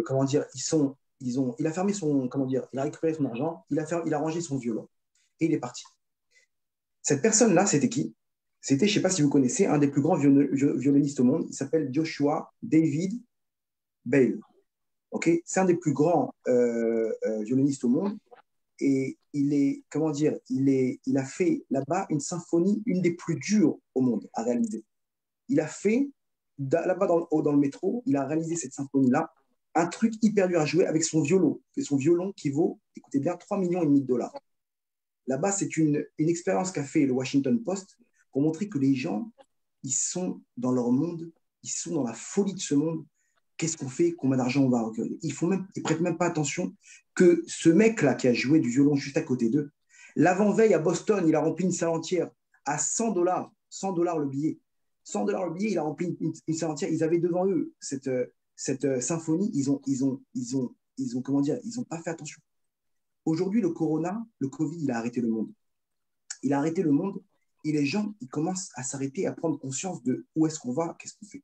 comment dire, il a fermé il a récupéré son argent, il a rangé son violon et il est parti. Cette personne-là, c'était qui? C'était, je ne sais pas si vous connaissez, un des plus grands violonistes au monde. Il s'appelle Joshua David Bale. Okay, c'est un des plus grands violonistes au monde. Et il a fait là-bas une symphonie, une des plus dures au monde à réaliser. Il a fait, là-bas dans le métro, il a réalisé cette symphonie-là, un truc hyper dur à jouer avec son violon. Et son violon qui vaut, écoutez bien, 3,5 millions de dollars. Là-bas, c'est une expérience qu'a fait le Washington Post pour montrer que les gens, ils sont dans leur monde, ils sont dans la folie de ce monde. Qu'est-ce qu'on fait? Combien d'argent on va recueillir? Ils ne prêtent même pas attention que ce mec-là qui a joué du violon juste à côté d'eux, l'avant-veille à Boston, il a rempli une salle entière à 100 $, 100 $ le billet. 100 $ le billet, il a rempli une salle entière. Ils avaient devant eux cette symphonie. Comment dire, ils n'ont pas fait attention. Aujourd'hui, le Covid, il a arrêté le monde. Il a arrêté le monde et les gens, ils commencent à s'arrêter, à prendre conscience de où est-ce qu'on va, qu'est-ce qu'on fait.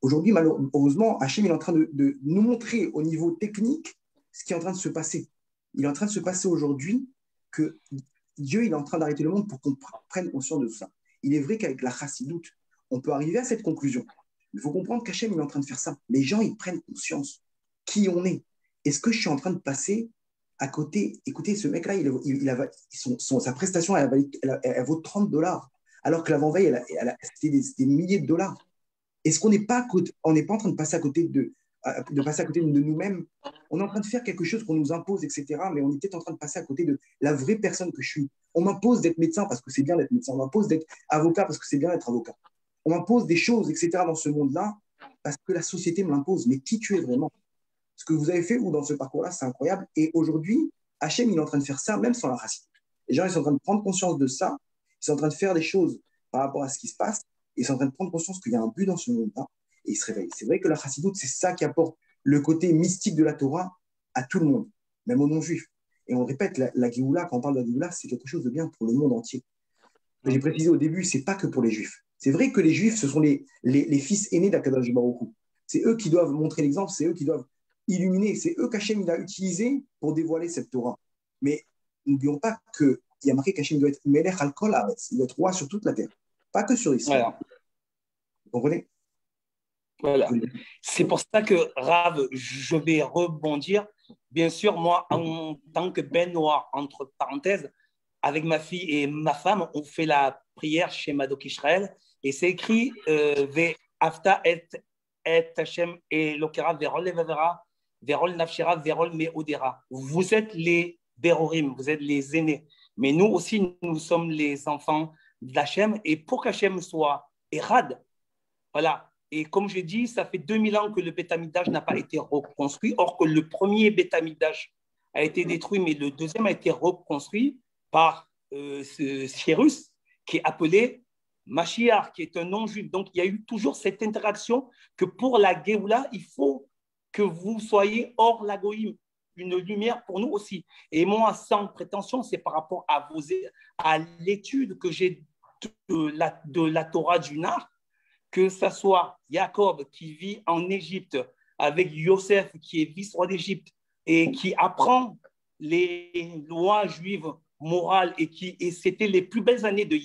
Aujourd'hui, malheureusement, Hachem il est en train de nous montrer au niveau technique ce qui est en train de se passer. Il est en train de se passer aujourd'hui que Dieu il est en train d'arrêter le monde pour qu'on prenne conscience de tout ça. Il est vrai qu'avec la chassidoute, on peut arriver à cette conclusion. Il faut comprendre qu'Hachem il est en train de faire ça. Les gens, ils prennent conscience qui on est. Est-ce que je suis en train de passer à côté? Écoutez, ce mec-là, sa prestation, elle vaut 30 $, alors que l'avant-veille, c'était des milliers de dollars. Est-ce qu'on n'est pas en train de passer à côté de nous-mêmes? On est en train de faire quelque chose qu'on nous impose, etc. Mais on est peut-être en train de passer à côté de la vraie personne que je suis. On m'impose d'être médecin parce que c'est bien d'être médecin. On m'impose d'être avocat parce que c'est bien d'être avocat. On m'impose des choses, etc. dans ce monde-là parce que la société me l'impose. Mais qui tu es vraiment? Ce que vous avez fait, vous, dans ce parcours-là, c'est incroyable. Et aujourd'hui, Hachem, il est en train de faire ça, même sans la racine. Les gens, ils sont en train de prendre conscience de ça. Ils sont en train de faire des choses par rapport à ce qui se passe. Ils sont en train de prendre conscience qu'il y a un but dans ce monde-là et ils se réveillent. C'est vrai que la chassidoute, c'est ça qui apporte le côté mystique de la Torah à tout le monde, même aux non-juifs. Et on répète, la Géoula, quand on parle de la Géoula, c'est quelque chose de bien pour le monde entier. J'ai précisé au début, c'est pas que pour les juifs. C'est vrai que les juifs, ce sont les fils aînés d'Akadosh Baruch Hu. C'est eux qui doivent montrer l'exemple, c'est eux qui doivent illuminer, c'est eux qu'Hachem il a utilisé pour dévoiler cette Torah. Mais n'oublions pas qu'il y a marqué qu'Hachem doit être Melech al Kol Haaretz, il doit être roi sur toute la terre, pas que sur Israël. Voilà. Vous comprenez? Voilà. C'est pour ça que, Rav, je vais rebondir. Bien sûr, moi, en tant que Ben Noir, entre parenthèses, avec ma fille et ma femme, on fait la prière chez Madok Israël et c'est écrit Ve Afta et Hashem et Lokera Verol Levavera, Verol Nafshira, Verol Meodera. Vous êtes les Berorim, vous êtes les aînés. Mais nous aussi, nous sommes les enfants d'Hachem et pour qu'Hachem soit Erad, voilà. Et comme j'ai dit, ça fait 2000 ans que le Beth Amikdash n'a pas été reconstruit, or que le premier Beth Amikdash a été détruit, mais le deuxième a été reconstruit par ce Cyrus, qui est appelé Mashiach, qui est un non-juif. Donc, il y a eu toujours cette interaction que pour la Géoula, il faut que vous soyez hors la Goïm, une lumière pour nous aussi. Et moi, sans prétention, c'est par rapport à l'étude que j'ai de la Torah du Nar, que ce soit Jacob qui vit en Égypte avec Yosef qui est vice-roi d'Égypte et qui apprend les lois juives morales et c'était les plus belles années de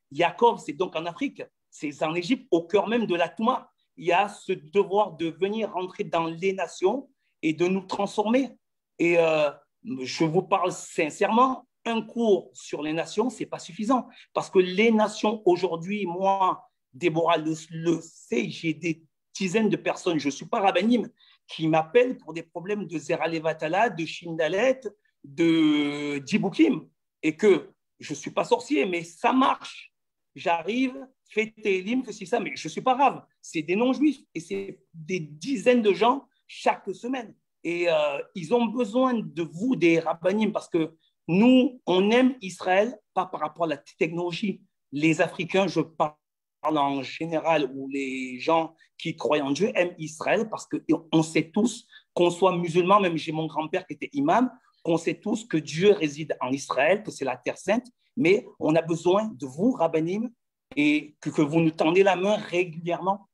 Jacob, c'est donc en Afrique, c'est en Égypte, au cœur même de la Touma. Il y a ce devoir de venir rentrer dans les nations et de nous transformer. Et je vous parle sincèrement, un cours sur les nations, ce n'est pas suffisant parce que les nations aujourd'hui, moi, Déborah le sait, j'ai des dizaines de personnes, je ne suis pas rabbinim, qui m'appellent pour des problèmes de Zeralevatala, de Shindalet, de Djiboukim, et que je ne suis pas sorcier, mais ça marche. J'arrive, fais Télim, fais ça, mais je ne suis pas rave. C'est des non-juifs, et c'est des dizaines de gens chaque semaine. Et ils ont besoin de vous, des rabbinim, parce que nous, on aime Israël, pas par rapport à la technologie. Les Africains, je parle en général, où les gens qui croient en Dieu aiment Israël parce qu'on sait tous, qu'on soit musulman, même j'ai mon grand-père qui était imam, qu'on sait tous que Dieu réside en Israël, que c'est la terre sainte, mais on a besoin de vous, rabbinim, et que vous nous tendez la main régulièrement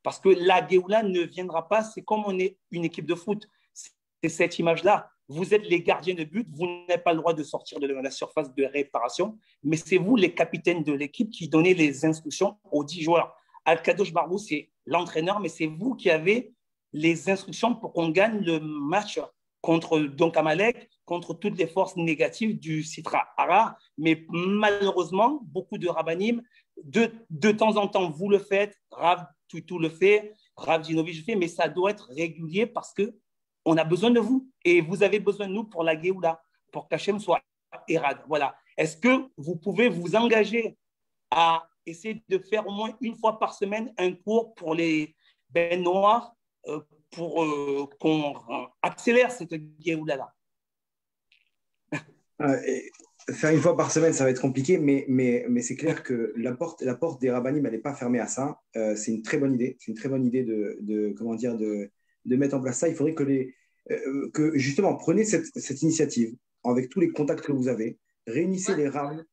parce que la Géoula ne viendra pas, c'est comme on est une équipe de foot, c'est cette image-là. Vous êtes les gardiens de but, vous n'avez pas le droit de sortir de la surface de réparation, mais c'est vous, les capitaines de l'équipe, qui donnez les instructions aux 10 joueurs. Al-Kadosh Barou, c'est l'entraîneur, mais c'est vous qui avez les instructions pour qu'on gagne le match contre donc Amalek, contre toutes les forces négatives du Sitra Hara. Mais malheureusement, beaucoup de rabbinim, de temps en temps, vous le faites, Rav Tutu le fait, Rav Dinovic le fait, mais ça doit être régulier parce que on a besoin de vous et vous avez besoin de nous pour la Géoula, pour qu'Hachem soit Erad. Voilà. Est-ce que vous pouvez vous engager à essayer de faire au moins une fois par semaine un cours pour les Ben Noirs pour qu'on accélère cette Géoula-là? faire une fois par semaine, ça va être compliqué, mais c'est clair que la porte des rabbinim, elle n'est pas fermée à ça. C'est une très bonne idée. C'est une très bonne idée comment dire, de mettre en place ça. Il faudrait que justement, prenez cette initiative avec tous les contacts que vous avez, réunissez les rabbins,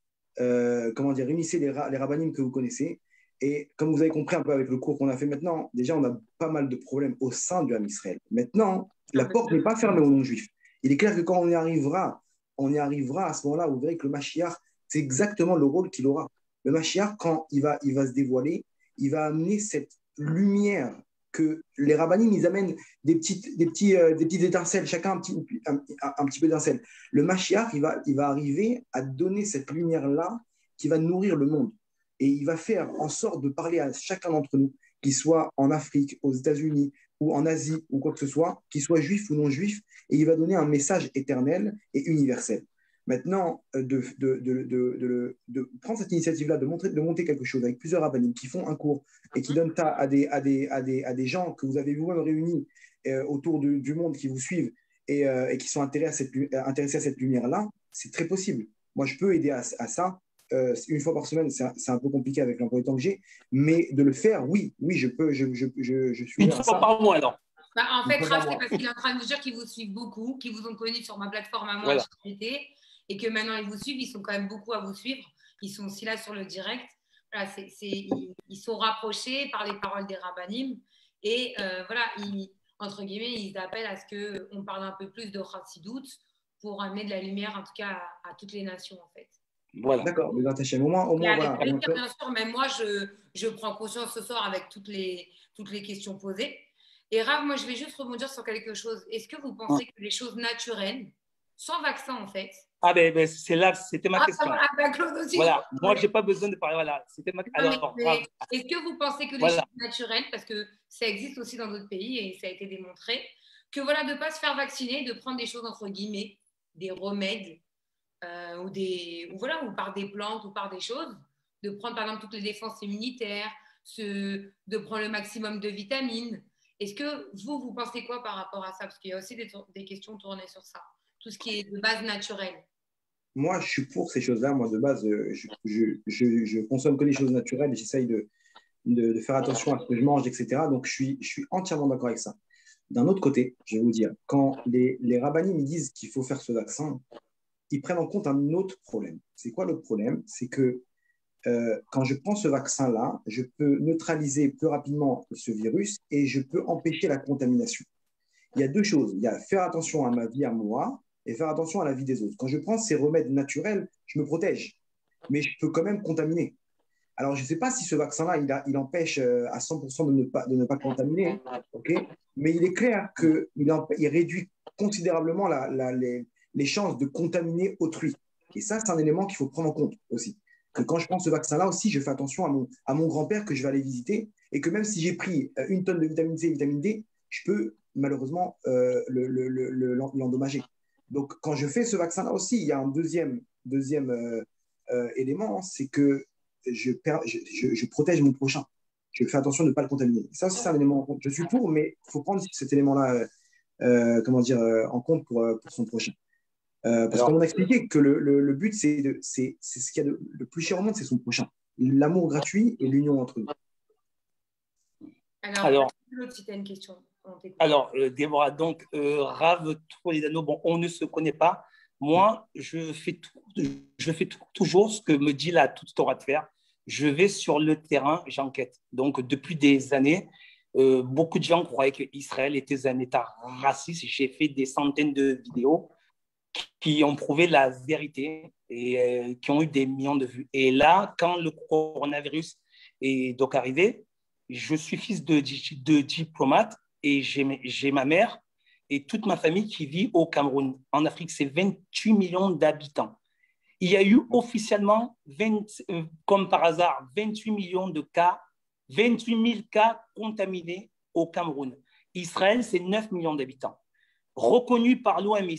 comment dire, réunissez les rabbinim que vous connaissez. Et comme vous avez compris un peu avec le cours qu'on a fait maintenant, déjà, on a pas mal de problèmes au sein du Ham Israël. Maintenant, la porte n'est pas fermée aux non-juifs. Il est clair que quand on y arrivera à ce moment-là, vous verrez que le Mashiach, c'est exactement le rôle qu'il aura. Le Mashiach, quand il va se dévoiler, il va amener cette lumière que les rabbinim, ils amènent des petites étincelles, chacun un petit peu d'étincelle. Le Mashiach, il va arriver à donner cette lumière-là qui va nourrir le monde. Et il va faire en sorte de parler à chacun d'entre nous, qu'il soit en Afrique, aux États-Unis, ou en Asie, ou quoi que ce soit, qu'il soit juif ou non juif, et il va donner un message éternel et universel. Maintenant, de prendre cette initiative-là, de monter quelque chose avec plusieurs rabbinim qui font un cours et qui donnent ça à des gens que vous avez vous-même réunis autour du monde qui vous suivent et qui sont intéressés à cette lumière-là, c'est très possible. Moi, je peux aider à ça. Une fois par semaine, c'est un peu compliqué avec l'emploi du temps que j'ai, mais de le faire, oui, je peux, je suis Une fois par mois, alors. Bah, en fait, Raph, c'est parce qu'il est en train de vous dire qu'ils vous suivent beaucoup, qu'ils vous ont connu sur ma plateforme à moi, voilà. Et que maintenant ils vous suivent, ils sont quand même beaucoup à vous suivre. Ils sont aussi là sur le direct. Voilà, ils sont rapprochés par les paroles des rabbinim. Et voilà, entre guillemets, ils appellent à ce qu'on parle un peu plus de Chassidut pour amener de la lumière, en tout cas, à toutes les nations, en fait. Voilà. D'accord, mais au moins voilà. Plaisir, bien sûr, même moi, je prends conscience ce soir avec toutes les questions posées. Et Rav, moi, je vais juste rebondir sur quelque chose. Est-ce que vous pensez que les choses naturelles, sans vaccin, en fait… Ah, ben c'était ma question. Claude aussi. Voilà, moi, je n'ai pas besoin de parler. Voilà, c'était ma question. Est-ce que vous pensez que les choses naturelles, parce que ça existe aussi dans d'autres pays et ça a été démontré, que voilà, de ne pas se faire vacciner, de prendre des choses entre guillemets, des remèdes, ou par des plantes ou par des choses, de prendre par exemple toutes les défenses immunitaires, de prendre le maximum de vitamines. Est-ce que vous pensez quoi par rapport à ça? Parce qu'il y a aussi des questions tournées sur ça. Tout ce qui est de base naturelle. Moi, je suis pour ces choses-là. Moi, de base, je consomme que des choses naturelles et j'essaye de faire attention à ce que je mange, etc. Donc, je suis entièrement d'accord avec ça. D'un autre côté, je vais vous dire, quand les rabbinim me disent qu'il faut faire ce vaccin, ils prennent en compte un autre problème. C'est quoi le problème? C'est que quand je prends ce vaccin-là, je peux neutraliser plus rapidement ce virus et je peux empêcher la contamination. Il y a deux choses. Il y a faire attention à ma vie, à moi, et faire attention à la vie des autres. Quand je prends ces remèdes naturels, je me protège, mais je peux quand même contaminer. Alors, je ne sais pas si ce vaccin-là, il empêche à 100% de ne pas contaminer, okay, mais il est clair qu'il réduit considérablement les chances de contaminer autrui. Et ça, c'est un élément qu'il faut prendre en compte aussi. Que quand je prends ce vaccin-là aussi, je fais attention à mon grand-père que je vais aller visiter et que même si j'ai pris 1 tonne de vitamine C et vitamine D, je peux malheureusement l'endommager. Donc, quand je fais ce vaccin-là aussi, il y a un deuxième élément, c'est que je protège mon prochain. Je fais attention de ne pas le contaminer. Ça aussi, c'est un élément. Je suis pour, mais il faut prendre cet élément-là en compte pour son prochain. Parce qu'on a expliqué que le but, c'est ce qu'il y a le plus cher au monde, c'est son prochain. L'amour gratuit et l'union entre nous. Alors si tu as une question. Alors, Déborah, donc, Rav Toledano, bon, on ne se connaît pas. Moi, je fais toujours ce que me dit la toute Torah de faire. Je vais sur le terrain, j'enquête. Donc, depuis des années, beaucoup de gens croyaient qu'Israël était un État raciste. J'ai fait des centaines de vidéos qui ont prouvé la vérité et qui ont eu des millions de vues. Et là, quand le coronavirus est donc arrivé, je suis fils de diplomate et j'ai ma mère et toute ma famille qui vit au Cameroun. En Afrique, c'est 28 millions d'habitants. Il y a eu officiellement, comme par hasard, 28 millions de cas, 28 000 cas contaminés au Cameroun. Israël, c'est 9 millions d'habitants. Reconnu par l'OMS,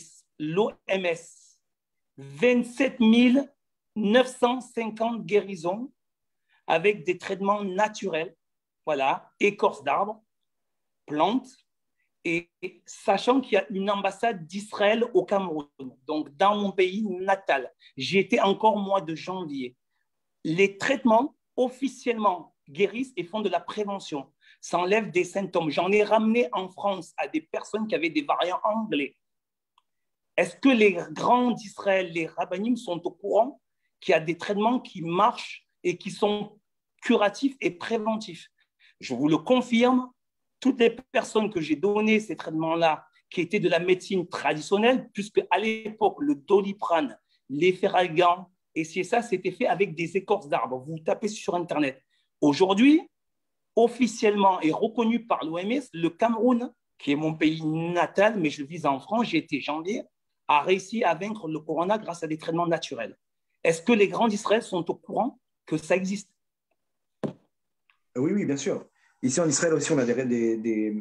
27 950 guérisons avec des traitements naturels, voilà, écorce d'arbres, plantes, Et sachant qu'il y a une ambassade d'Israël au Cameroun, donc dans mon pays natal, j'y étais encore au mois de janvier. Les traitements officiellement guérissent et font de la prévention. Ça enlève des symptômes. J'en ai ramené en France à des personnes qui avaient des variants anglais. Est-ce que les grands d'Israël, les rabbinim, sont au courant qu'il y a des traitements qui marchent et qui sont curatifs et préventifs? Je vous le confirme, toutes les personnes que j'ai donné ces traitements-là, qui étaient de la médecine traditionnelle, puisque à l'époque, le Doliprane, l'Efferalgan, et c'est ça, c'était fait avec des écorces d'arbres. Vous tapez sur Internet. Aujourd'hui, officiellement et reconnu par l'OMS, le Cameroun, qui est mon pays natal, mais je vis en France, j'ai été janvier, a réussi à vaincre le corona grâce à des traitements naturels. Est-ce que les grands d'Israël sont au courant que ça existe? Oui, oui, bien sûr. Ici en Israël aussi, on a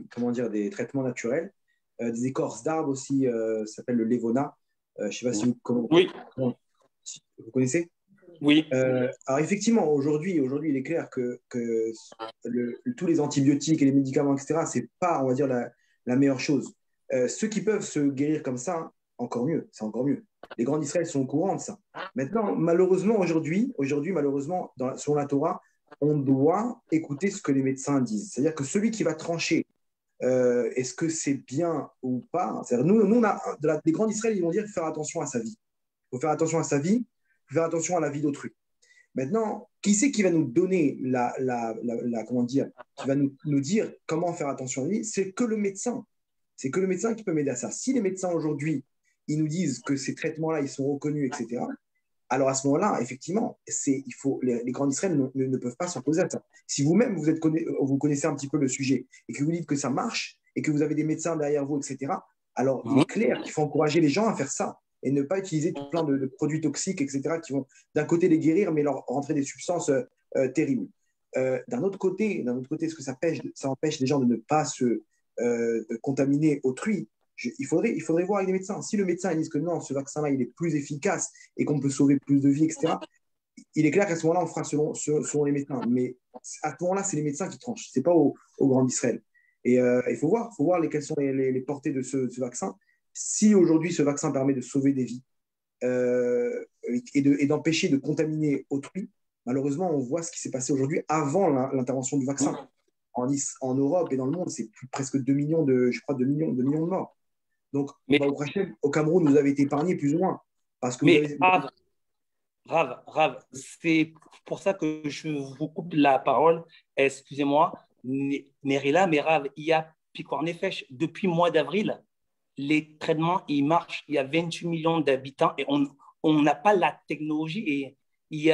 comment dire, des traitements naturels, des écorces d'arbres aussi, ça s'appelle le Levona. Je ne sais pas si oui. Vous connaissez? Oui. Alors effectivement, aujourd'hui, il est clair que tous les antibiotiques et les médicaments, etc., c'est pas, on va dire, la meilleure chose. Ceux qui peuvent se guérir comme ça, encore mieux, c'est encore mieux. Les grands d'Israël sont au courant de ça. Maintenant, malheureusement, malheureusement, selon la Torah, on doit écouter ce que les médecins disent. C'est-à-dire que celui qui va trancher, est-ce que c'est bien ou pas? C'est-à-dire, nous on a, les grands d'Israël, ils vont dire faire attention à sa vie. Il faut faire attention à sa vie, il faut faire attention à la vie d'autrui. Maintenant, qui c'est qui va nous donner comment dire, qui va nous dire comment faire attention à lui? C'est que le médecin. C'est que le médecin qui peut m'aider à ça. Si les médecins aujourd'hui, ils nous disent que ces traitements-là, ils sont reconnus, etc., alors à ce moment-là, effectivement, les grands d'Israël ne peuvent pas s'opposer à ça. Si vous-même, vous connaissez un petit peu le sujet et que vous dites que ça marche et que vous avez des médecins derrière vous, etc., alors il est clair qu'il faut encourager les gens à faire ça et ne pas utiliser tout plein de produits toxiques, etc., qui vont d'un côté les guérir, mais leur rentrer des substances terribles. D'un autre côté, est-ce que ça empêche les gens de ne pas se contaminer autrui? Il faudrait voir avec les médecins. Si le médecin dit que non, ce vaccin-là, il est plus efficace et qu'on peut sauver plus de vies, etc., il est clair qu'à ce moment-là, on fera selon les médecins. Mais à ce moment-là, c'est les médecins qui tranchent. Ce n'est pas au Grand d'Israël. Et il faut voir quelles sont les portées de ce vaccin. Si aujourd'hui, ce vaccin permet de sauver des vies et d'empêcher de contaminer autrui, malheureusement, on voit ce qui s'est passé aujourd'hui avant l'intervention du vaccin. En Europe et dans le monde, c'est presque 2 millions de morts. Donc, au Cameroun, vous avez été épargné plus ou moins. Parce que Rav, c'est pour ça que je vous coupe la parole. Excusez-moi, Merila, mais Rav, il y a Picor Nefesh. Depuis le mois d'avril, les traitements, ils marchent. Il y a 28 millions d'habitants et on n'a pas la technologie. Et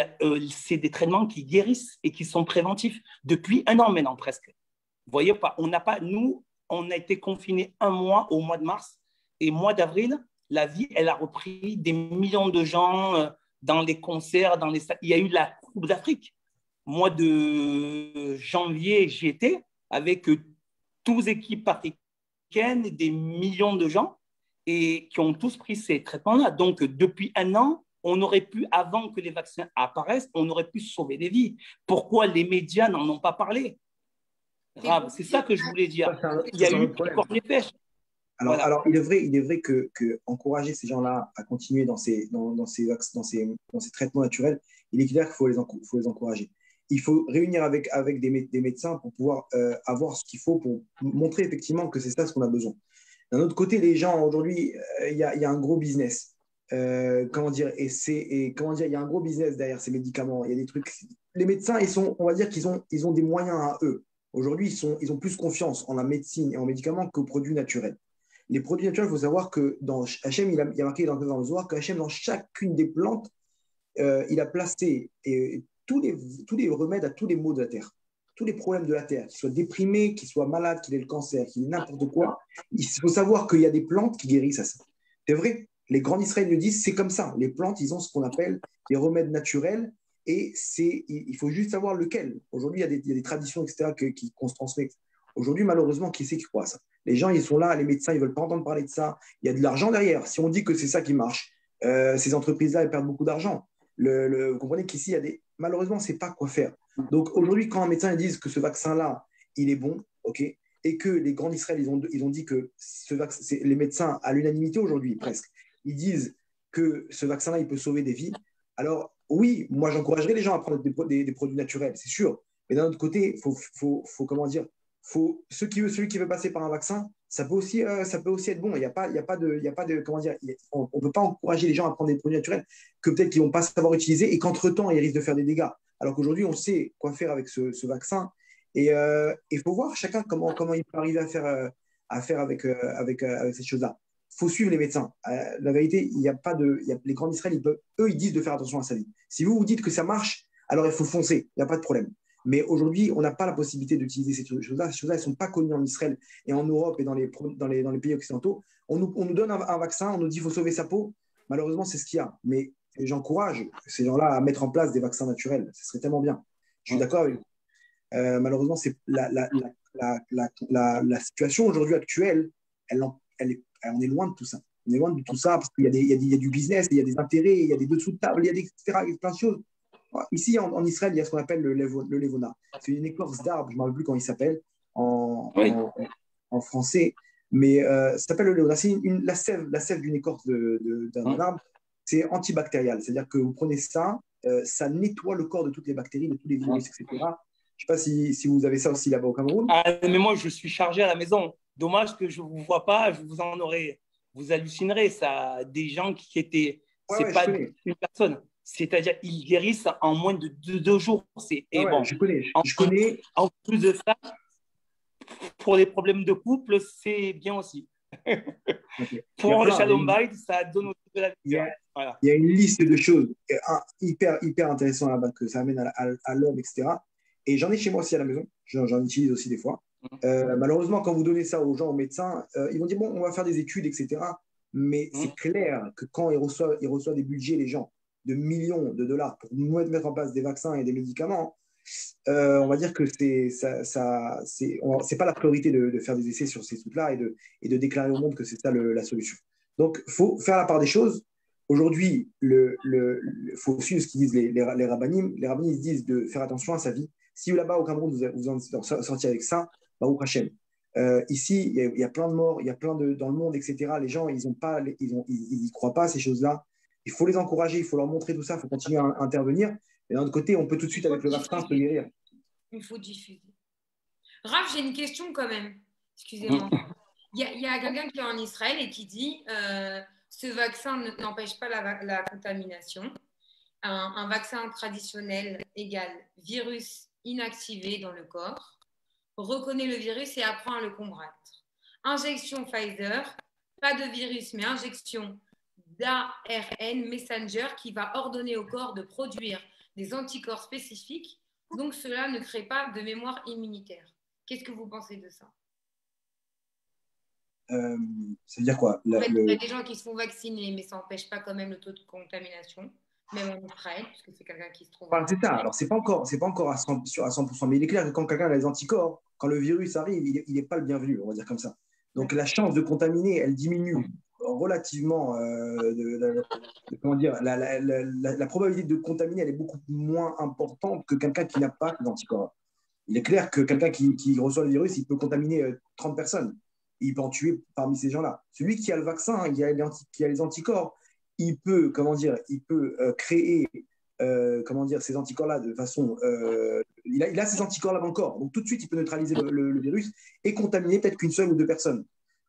c'est des traitements qui guérissent et qui sont préventifs depuis 1 an maintenant presque. Vous voyez pas, nous, on a été confinés 1 mois au mois de mars. Et mois d'avril, la vie, elle a repris des millions de gens dans les concerts, il y a eu la Coupe d'Afrique. Mois de janvier, j'y étais avec 12 équipes africaines, des millions de gens et qui ont tous pris ces traitements-là. Donc, depuis 1 an, on aurait pu, avant que les vaccins apparaissent, on aurait pu sauver des vies. Pourquoi les médias n'en ont pas parlé? C'est ça que je voulais dire. Il y a eu Picor Nefesh. Alors, il est vrai que encourager ces gens-là à continuer dans ces traitements naturels, il est clair qu'il faut les encourager. Il faut réunir avec des médecins pour pouvoir avoir ce qu'il faut pour montrer effectivement que c'est ça ce qu'on a besoin. D'un autre côté, les gens aujourd'hui, il y a un gros business. Comment dire, il y a un gros business derrière ces médicaments. Il y a des trucs. Les médecins, on va dire qu'ils ont des moyens à eux. Aujourd'hui, ils ont plus confiance en la médecine et en médicaments qu'aux produits naturels. Les produits naturels, il faut savoir que dans Hachem, il y a marqué dans le Zohar que Hachem, dans chacune des plantes, il a placé tous les remèdes à tous les maux de la terre, tous les problèmes de la terre, qu'ils soient déprimés, qu'ils soient malades, qu'il ait le cancer, qu'il ait n'importe quoi. Il faut savoir qu'il y a des plantes qui guérissent à ça. C'est vrai, les grands Israéliens nous disent c'est comme ça. Les plantes, ils ont ce qu'on appelle des remèdes naturels et il faut juste savoir lequel. Aujourd'hui, il y a des traditions, etc., qu'on se transmet. Aujourd'hui, malheureusement, qui c'est qui croit à ça? Les gens, ils sont là, les médecins, ils ne veulent pas entendre parler de ça. Il y a de l'argent derrière. Si on dit que c'est ça qui marche, ces entreprises-là, elles perdent beaucoup d'argent. Vous comprenez qu'ici, malheureusement, on ne sait pas quoi faire. Donc aujourd'hui, quand un médecin dit que ce vaccin-là, il est bon, ok, et que les grands d'Israël, ils ont dit que les médecins, à l'unanimité aujourd'hui presque, ils disent que ce vaccin-là, il peut sauver des vies. Alors, oui, moi, j'encouragerais les gens à prendre des produits naturels, c'est sûr. Mais d'un autre côté, comment dire, celui qui veut passer par un vaccin, ça peut aussi être bon. Il y a pas de, comment dire, on ne peut pas encourager les gens à prendre des produits naturels que peut-être qu'ils ne vont pas savoir utiliser et qu'entre-temps, ils risquent de faire des dégâts. Alors qu'aujourd'hui, on sait quoi faire avec ce vaccin. Et il faut voir chacun comment il peut arriver à faire avec cette chose-là. Il faut suivre les médecins. La vérité, il y a pas de, les grands d'Israël, eux, ils disent de faire attention à sa vie. Si vous dites que ça marche, alors il faut foncer. Il n'y a pas de problème. Mais aujourd'hui, on n'a pas la possibilité d'utiliser ces choses-là. Ces choses-là, elles ne sont pas connues en Israël et en Europe et dans les pays occidentaux. On nous donne un vaccin, on nous dit qu'il faut sauver sa peau. Malheureusement, c'est ce qu'il y a. Mais j'encourage ces gens-là à mettre en place des vaccins naturels. Ce serait tellement bien. Je suis d'accord avec vous. Malheureusement, c'est la situation aujourd'hui actuelle, on est loin de tout ça. On est loin de tout ça parce qu'il y a du business, il y a des intérêts, il y a des dessous de table, il y a etc. Il y a plein de choses. Ici, en Israël, il y a ce qu'on appelle le levona. C'est une écorce d'arbre, je ne me rappelle plus comment il s'appelle en français, mais ça s'appelle le levona. C'est la sève d'une écorce d'un arbre. C'est antibactérial, c'est-à-dire que vous prenez ça, ça nettoie le corps de toutes les bactéries, de tous les virus, etc. Je ne sais pas si vous avez ça aussi là-bas au Cameroun. Ah, mais moi, je suis chargé à la maison. Dommage que je ne vous vois pas, vous hallucinerez. Ça, des gens qui étaient, c'est pas une personne. C'est-à-dire, ils guérissent en moins de 2 jours. Je connais. En plus de ça, pour les problèmes de couple, c'est bien aussi. Okay. Pour le Shalom Bayit, ça donne aussi de la vie. Il y a une liste de choses hyper intéressantes là-bas que ça amène à l'homme, etc. Et j'en ai chez moi aussi à la maison. J'en utilise aussi des fois. Malheureusement, quand vous donnez ça aux gens, aux médecins, ils vont dire, bon, on va faire des études, etc. Mais c'est clair que quand ils reçoivent des budgets, les gens, de millions de dollars pour mettre en place des vaccins et des médicaments, on va dire que c'est pas la priorité de faire des essais sur ces trucs-là et de déclarer au monde que c'est ça la solution. Donc, il faut faire la part des choses. Aujourd'hui, il faut suivre ce qu'ils disent les rabbinim. Les rabbinim ils disent de faire attention à sa vie. Si là-bas au Cameroun, vous en sortez avec ça, Baruch Hashem. Ici, il y a plein de morts, il y a plein dans le monde, etc. Les gens, ils n'y croient pas à ces choses-là. Il faut les encourager, il faut leur montrer tout ça, il faut continuer à intervenir. Et d'un autre côté, on peut tout de suite, avec le vaccin, se guérir. Il faut diffuser. Raph, j'ai une question quand même. Excusez-moi. Il y a quelqu'un qui est en Israël et qui dit ce vaccin n'empêche pas la contamination. Un vaccin traditionnel égale virus inactivé dans le corps, reconnaît le virus et apprend à le combattre. Injection Pfizer, pas de virus, mais injection d'ARN messenger qui va ordonner au corps de produire des anticorps spécifiques, donc cela ne crée pas de mémoire immunitaire. Qu'est-ce que vous pensez de ça? Ça veut dire quoi? En fait, il y a des gens qui se font vacciner, mais ça n'empêche pas quand même le taux de contamination, même en Israël, parce que c'est quelqu'un qui se trouve. Enfin, c'est ça. Alors, c'est pas encore à 100%, mais il est clair que quand quelqu'un a les anticorps, quand le virus arrive, il n'est pas le bienvenu, on va dire comme ça. Donc, la chance de contaminer, elle diminue relativement. Comment dire, la probabilité de contaminer, elle est beaucoup moins importante que quelqu'un qui n'a pas d'anticorps. Il est clair que quelqu'un qui reçoit le virus, il peut contaminer 30 personnes. Il peut en tuer parmi ces gens-là. Celui qui a le vaccin, qui a les anticorps, il peut, créer ces anticorps-là de façon. Il a ces anticorps-là dans le corps. Donc tout de suite, il peut neutraliser le virus et contaminer peut-être qu'une seule ou deux personnes.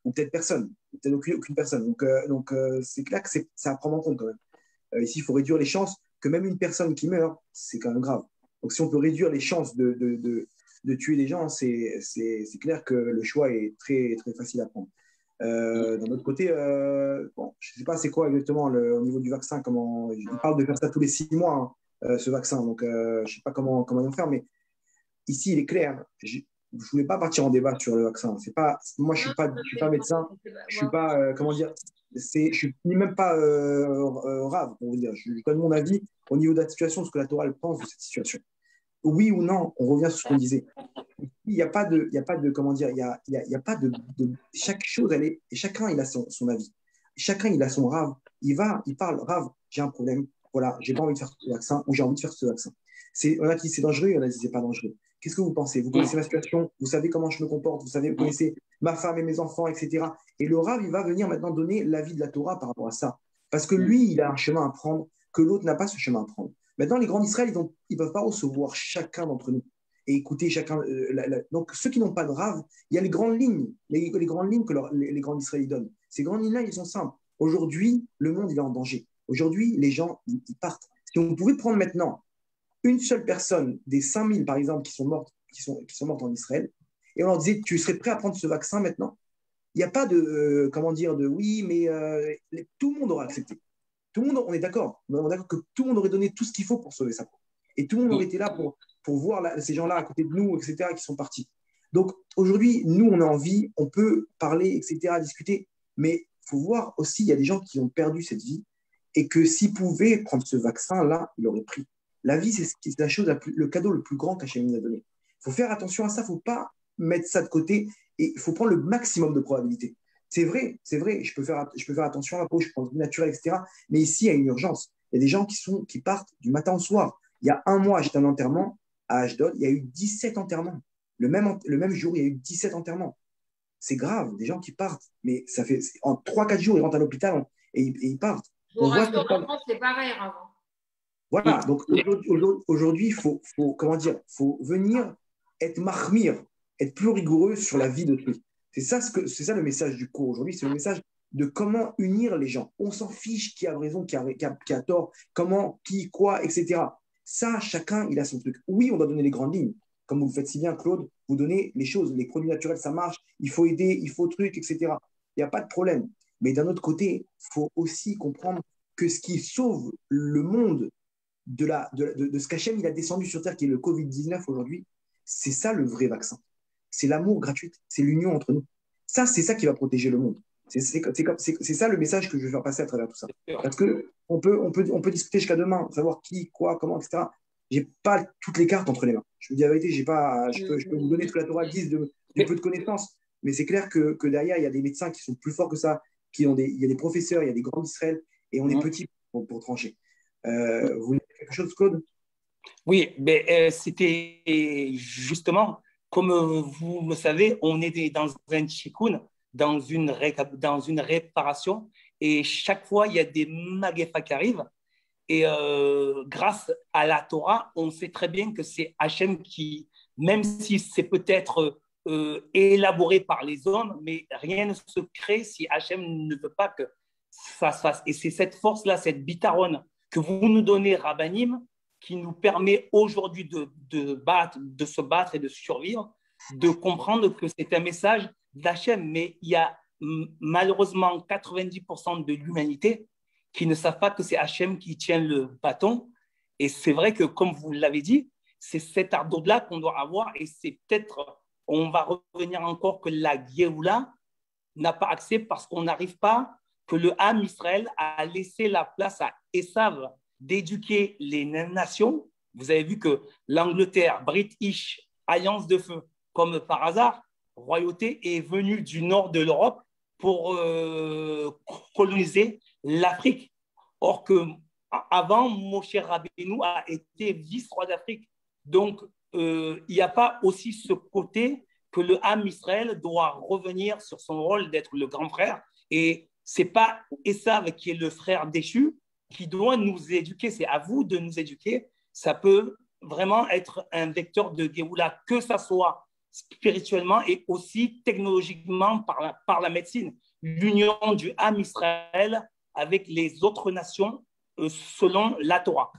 Ou peut-être personne. Peut-être aucune personne. Donc c'est clair que ça à prendre en compte quand même. Ici, il faut réduire les chances que même une personne qui meurt, c'est quand même grave. Donc si on peut réduire les chances de tuer les gens, c'est clair que le choix est très, très facile à prendre. D'un autre côté, je ne sais pas c'est quoi exactement au niveau du vaccin, ils parlent de faire ça tous les 6 mois, ce vaccin, donc je ne sais pas comment ils vont faire, mais ici, il est clair, je ne voulais pas partir en débat sur le vaccin. Moi, je ne suis pas médecin, je ne suis pas, je suis même pas rave, pour vous dire. Je donne mon avis au niveau de la situation, ce que la Torah elle pense de cette situation. Oui ou non, on revient sur ce qu'on disait. Il n'y a pas de comment dire, il y a pas de chaque chose, et chacun il a son avis. Chacun il a son rave. Il parle, rave, j'ai un problème, voilà, j'ai pas envie de faire ce vaccin ou j'ai envie de faire ce vaccin. Il y en a qui c'est dangereux, il y en a qui c'est pas dangereux. Qu'est-ce que vous pensez? Vous connaissez ma situation, vous savez comment je me comporte, vous connaissez ma femme et mes enfants, etc. Et le Rav, il va venir maintenant donner l'avis de la Torah par rapport à ça. Parce que lui, il a un chemin à prendre que l'autre n'a pas ce chemin à prendre. Maintenant, les grands d'Israël, ils ne peuvent pas recevoir chacun d'entre nous et écouter chacun. Donc, ceux qui n'ont pas de Rav, il y a les grandes lignes, les grandes lignes que les grands d'Israël donnent. Ces grandes lignes-là, ils sont simples. Aujourd'hui, le monde, il est en danger. Aujourd'hui, les gens, ils partent. Si on pouvait prendre maintenant une seule personne des 5000, par exemple, qui sont mortes en Israël, et on leur disait, tu serais prêt à prendre ce vaccin maintenant? Il n'y a pas de, comment dire, de oui, mais tout le monde aura accepté. Tout le monde, on est d'accord. On est d'accord que tout le monde aurait donné tout ce qu'il faut pour sauver sa peau. Et tout le monde aurait été là pour voir ces gens-là à côté de nous, etc., qui sont partis. Donc, aujourd'hui, nous, on a envie, on peut parler, etc., discuter, mais il faut voir aussi, il y a des gens qui ont perdu cette vie et que s'ils pouvaient prendre ce vaccin-là, ils l'auraient pris. La vie, c'est la chose, le cadeau le plus grand qu'Hachem nous a donné. Il faut faire attention à ça, il ne faut pas mettre ça de côté et il faut prendre le maximum de probabilités. C'est vrai, je peux faire attention à ma peau, je prends du naturel, etc. Mais ici, il y a une urgence. Il y a des gens qui partent du matin au soir. Il y a un mois, j'étais un enterrement à Ashdod, il y a eu 17 enterrements. Le même jour, il y a eu 17 enterrements. C'est grave, des gens qui partent. Mais ça fait en 3-4 jours, ils rentrent à l'hôpital et ils partent. Je vous rassure, en France, c'est pareil avant. Voilà, donc aujourd'hui, il faut venir être mahmir, être plus rigoureux sur la vie d'autrui. C'est ça le message du cours aujourd'hui, c'est le message de comment unir les gens. On s'en fiche qui a raison, qui a tort, comment, qui, quoi, etc. Ça, chacun, il a son truc. Oui, on doit donner les grandes lignes. Comme vous le faites si bien, Claude, vous donnez les choses, les produits naturels, ça marche, il faut aider, il faut truc, etc. Il n'y a pas de problème. Mais d'un autre côté, il faut aussi comprendre que ce qui sauve le monde de ce qu'Hachem il a descendu sur Terre, qui est le Covid-19 aujourd'hui, c'est ça le vrai vaccin. C'est l'amour gratuit, c'est l'union entre nous. Ça, c'est ça qui va protéger le monde. C'est ça le message que je veux faire passer à travers tout ça. Parce qu'on peut discuter jusqu'à demain, savoir qui, quoi, comment, etc. Je n'ai pas toutes les cartes entre les mains. Je vous dis la vérité, je peux vous donner ce que la Torah dit du peu de connaissances, mais c'est clair que derrière, il y a des médecins qui sont plus forts que ça, il y a des professeurs, il y a des grands d'Israël, et on est petits pour trancher. Vous voulez dire quelque chose, Claude? Oui, mais c'était justement, comme vous le savez, on est dans un tikkun, dans une réparation, et chaque fois, il y a des maguefas qui arrivent. Et grâce à la Torah, on sait très bien que c'est Hachem qui, même si c'est peut-être élaboré par les hommes, mais rien ne se crée si Hachem ne veut pas que ça se fasse. Et c'est cette force-là, cette bitaronne que vous nous donnez, Rabbanim, qui nous permet aujourd'hui de se battre et de survivre, de comprendre que c'est un message d'Hachem. Mais il y a malheureusement 90% de l'humanité qui ne savent pas que c'est Hachem qui tient le bâton. Et c'est vrai que, comme vous l'avez dit, c'est cet ardeur-là qu'on doit avoir. Et c'est peut-être, on va revenir encore que la Géoula n'a pas accès parce qu'on n'arrive pas, que le Ham Israël a laissé la place à Esav d'éduquer les nations. Vous avez vu que l'Angleterre, British, Alliance de Feu, comme par hasard, royauté est venue du nord de l'Europe pour coloniser l'Afrique. Or que avant, Moshe Rabbeinu a été vice-roi d'Afrique. Donc, il n'y a pas aussi ce côté que le Ham Israël doit revenir sur son rôle d'être le grand frère. Et ce n'est pas Esav qui est le frère déchu qui doit nous éduquer. C'est à vous de nous éduquer. Ça peut vraiment être un vecteur de Géoula, que ça soit spirituellement et aussi technologiquement par la médecine. L'union du Ham Israël avec les autres nations selon la Torah.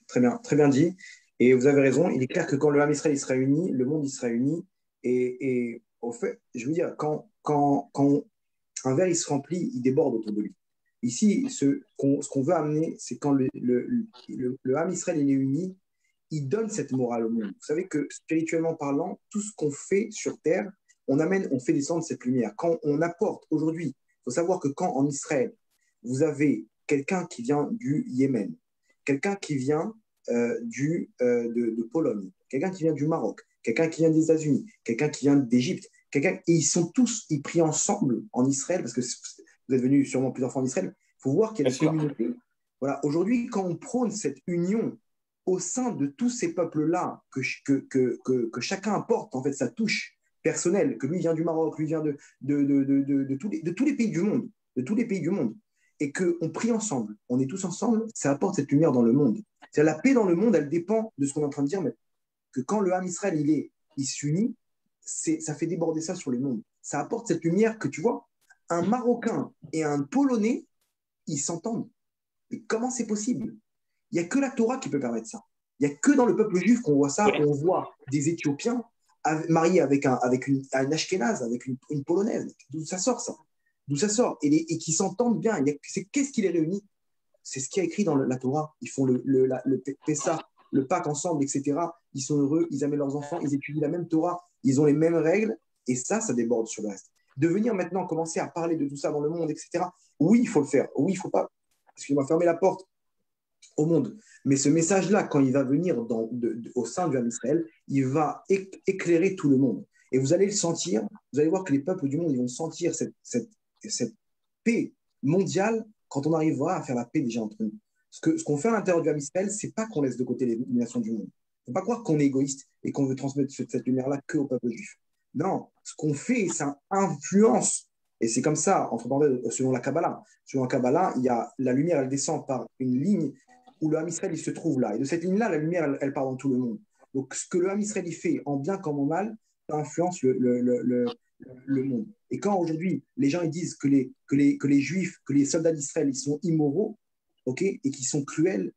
Très bien dit. Et vous avez raison, il est clair que quand le Ham Israël sera uni, le monde il sera uni. Et au fait, je veux dire, quand un verre il se remplit, il déborde autour de lui. Ici, ce qu'on veut amener, c'est quand le Ham Israël il est uni, il donne cette morale au monde. Vous savez que spirituellement parlant, tout ce qu'on fait sur Terre, on fait descendre cette lumière. Quand on apporte aujourd'hui, il faut savoir que quand en Israël, vous avez quelqu'un qui vient du Yémen, quelqu'un qui vient de Pologne, quelqu'un qui vient du Maroc, quelqu'un qui vient des États-Unis, quelqu'un qui vient d'Égypte, et ils sont tous pris ensemble en Israël, parce que vous êtes venus sûrement plusieurs fois en Israël, il faut voir qu'il y a des communautés. Voilà. Aujourd'hui, quand on prône cette union au sein de tous ces peuples-là que chacun apporte en fait sa touche personnelle, que lui vient du Maroc, lui vient de tous les pays du monde, de tous les pays du monde, et qu'on prie ensemble, on est tous ensemble, ça apporte cette lumière dans le monde. C'est la paix dans le monde, elle dépend de ce qu'on est en train de dire, mais que quand le Ham Israël il s'unit, ça fait déborder ça sur le monde. Ça apporte cette lumière que tu vois, un Marocain et un Polonais, ils s'entendent. Mais comment c'est possible? Il n'y a que la Torah qui peut permettre ça. Il n'y a que dans le peuple juif qu'on voit ça. On voit des Éthiopiens mariés avec une Ashkénaze, avec une Polonaise. D'où ça sort, ça? D'où ça sort? Et qui s'entendent bien. Qu'est-ce qui les réunit? C'est ce qui est écrit dans la Torah. Ils font le Pessah, le Pâques ensemble, etc. Ils sont heureux, ils amènent leurs enfants, ils étudient la même Torah, ils ont les mêmes règles. Et ça déborde sur le reste. De venir maintenant commencer à parler de tout ça dans le monde, etc. Oui, il faut le faire. Oui, il ne faut pas, excusez-moi, fermer la porte au monde. Mais ce message-là, quand il va venir au sein du Ham Israël, il va éclairer tout le monde. Et vous allez le sentir, vous allez voir que les peuples du monde, ils vont sentir cette paix mondiale quand on arrivera à faire la paix déjà entre nous. Ce qu'on fait à l'intérieur du Ham Israël, ce n'est pas qu'on laisse de côté les nations du monde. Il ne faut pas croire qu'on est égoïste et qu'on veut transmettre cette lumière-là qu'au peuple juif. Non, ce qu'on fait, ça influence. Et c'est comme ça, entre parenthèses, selon la Kabbalah. Selon la Kabbalah, la lumière, elle descend par une ligne où le Ham Israël, il se trouve là. Et de cette ligne-là, la lumière, elle part dans tout le monde. Donc, ce que le Ham Israël, il fait, en bien comme en mal, ça influence le monde. Et quand aujourd'hui, les gens ils disent que les Juifs, que les soldats d'Israël, ils sont immoraux, okay, et qu'ils sont cruels,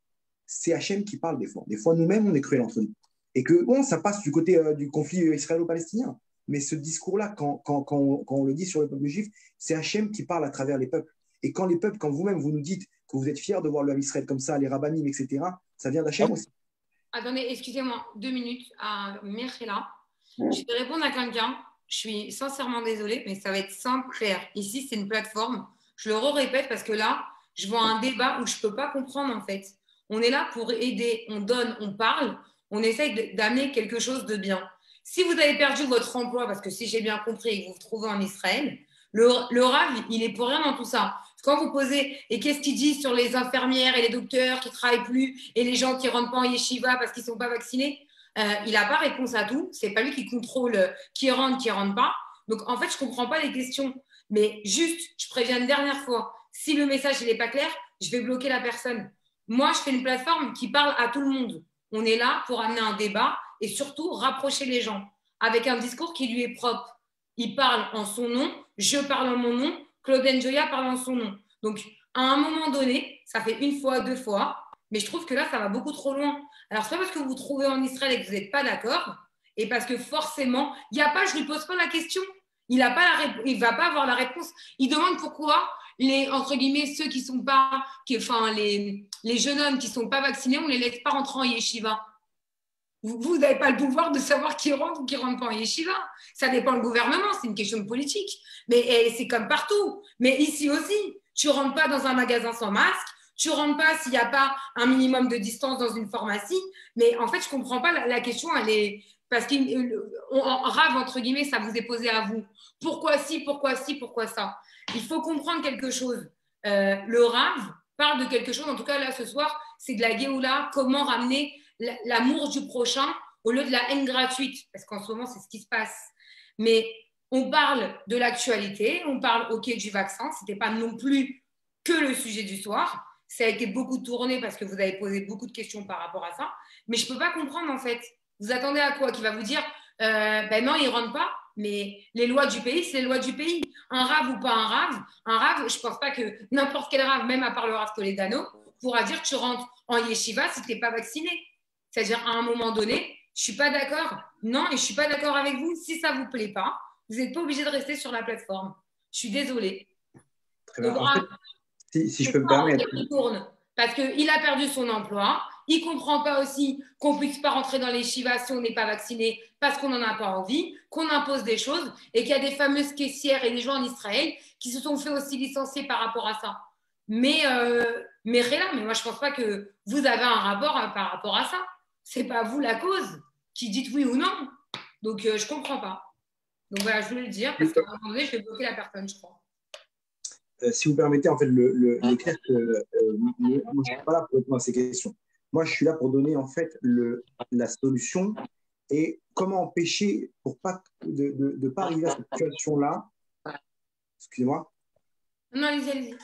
c'est Hachem qui parle des fois. Des fois, nous-mêmes, on est cruels entre nous. Et que, bon, ça passe du côté du conflit israélo-palestinien. Mais ce discours-là, quand on le dit sur le peuple juif, c'est Hachem qui parle à travers les peuples. Et quand les peuples, quand vous-même, vous nous dites que vous êtes fiers de voir le Ham Israël comme ça, les rabbinim, etc., ça vient d'Hachem aussi. Attendez, excusez-moi, 2 minutes à Merchela. Je vais répondre à quelqu'un. Je suis sincèrement désolée, mais ça va être simple, clair. Ici, c'est une plateforme. Je le répète parce que là, je vois un débat où je ne peux pas comprendre, en fait. On est là pour aider, on donne, on parle, on essaye d'amener quelque chose de bien. Si vous avez perdu votre emploi, parce que si j'ai bien compris et que vous vous trouvez en Israël, le Rav, il est pour rien dans tout ça. Quand vous posez, et qu'est-ce qu'il dit sur les infirmières et les docteurs qui ne travaillent plus et les gens qui ne rentrent pas en yeshiva parce qu'ils ne sont pas vaccinés, il n'a pas réponse à tout. Ce n'est pas lui qui contrôle qui rentre pas. Donc, en fait, je ne comprends pas les questions. Mais juste, je préviens une dernière fois, si le message n'est pas clair, je vais bloquer la personne. Moi, je fais une plateforme qui parle à tout le monde. On est là pour amener un débat et surtout rapprocher les gens avec un discours qui lui est propre. Il parle en son nom, je parle en mon nom, Claude Njoya parle en son nom. Donc, à un moment donné, ça fait 1 fois, 2 fois, mais je trouve que là, ça va beaucoup trop loin. Alors, c'est pas parce que vous vous trouvez en Israël et que vous n'êtes pas d'accord, et parce que forcément, il n'y a pas, je ne lui pose pas la question. Il ne va pas avoir la réponse. Il demande pourquoi entre guillemets, ceux qui sont pas, les jeunes hommes qui ne sont pas vaccinés, on ne les laisse pas rentrer en yeshiva. Vous n'avez pas le pouvoir de savoir qui rentre ou qui ne rentre pas en yeshiva. Ça dépend du gouvernement, c'est une question politique. Mais c'est comme partout. Mais ici aussi, tu ne rentres pas dans un magasin sans masque, tu ne rentres pas s'il n'y a pas un minimum de distance dans une pharmacie. Mais en fait, je ne comprends pas la question, elle est… Parce Rav, entre guillemets, ça vous est posé à vous. Pourquoi ci, pourquoi ça? Il faut comprendre quelque chose. Le Rav parle de quelque chose, en tout cas là ce soir, c'est de la Géoula, comment ramener l'amour du prochain au lieu de la haine gratuite, parce qu'en ce moment c'est ce qui se passe. Mais on parle de l'actualité, on parle du vaccin, ce n'était pas non plus que le sujet du soir, ça a été beaucoup tourné parce que vous avez posé beaucoup de questions par rapport à ça, mais je ne peux pas comprendre en fait. Vous attendez à quoi? Qui va vous dire ben non, il ne rentre pas, mais les lois du pays, c'est les lois du pays. Un rave ou pas un rave, je ne pense pas que n'importe quel rave, même à part le rave Toledano, pourra dire que tu rentres en yeshiva si tu n'es pas vacciné. C'est-à-dire, à un moment donné, je ne suis pas d'accord. Non, et je ne suis pas d'accord avec vous. Si ça ne vous plaît pas, vous n'êtes pas obligé de rester sur la plateforme. Je suis désolée. Très bien. En fait, si je peux me permettre. Parce qu'il a perdu son emploi. Il ne comprend pas aussi qu'on ne puisse pas rentrer dans les yeshivas si on n'est pas vacciné parce qu'on n'en a pas envie, qu'on impose des choses et qu'il y a des fameuses caissières et des gens en Israël qui se sont fait aussi licencier par rapport à ça. Mais moi, je ne pense pas que vous avez un rapport par rapport à ça. Ce n'est pas vous la cause qui dites oui ou non. Donc, je ne comprends pas. Donc, voilà, je voulais le dire parce qu'à un moment donné, je vais bloquer la personne, je crois. Si vous permettez, en fait, il est clair que moi, je ne suis pas là pour répondre à ces questions. Moi, je suis là pour donner en fait la solution et comment empêcher pour pas de pas arriver à cette situation-là. Excusez-moi. Non, allez-y.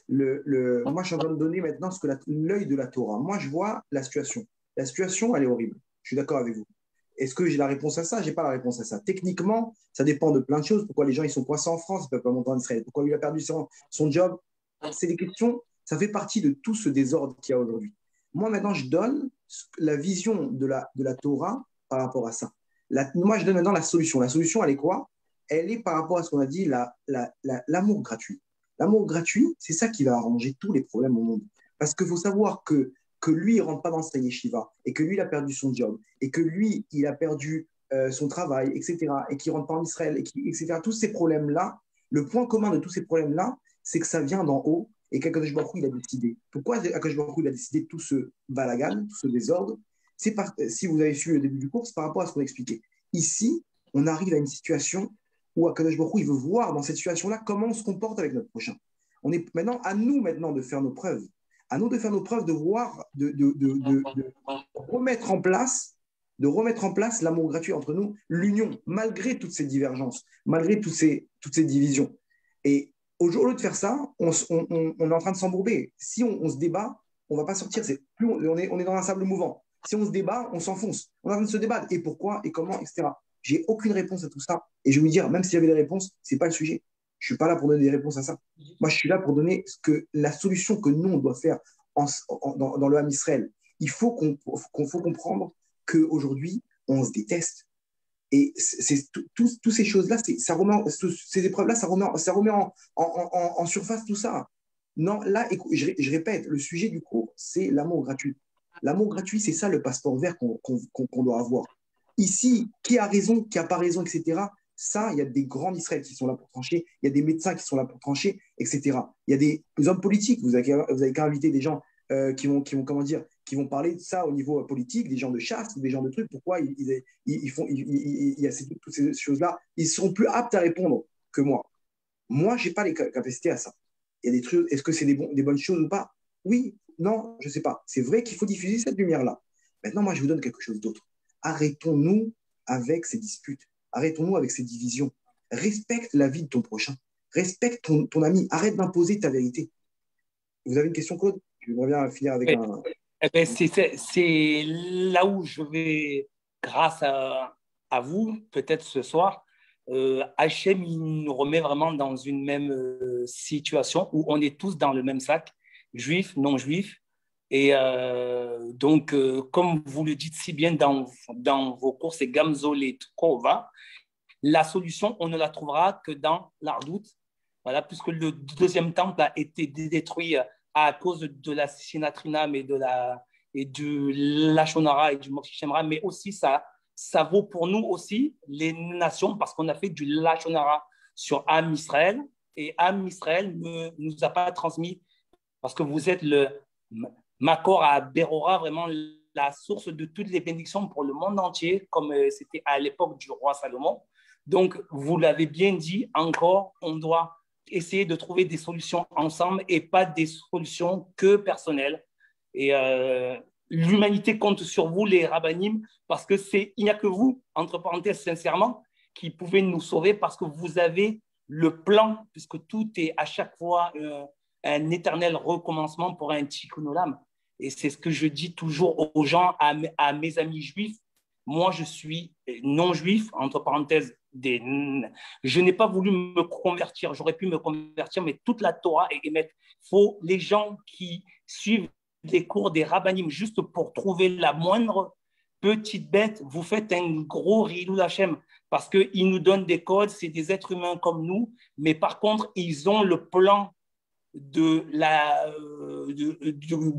Moi, je suis en train de donner maintenant l'œil de la Torah. Moi, je vois la situation. La situation, elle est horrible. Je suis d'accord avec vous. Est-ce que j'ai la réponse à ça? Je n'ai pas la réponse à ça. Techniquement, ça dépend de plein de choses. Pourquoi les gens ils sont coincés en France, ils ne peuvent pas monter en Israël? Pourquoi lui a perdu son job? C'est des questions, ça fait partie de tout ce désordre qu'il y a aujourd'hui. Moi, maintenant, je donne la vision de la Torah par rapport à ça. Moi, je donne maintenant la solution. La solution, elle est quoi? Elle est par rapport à ce qu'on a dit, l'amour gratuit. L'amour gratuit, c'est ça qui va arranger tous les problèmes au monde. Parce qu'il faut savoir que lui, il ne rentre pas dans sa yeshiva, et que lui, il a perdu son job, et que lui, il a perdu son travail, etc., et qu'il ne rentre pas en Israël, etc. Tous ces problèmes-là, le point commun de tous ces problèmes-là, c'est que ça vient d'en haut, et qu'Akadosh Baruch Hu, il a décidé. Pourquoi Akadosh Baruch Hu, il a décidé tout ce balagan, tout ce désordre? Si vous avez suivi le début du cours, c'est par rapport à ce qu'on a expliqué. Ici, on arrive à une situation où Akadosh Baruch Hu, il veut voir dans cette situation-là comment on se comporte avec notre prochain. On est maintenant à nous maintenant de faire nos preuves. À nous de faire nos preuves, de voir, de remettre en place, l'amour gratuit entre nous, l'union, malgré toutes ces divergences, malgré toutes ces divisions. Et au lieu de faire ça, on est en train de s'embourber. Si on se débat, on ne va pas sortir. On est dans un sable mouvant. Si on se débat, on s'enfonce. On est en train de se débattre. Et pourquoi, et comment, etc. J'ai aucune réponse à tout ça. Et je vais vous dire, même s'il y avait des réponses, ce n'est pas le sujet. Je ne suis pas là pour donner des réponses à ça. Moi, je suis là pour donner la solution que nous, on doit faire dans le Ham Israël. Il faut comprendre qu'aujourd'hui, on se déteste. Et toutes ces choses-là, ces épreuves-là, ça remet en surface tout ça. Non, là, je répète, le sujet du cours, c'est l'amour gratuit. L'amour gratuit, c'est ça le passeport vert qu'on doit avoir. Ici, qui a raison, qui n'a pas raison, etc. Ça, il y a des grands Israël qui sont là pour trancher, il y a des médecins qui sont là pour trancher, etc. Il y a des hommes politiques, vous avez qu'à inviter des gens qui vont parler de ça au niveau politique, des gens de chasse, des gens de trucs. Pourquoi il y a toutes ces choses-là? Ils seront plus aptes à répondre que moi. Moi, je n'ai pas les capacités à ça. Il y a des trucs, est-ce que c'est des bonnes choses ou pas? Oui, non, je ne sais pas. C'est vrai qu'il faut diffuser cette lumière-là. Maintenant, moi, je vous donne quelque chose d'autre. Arrêtons-nous avec ces disputes. Arrêtons-nous avec ces divisions. Respecte la vie de ton prochain. Respecte ton ami. Arrête d'imposer ta vérité. Vous avez une question, Claude? Je voudrais bien finir avec un... Eh ben, c'est là où je vais, grâce à vous, peut-être ce soir, Hachem, il nous remet vraiment dans une même situation où on est tous dans le même sac, juifs, non-juifs. Et donc, comme vous le dites si bien dans vos cours, c'est Gamzol et Tkova, la solution, on ne la trouvera que dans l'Ardout. Voilà, puisque le deuxième temple a été détruit à cause de l'assassinat Trinam et de la Shonara et du Moksha Shemra, mais aussi ça vaut pour nous aussi, les nations, parce qu'on a fait du Lachonara sur Am Israël, et Am Israël ne nous a pas transmis, parce que vous êtes le Makor à Berora, vraiment la source de toutes les bénédictions pour le monde entier, comme c'était à l'époque du roi Salomon. Donc, vous l'avez bien dit, encore, on doit essayer de trouver des solutions ensemble et pas des solutions que personnelles. Et l'humanité compte sur vous, les rabbinim, parce que il n'y a que vous, entre parenthèses, sincèrement, qui pouvez nous sauver parce que vous avez le plan, puisque tout est à chaque fois un éternel recommencement pour un tikkun olam. Et c'est ce que je dis toujours aux gens, à mes amis juifs. Moi, je suis non-juif, entre parenthèses. Je n'ai pas voulu me convertir, j'aurais pu me convertir, mais toute la Torah est émettre. Faut les gens qui suivent les cours des rabbinim juste pour trouver la moindre petite bête, vous faites un gros rilou Hachem parce qu'ils nous donnent des codes, c'est des êtres humains comme nous, mais par contre, ils ont le plan de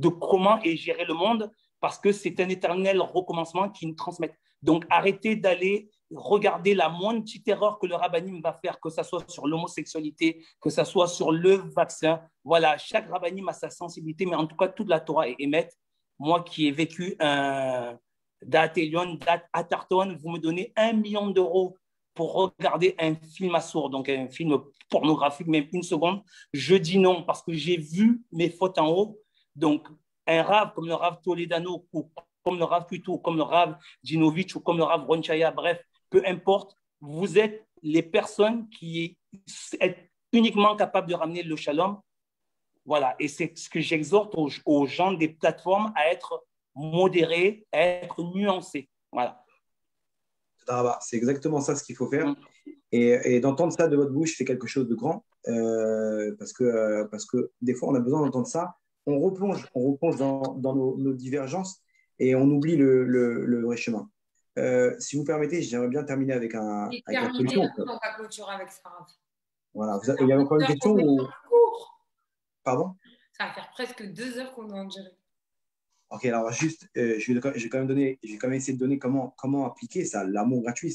comment est géré le monde parce que c'est un éternel recommencement qu'ils nous transmettent. Donc, arrêtez d'aller regarder la moindre petite erreur que le rabbinim va faire, que ce soit sur l'homosexualité, que ce soit sur le vaccin. Voilà, chaque rabbinim a sa sensibilité, mais en tout cas, toute la Torah est émette. Moi qui ai vécu un date Elion, date Atarton, vous me donnez 1 million d'euros pour regarder un film à sourd, donc un film pornographique, même une seconde, je dis non parce que j'ai vu mes fautes en haut. Donc, un Rav comme le Rav Toledano, ou comme le Rav Puto, comme le Rav Djinovitch, ou comme le Rav Ronchaya, bref, peu importe, vous êtes les personnes qui sont uniquement capables de ramener le shalom. Voilà, et c'est ce que j'exhorte aux gens des plateformes à être modérés, à être nuancés. Voilà. C'est exactement ça ce qu'il faut faire. Et d'entendre ça de votre bouche, c'est quelque chose de grand. Parce que des fois, on a besoin d'entendre ça. On replonge dans nos divergences et on oublie le vrai chemin. Si vous permettez, j'aimerais bien terminer avec la solution. Dans ta clôture avec Sarah. Voilà. Il y a encore une question ou... Pardon? Ça va faire presque 2 heures qu'on est en direct. Ok, alors juste, je vais quand même essayer de donner comment appliquer ça. L'amour gratuit,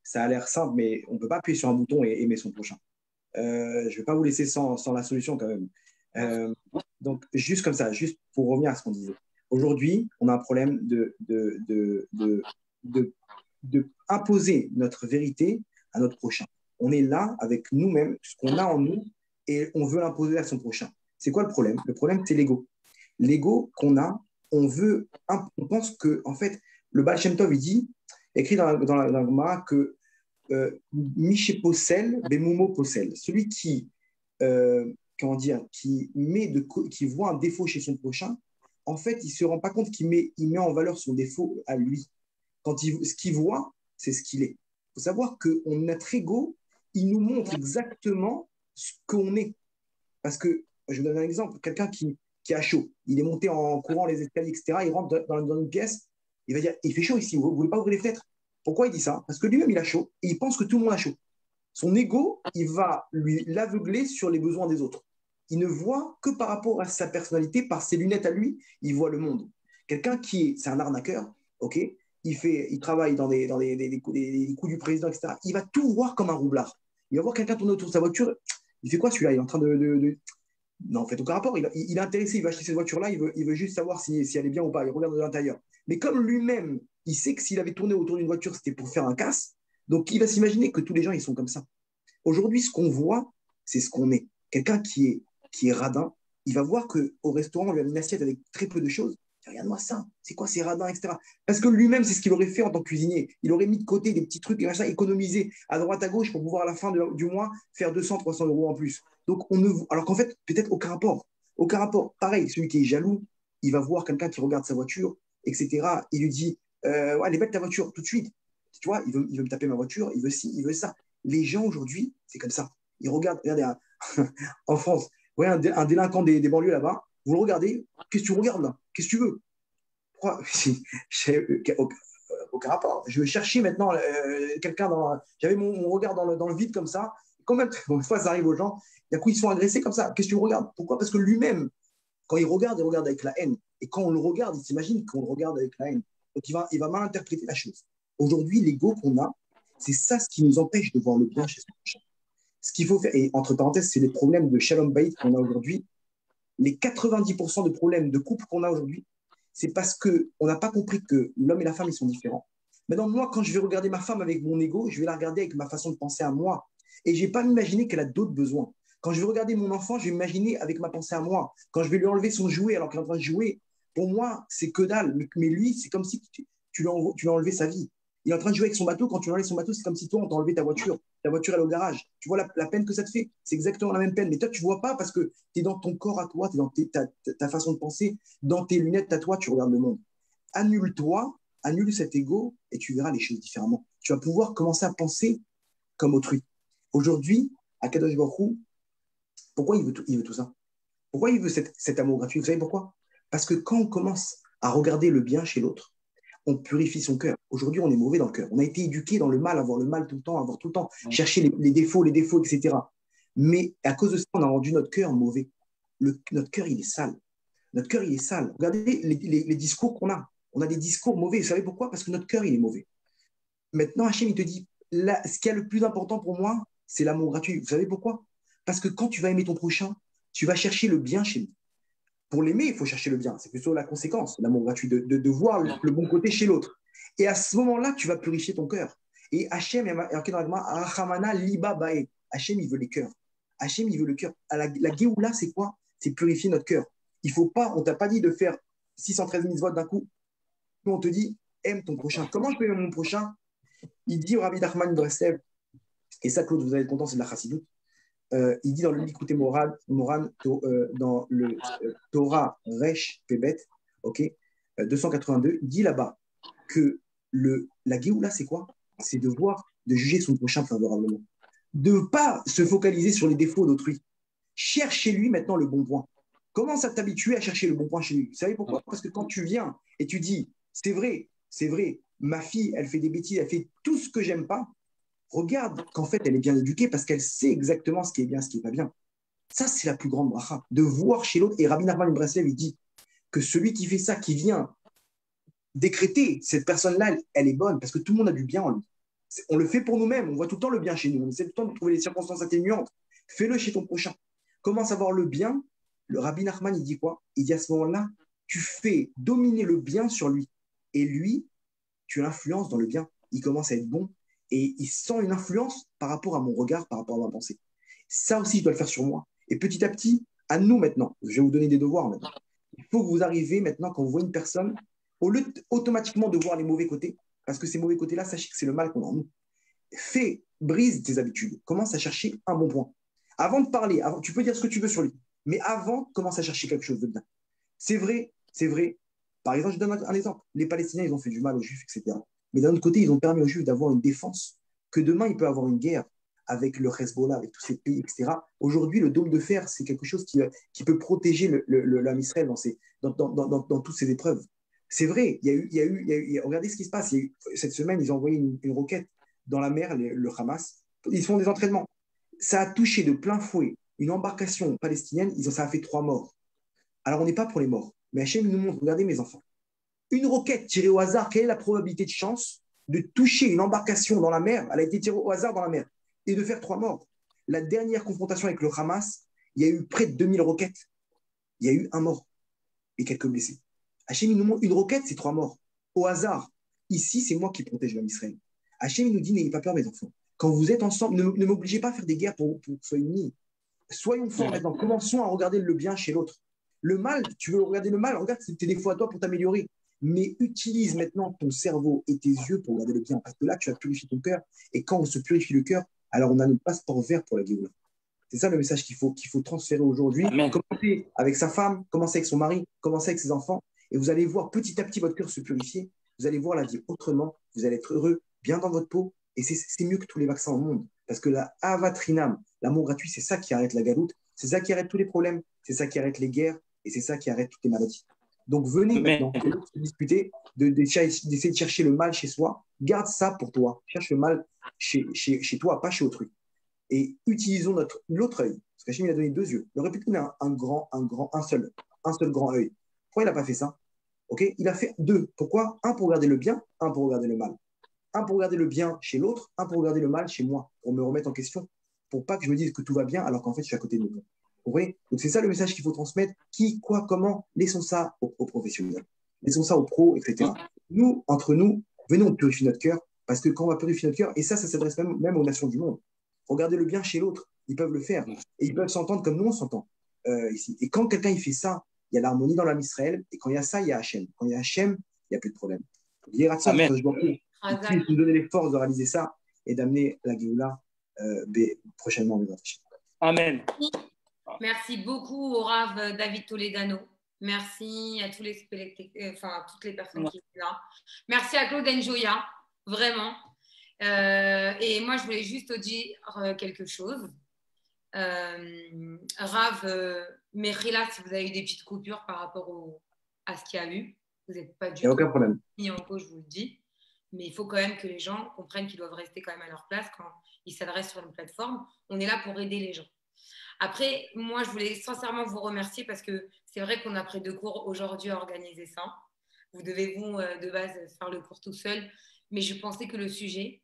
ça a l'air simple, mais on ne peut pas appuyer sur un bouton et aimer son prochain. Je ne vais pas vous laisser sans la solution quand même. Donc, juste comme ça, juste pour revenir à ce qu'on disait. Aujourd'hui, on a un problème de imposer notre vérité à notre prochain. On est là avec nous-mêmes, ce qu'on a en nous, et on veut l'imposer à son prochain. C'est quoi le problème? Le problème, c'est l'ego. L'ego qu'on a, on pense que, en fait, le Baal Shem Tov, il dit, écrit dans la Gemara, que Miché Possel, Bemumo Possel. Celui qui, qui voit un défaut chez son prochain, en fait, il ne se rend pas compte qu'il met en valeur son défaut à lui. Ce qu'il voit, c'est ce qu'il est. Il faut savoir que notre ego, il nous montre exactement ce qu'on est. Parce que, je vous donne un exemple, quelqu'un qui a chaud, il est monté en courant les escaliers, etc., il rentre dans une pièce, il va dire, il fait chaud ici, vous ne voulez pas ouvrir les fenêtres? Pourquoi il dit ça? Parce que lui-même, il a chaud et il pense que tout le monde a chaud. Son ego, il va l'aveugler sur les besoins des autres. Il ne voit que par rapport à sa personnalité, par ses lunettes à lui, il voit le monde. Quelqu'un c'est un arnaqueur, ok? Il travaille dans les coups du président, etc. Il va tout voir comme un roublard. Il va voir quelqu'un tourner autour de sa voiture. Il fait quoi celui-là? Il est en train de... Non, en fait, aucun rapport. Il est intéressé, il va acheter cette voiture-là, il veut juste savoir si elle est bien ou pas. Il regarde de l'intérieur. Mais comme lui-même, il sait que s'il avait tourné autour d'une voiture, c'était pour faire un casse, donc il va s'imaginer que tous les gens, ils sont comme ça. Aujourd'hui, ce qu'on voit, c'est ce qu'on est. Quelqu'un qui est radin, il va voir qu'au restaurant, on lui a mis une assiette avec très peu de choses. Regarde-moi ça, c'est quoi ces radins, etc. Parce que lui-même, c'est ce qu'il aurait fait en tant que cuisinier. Il aurait mis de côté des petits trucs et machin, économiser à droite, à gauche pour pouvoir à la fin du mois faire 200, 300 euros en plus. Donc, alors qu'en fait, peut-être aucun rapport. Aucun rapport. Pareil, celui qui est jaloux, il va voir quelqu'un qui regarde sa voiture, etc. Il lui dit ouais, elle est belle ta voiture, tout de suite. Tu vois, il veut me taper ma voiture, il veut ci, il veut ça. Les gens aujourd'hui, c'est comme ça. Ils regardent, regardez, en France, ouais, un délinquant des banlieues là-bas, vous le regardez, qu'est-ce que tu regardes là? Qu'est-ce que tu veux? Pourquoi? Aucun rapport. Je vais chercher maintenant quelqu'un dans. J'avais mon regard dans le vide comme ça. Combien de fois ça arrive aux gens? D'un coup, ils sont agressés comme ça. Qu'est-ce que tu regardes? Pourquoi? Parce que lui-même, quand il regarde avec la haine. Et quand on le regarde, il s'imagine qu'on le regarde avec la haine. Donc, il va mal interpréter la chose. Aujourd'hui, l'ego qu'on a, c'est ça ce qui nous empêche de voir le bien chez son prochain. Ce qu'il faut faire, et entre parenthèses, c'est les problèmes de Shalom Bayit qu'on a aujourd'hui. Les 90% de problèmes de couple qu'on a aujourd'hui, c'est parce qu'on n'a pas compris que l'homme et la femme, ils sont différents. Maintenant, moi, quand je vais regarder ma femme avec mon ego, je vais la regarder avec ma façon de penser à moi. Et je n'ai pas m'imaginer qu'elle a d'autres besoins. Quand je vais regarder mon enfant, je vais m'imaginer avec ma pensée à moi. Quand je vais lui enlever son jouet alors qu'il est en train de jouer, pour moi, c'est que dalle. Mais lui, c'est comme si tu lui as enlevé sa vie. Il est en train de jouer avec son bateau. Quand tu enlèves son bateau, c'est comme si toi, on t'a enlevé ta voiture. Ta voiture, elle est au garage. Tu vois la peine que ça te fait? C'est exactement la même peine. Mais toi, tu ne vois pas parce que tu es dans ton corps à toi, tu es dans ta façon de penser, dans tes lunettes à toi, tu regardes le monde. Annule-toi, annule cet ego et tu verras les choses différemment. Tu vas pouvoir commencer à penser comme autrui. Aujourd'hui, à Kadosh Baruch Hu, pourquoi il veut tout ça? Pourquoi il veut cet amour gratuit? Vous savez pourquoi? Parce que quand on commence à regarder le bien chez l'autre, on purifie son cœur. Aujourd'hui, on est mauvais dans le cœur. On a été éduqué dans le mal, avoir le mal tout le temps, avoir tout le temps, chercher les défauts, etc. Mais à cause de ça, on a rendu notre cœur mauvais. Notre cœur, il est sale. Notre cœur, il est sale. Regardez les discours qu'on a. On a des discours mauvais. Vous savez pourquoi? Parce que notre cœur, il est mauvais. Maintenant, Hachem, il te dit, là, ce qui est le plus important pour moi, c'est l'amour gratuit. Vous savez pourquoi? Parce que quand tu vas aimer ton prochain, tu vas chercher le bien chez lui. Pour l'aimer, il faut chercher le bien. C'est plutôt la conséquence, l'amour gratuit, de voir le bon côté chez l'autre. Et à ce moment-là, tu vas purifier ton cœur. Et Hachem, Hachem, il veut les cœurs. Hachem, il veut le cœur. La Géoula, c'est quoi? C'est purifier notre cœur. Il faut pas, on t'a pas dit de faire 613 mitzvot d'un coup. Nous, on te dit, aime ton prochain. Comment je peux aimer mon prochain? Il dit au Rabbi Nachman de Breslev, et ça, Claude, vous allez être content, c'est de la chassidoute. Il dit dans le Likutei Moran, dans le Torah Resh Pebet, ok, 282, il dit là-bas que la Géoula, c'est quoi? C'est de juger son prochain favorablement. De ne pas se focaliser sur les défauts d'autrui. Cherche chez lui maintenant le bon point. Commence à t'habituer à chercher le bon point chez lui. Vous savez pourquoi? Parce que quand tu viens et tu dis, c'est vrai, ma fille, elle fait des bêtises, elle fait tout ce que j'aime pas, regarde qu'en fait, elle est bien éduquée parce qu'elle sait exactement ce qui est bien, ce qui n'est pas bien. Ça, c'est la plus grande bracha, de voir chez l'autre. Et Rabbi Nachman de Breslev, il dit que celui qui fait ça, qui vient décréter, cette personne-là, elle est bonne parce que tout le monde a du bien en lui. On le fait pour nous-mêmes, on voit tout le temps le bien chez nous, on essaie tout le temps de trouver les circonstances atténuantes. Fais-le chez ton prochain. Commence à voir le bien. Le Rabbi Nachman, il dit quoi? Il dit à ce moment-là, tu fais dominer le bien sur lui. Et lui, tu l'influences dans le bien. Il commence à être bon et il sent une influence par rapport à mon regard, par rapport à ma pensée. Ça aussi, je dois le faire sur moi. Et petit à petit, à nous maintenant, je vais vous donner des devoirs maintenant. Il faut que vous arriviez maintenant, quand vous voyez une personne, au lieu automatiquement de voir les mauvais côtés, parce que ces mauvais côtés-là, sachez que c'est le mal qu'on a en nous. Brise tes habitudes. Commence à chercher un bon point. Avant de parler, tu peux dire ce que tu veux sur lui, mais avant, commence à chercher quelque chose de bien. C'est vrai, c'est vrai. Par exemple, je donne un exemple. Les Palestiniens, ils ont fait du mal aux Juifs, etc. Mais d'un autre côté, ils ont permis aux Juifs d'avoir une défense, que demain, il peut avoir une guerre avec le Hezbollah, avec tous ces pays, etc. Aujourd'hui, le dôme de fer, c'est quelque chose qui peut protéger l'âme Israël dans toutes ces épreuves. C'est vrai, regardez ce qui se passe. Cette semaine, ils ont envoyé une roquette dans la mer, le Hamas. Ils font des entraînements. Ça a touché de plein fouet une embarcation palestinienne. Ça a fait 3 morts. Alors, on n'est pas pour les morts. Mais Hachem nous montre, regardez mes enfants. Une roquette tirée au hasard, quelle est la probabilité de chance de toucher une embarcation dans la mer? Elle a été tirée au hasard dans la mer et de faire 3 morts. La dernière confrontation avec le Hamas, il y a eu près de 2000 roquettes. Il y a eu 1 mort et quelques blessés. Hachem nous montre, une roquette, c'est 3 morts. Au hasard. Ici, c'est moi qui protège l'homme Israël. Hachem nous dit, n'ayez pas peur, mes enfants. Quand vous êtes ensemble, ne m'obligez pas à faire des guerres pour que vous soyez unis. Soyons forts maintenant. Commençons à regarder le bien chez l'autre. Le mal, tu veux regarder le mal, regarde tes défauts à toi pour t'améliorer. Mais utilise maintenant ton cerveau et tes yeux pour regarder le bien. Parce que là, tu vas purifier ton cœur. Et quand on se purifie le cœur, alors on a notre passeport vert pour la Géoula. C'est ça le message qu'il faut transférer aujourd'hui. Commencez avec sa femme, commencez avec son mari, commencez avec ses enfants. Et vous allez voir petit à petit votre cœur se purifier. Vous allez voir la vie autrement. Vous allez être heureux, bien dans votre peau. Et c'est mieux que tous les vaccins au monde. Parce que la avatrinam, l'amour gratuit, c'est ça qui arrête la galoute. C'est ça qui arrête tous les problèmes. C'est ça qui arrête les guerres. Et c'est ça qui arrête toutes les maladies. Donc venez maintenant se discuter, d'essayer de chercher le mal chez soi. Garde ça pour toi. Cherche le mal chez toi, pas chez autrui. Et utilisons l'autre œil. Parce qu'Hachem, il a donné 2 yeux. Il aurait pu donner un seul grand œil. Pourquoi il n'a pas fait ça? Okay, il a fait 2. Pourquoi? 1 pour regarder le bien, 1 pour regarder le mal. 1 pour regarder le bien chez l'autre, 1 pour regarder le mal chez moi, pour me remettre en question, pour pas que je me dise que tout va bien alors qu'en fait je suis à côté de nous. Vous voyez? Donc c'est ça le message qu'il faut transmettre. Qui, quoi, comment? Laissons ça aux professionnels. Laissons ça aux pros, etc. Nous, entre nous, venons purifier notre cœur, parce que quand on va purifier notre cœur, et ça s'adresse même aux nations du monde. Regardez le bien chez l'autre, ils peuvent le faire. Et ils peuvent s'entendre comme nous on s'entend ici. Et quand quelqu'un il fait ça, il y a l'harmonie dans l'âme Israël, et quand il y a ça, il y a Hachem. Quand il y a Hachem, il n'y a plus de problème. Je puisse nous donner les forces de réaliser ça et d'amener la Géoula prochainement. Amen. Merci beaucoup au Rav David Toledano. Merci à toutes les personnes qui étaient là. Merci à Claude Njoya, vraiment. Et moi, je voulais juste te dire quelque chose. Rav Mechila, si vous avez eu des petites coupures par rapport à ce qu'il y a eu, vous n'êtes pas du tout aucun problème. Mis en cause, je vous le dis. Mais il faut quand même que les gens comprennent qu'ils doivent rester quand même à leur place quand ils s'adressent sur une plateforme. On est là pour aider les gens. Après, moi, je voulais sincèrement vous remercier parce que c'est vrai qu'on a pris 2 cours aujourd'hui à organiser ça. Vous devez, de base, faire le cours tout seul. Mais je pensais que le sujet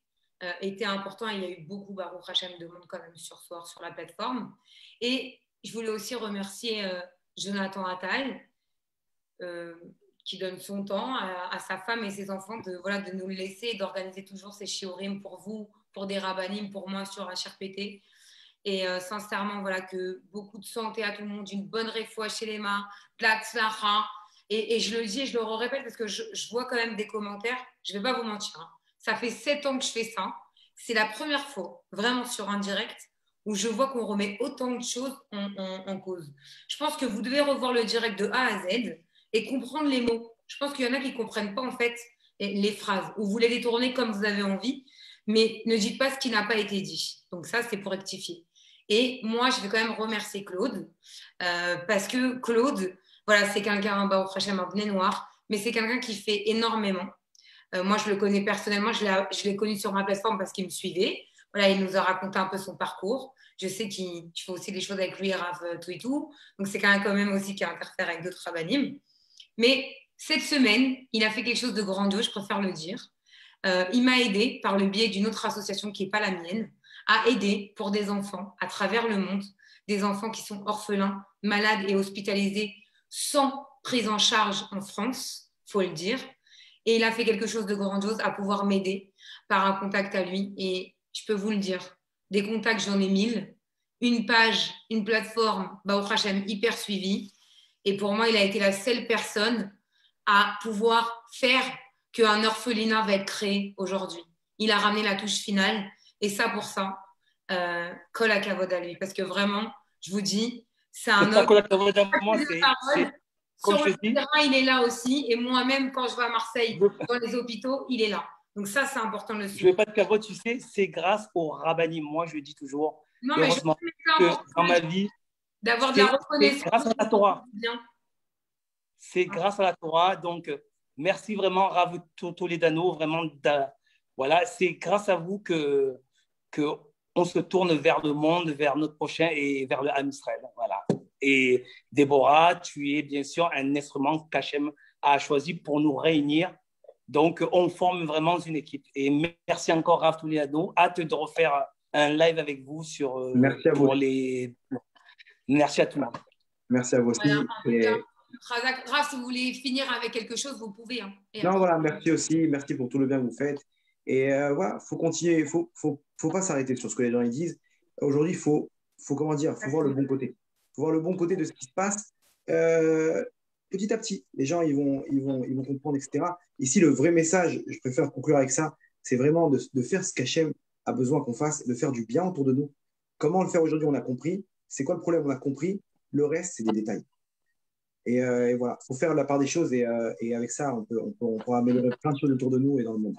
était important. Il y a eu beaucoup, Baruch Hashem, de monde quand même sur la plateforme. Et je voulais aussi remercier Jonathan Attal, qui donne son temps à sa femme et ses enfants de nous le laisser et d'organiser toujours ces shiurim pour vous, pour des rabbanim, pour moi sur HRPT. Et sincèrement, que beaucoup de santé à tout le monde, une bonne réfoua chez les mains, de la tzlacha, Et je le dis et je le répète parce que je vois quand même des commentaires. Je ne vais pas vous mentir, hein. Ça fait 7 ans que je fais ça. C'est la première fois, vraiment sur un direct, où je vois qu'on remet autant de choses en cause. Je pense que vous devez revoir le direct de A à Z et comprendre les mots. Je pense qu'il y en a qui ne comprennent pas en fait les phrases, ou vous les détournez comme vous avez envie, mais ne dites pas ce qui n'a pas été dit. Donc ça, c'est pour rectifier. Et moi, je vais quand même remercier Claude, parce que Claude, voilà, c'est quelqu'un, au Hachem, un bonnet noir, mais c'est quelqu'un qui fait énormément. Moi, je le connais personnellement, je l'ai connu sur ma plateforme parce qu'il me suivait. Voilà, il nous a raconté un peu son parcours. Je sais qu'il fait aussi des choses avec lui, Rav, tout et tout. Donc, c'est quelqu'un quand même aussi qui interfère avec d'autres rabbinim. Mais cette semaine, il a fait quelque chose de grandiose, je préfère le dire. Il m'a aidé par le biais d'une autre association qui n'est pas la mienne, à aider pour des enfants à travers le monde, des enfants qui sont orphelins, malades et hospitalisés sans prise en charge en France, il faut le dire. Et il a fait quelque chose de grandiose à pouvoir m'aider par un contact à lui. Et je peux vous le dire, des contacts, j'en ai 1000. Une page, une plateforme, Baruch Hashem, hyper suivie. Et pour moi, il a été la seule personne à pouvoir faire qu'un orphelinat va être créé aujourd'hui. Il a ramené la touche finale. Et ça, pour ça, kol hakavod à lui. Parce que vraiment, je vous dis, c'est un homme. Comme Sur je le dis, terrain, il est là aussi. Et moi-même, quand je vais à Marseille, dans les hôpitaux, il est là. Donc ça, c'est important de le je ne suivre. veux pas de carotte, tu sais, c'est grâce au rabbinim. Moi, je le dis toujours, Non, mais je heureusement, sais que c'est que important dans ma vie, d'avoir de la c'est reconnaissance. grâce à la Torah. Bien. C'est grâce à la Torah. Donc, merci vraiment, Rav Toledano. Vraiment, voilà, c'est grâce à vous que on se tourne vers le monde, vers notre prochain et vers le Ham Israël. Voilà. Et Déborah, tu es bien sûr un instrument qu'Hachem a choisi pour nous réunir. Donc, on forme vraiment une équipe. Et merci encore, Rav Toledano. Hâte de refaire un live avec vous sur, Merci à vous. Merci à tout le monde. Merci à vous aussi. Voilà, Rav, si vous voulez finir avec quelque chose, vous pouvez. Hein. Non, voilà, merci aussi. Merci pour tout le bien que vous faites. Et voilà, faut continuer. Faut pas s'arrêter sur ce que les gens ils disent. Aujourd'hui, comment dire, faut voir le bon côté. Faut voir le bon côté de ce qui se passe. Petit à petit, les gens ils vont comprendre, etc. Ici, le vrai message, je préfère conclure avec ça, c'est vraiment de faire ce qu'Hachem a besoin qu'on fasse, de faire du bien autour de nous. Comment le faire aujourd'hui, on a compris. C'est quoi le problème, on a compris. Le reste, c'est des détails. Et voilà, il faut faire la part des choses et avec ça, on pourra améliorer plein de choses autour de nous et dans le monde.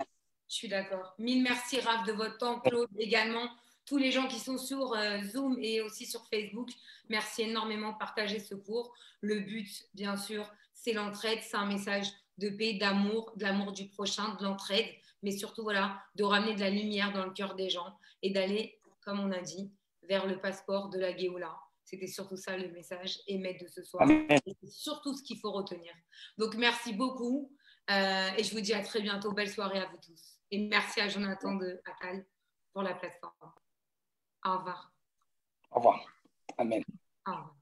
Je suis d'accord. Mille merci, Raph, de votre temps. Claude également. Tous les gens qui sont sur Zoom et aussi sur Facebook, merci énormément de partager ce cours. Le but, bien sûr, c'est l'entraide. C'est un message de paix, d'amour, de l'amour du prochain, de l'entraide, mais surtout, voilà, de ramener de la lumière dans le cœur des gens et d'aller, comme on a dit, vers le passeport de la Géoula. C'était surtout ça le message émet de ce soir. Et c'est surtout ce qu'il faut retenir. Donc, merci beaucoup. Et je vous dis à très bientôt. Belle soirée à vous tous. Et merci à Jonathan de Atal pour la plateforme. Au revoir. Au revoir. Amen. Au revoir.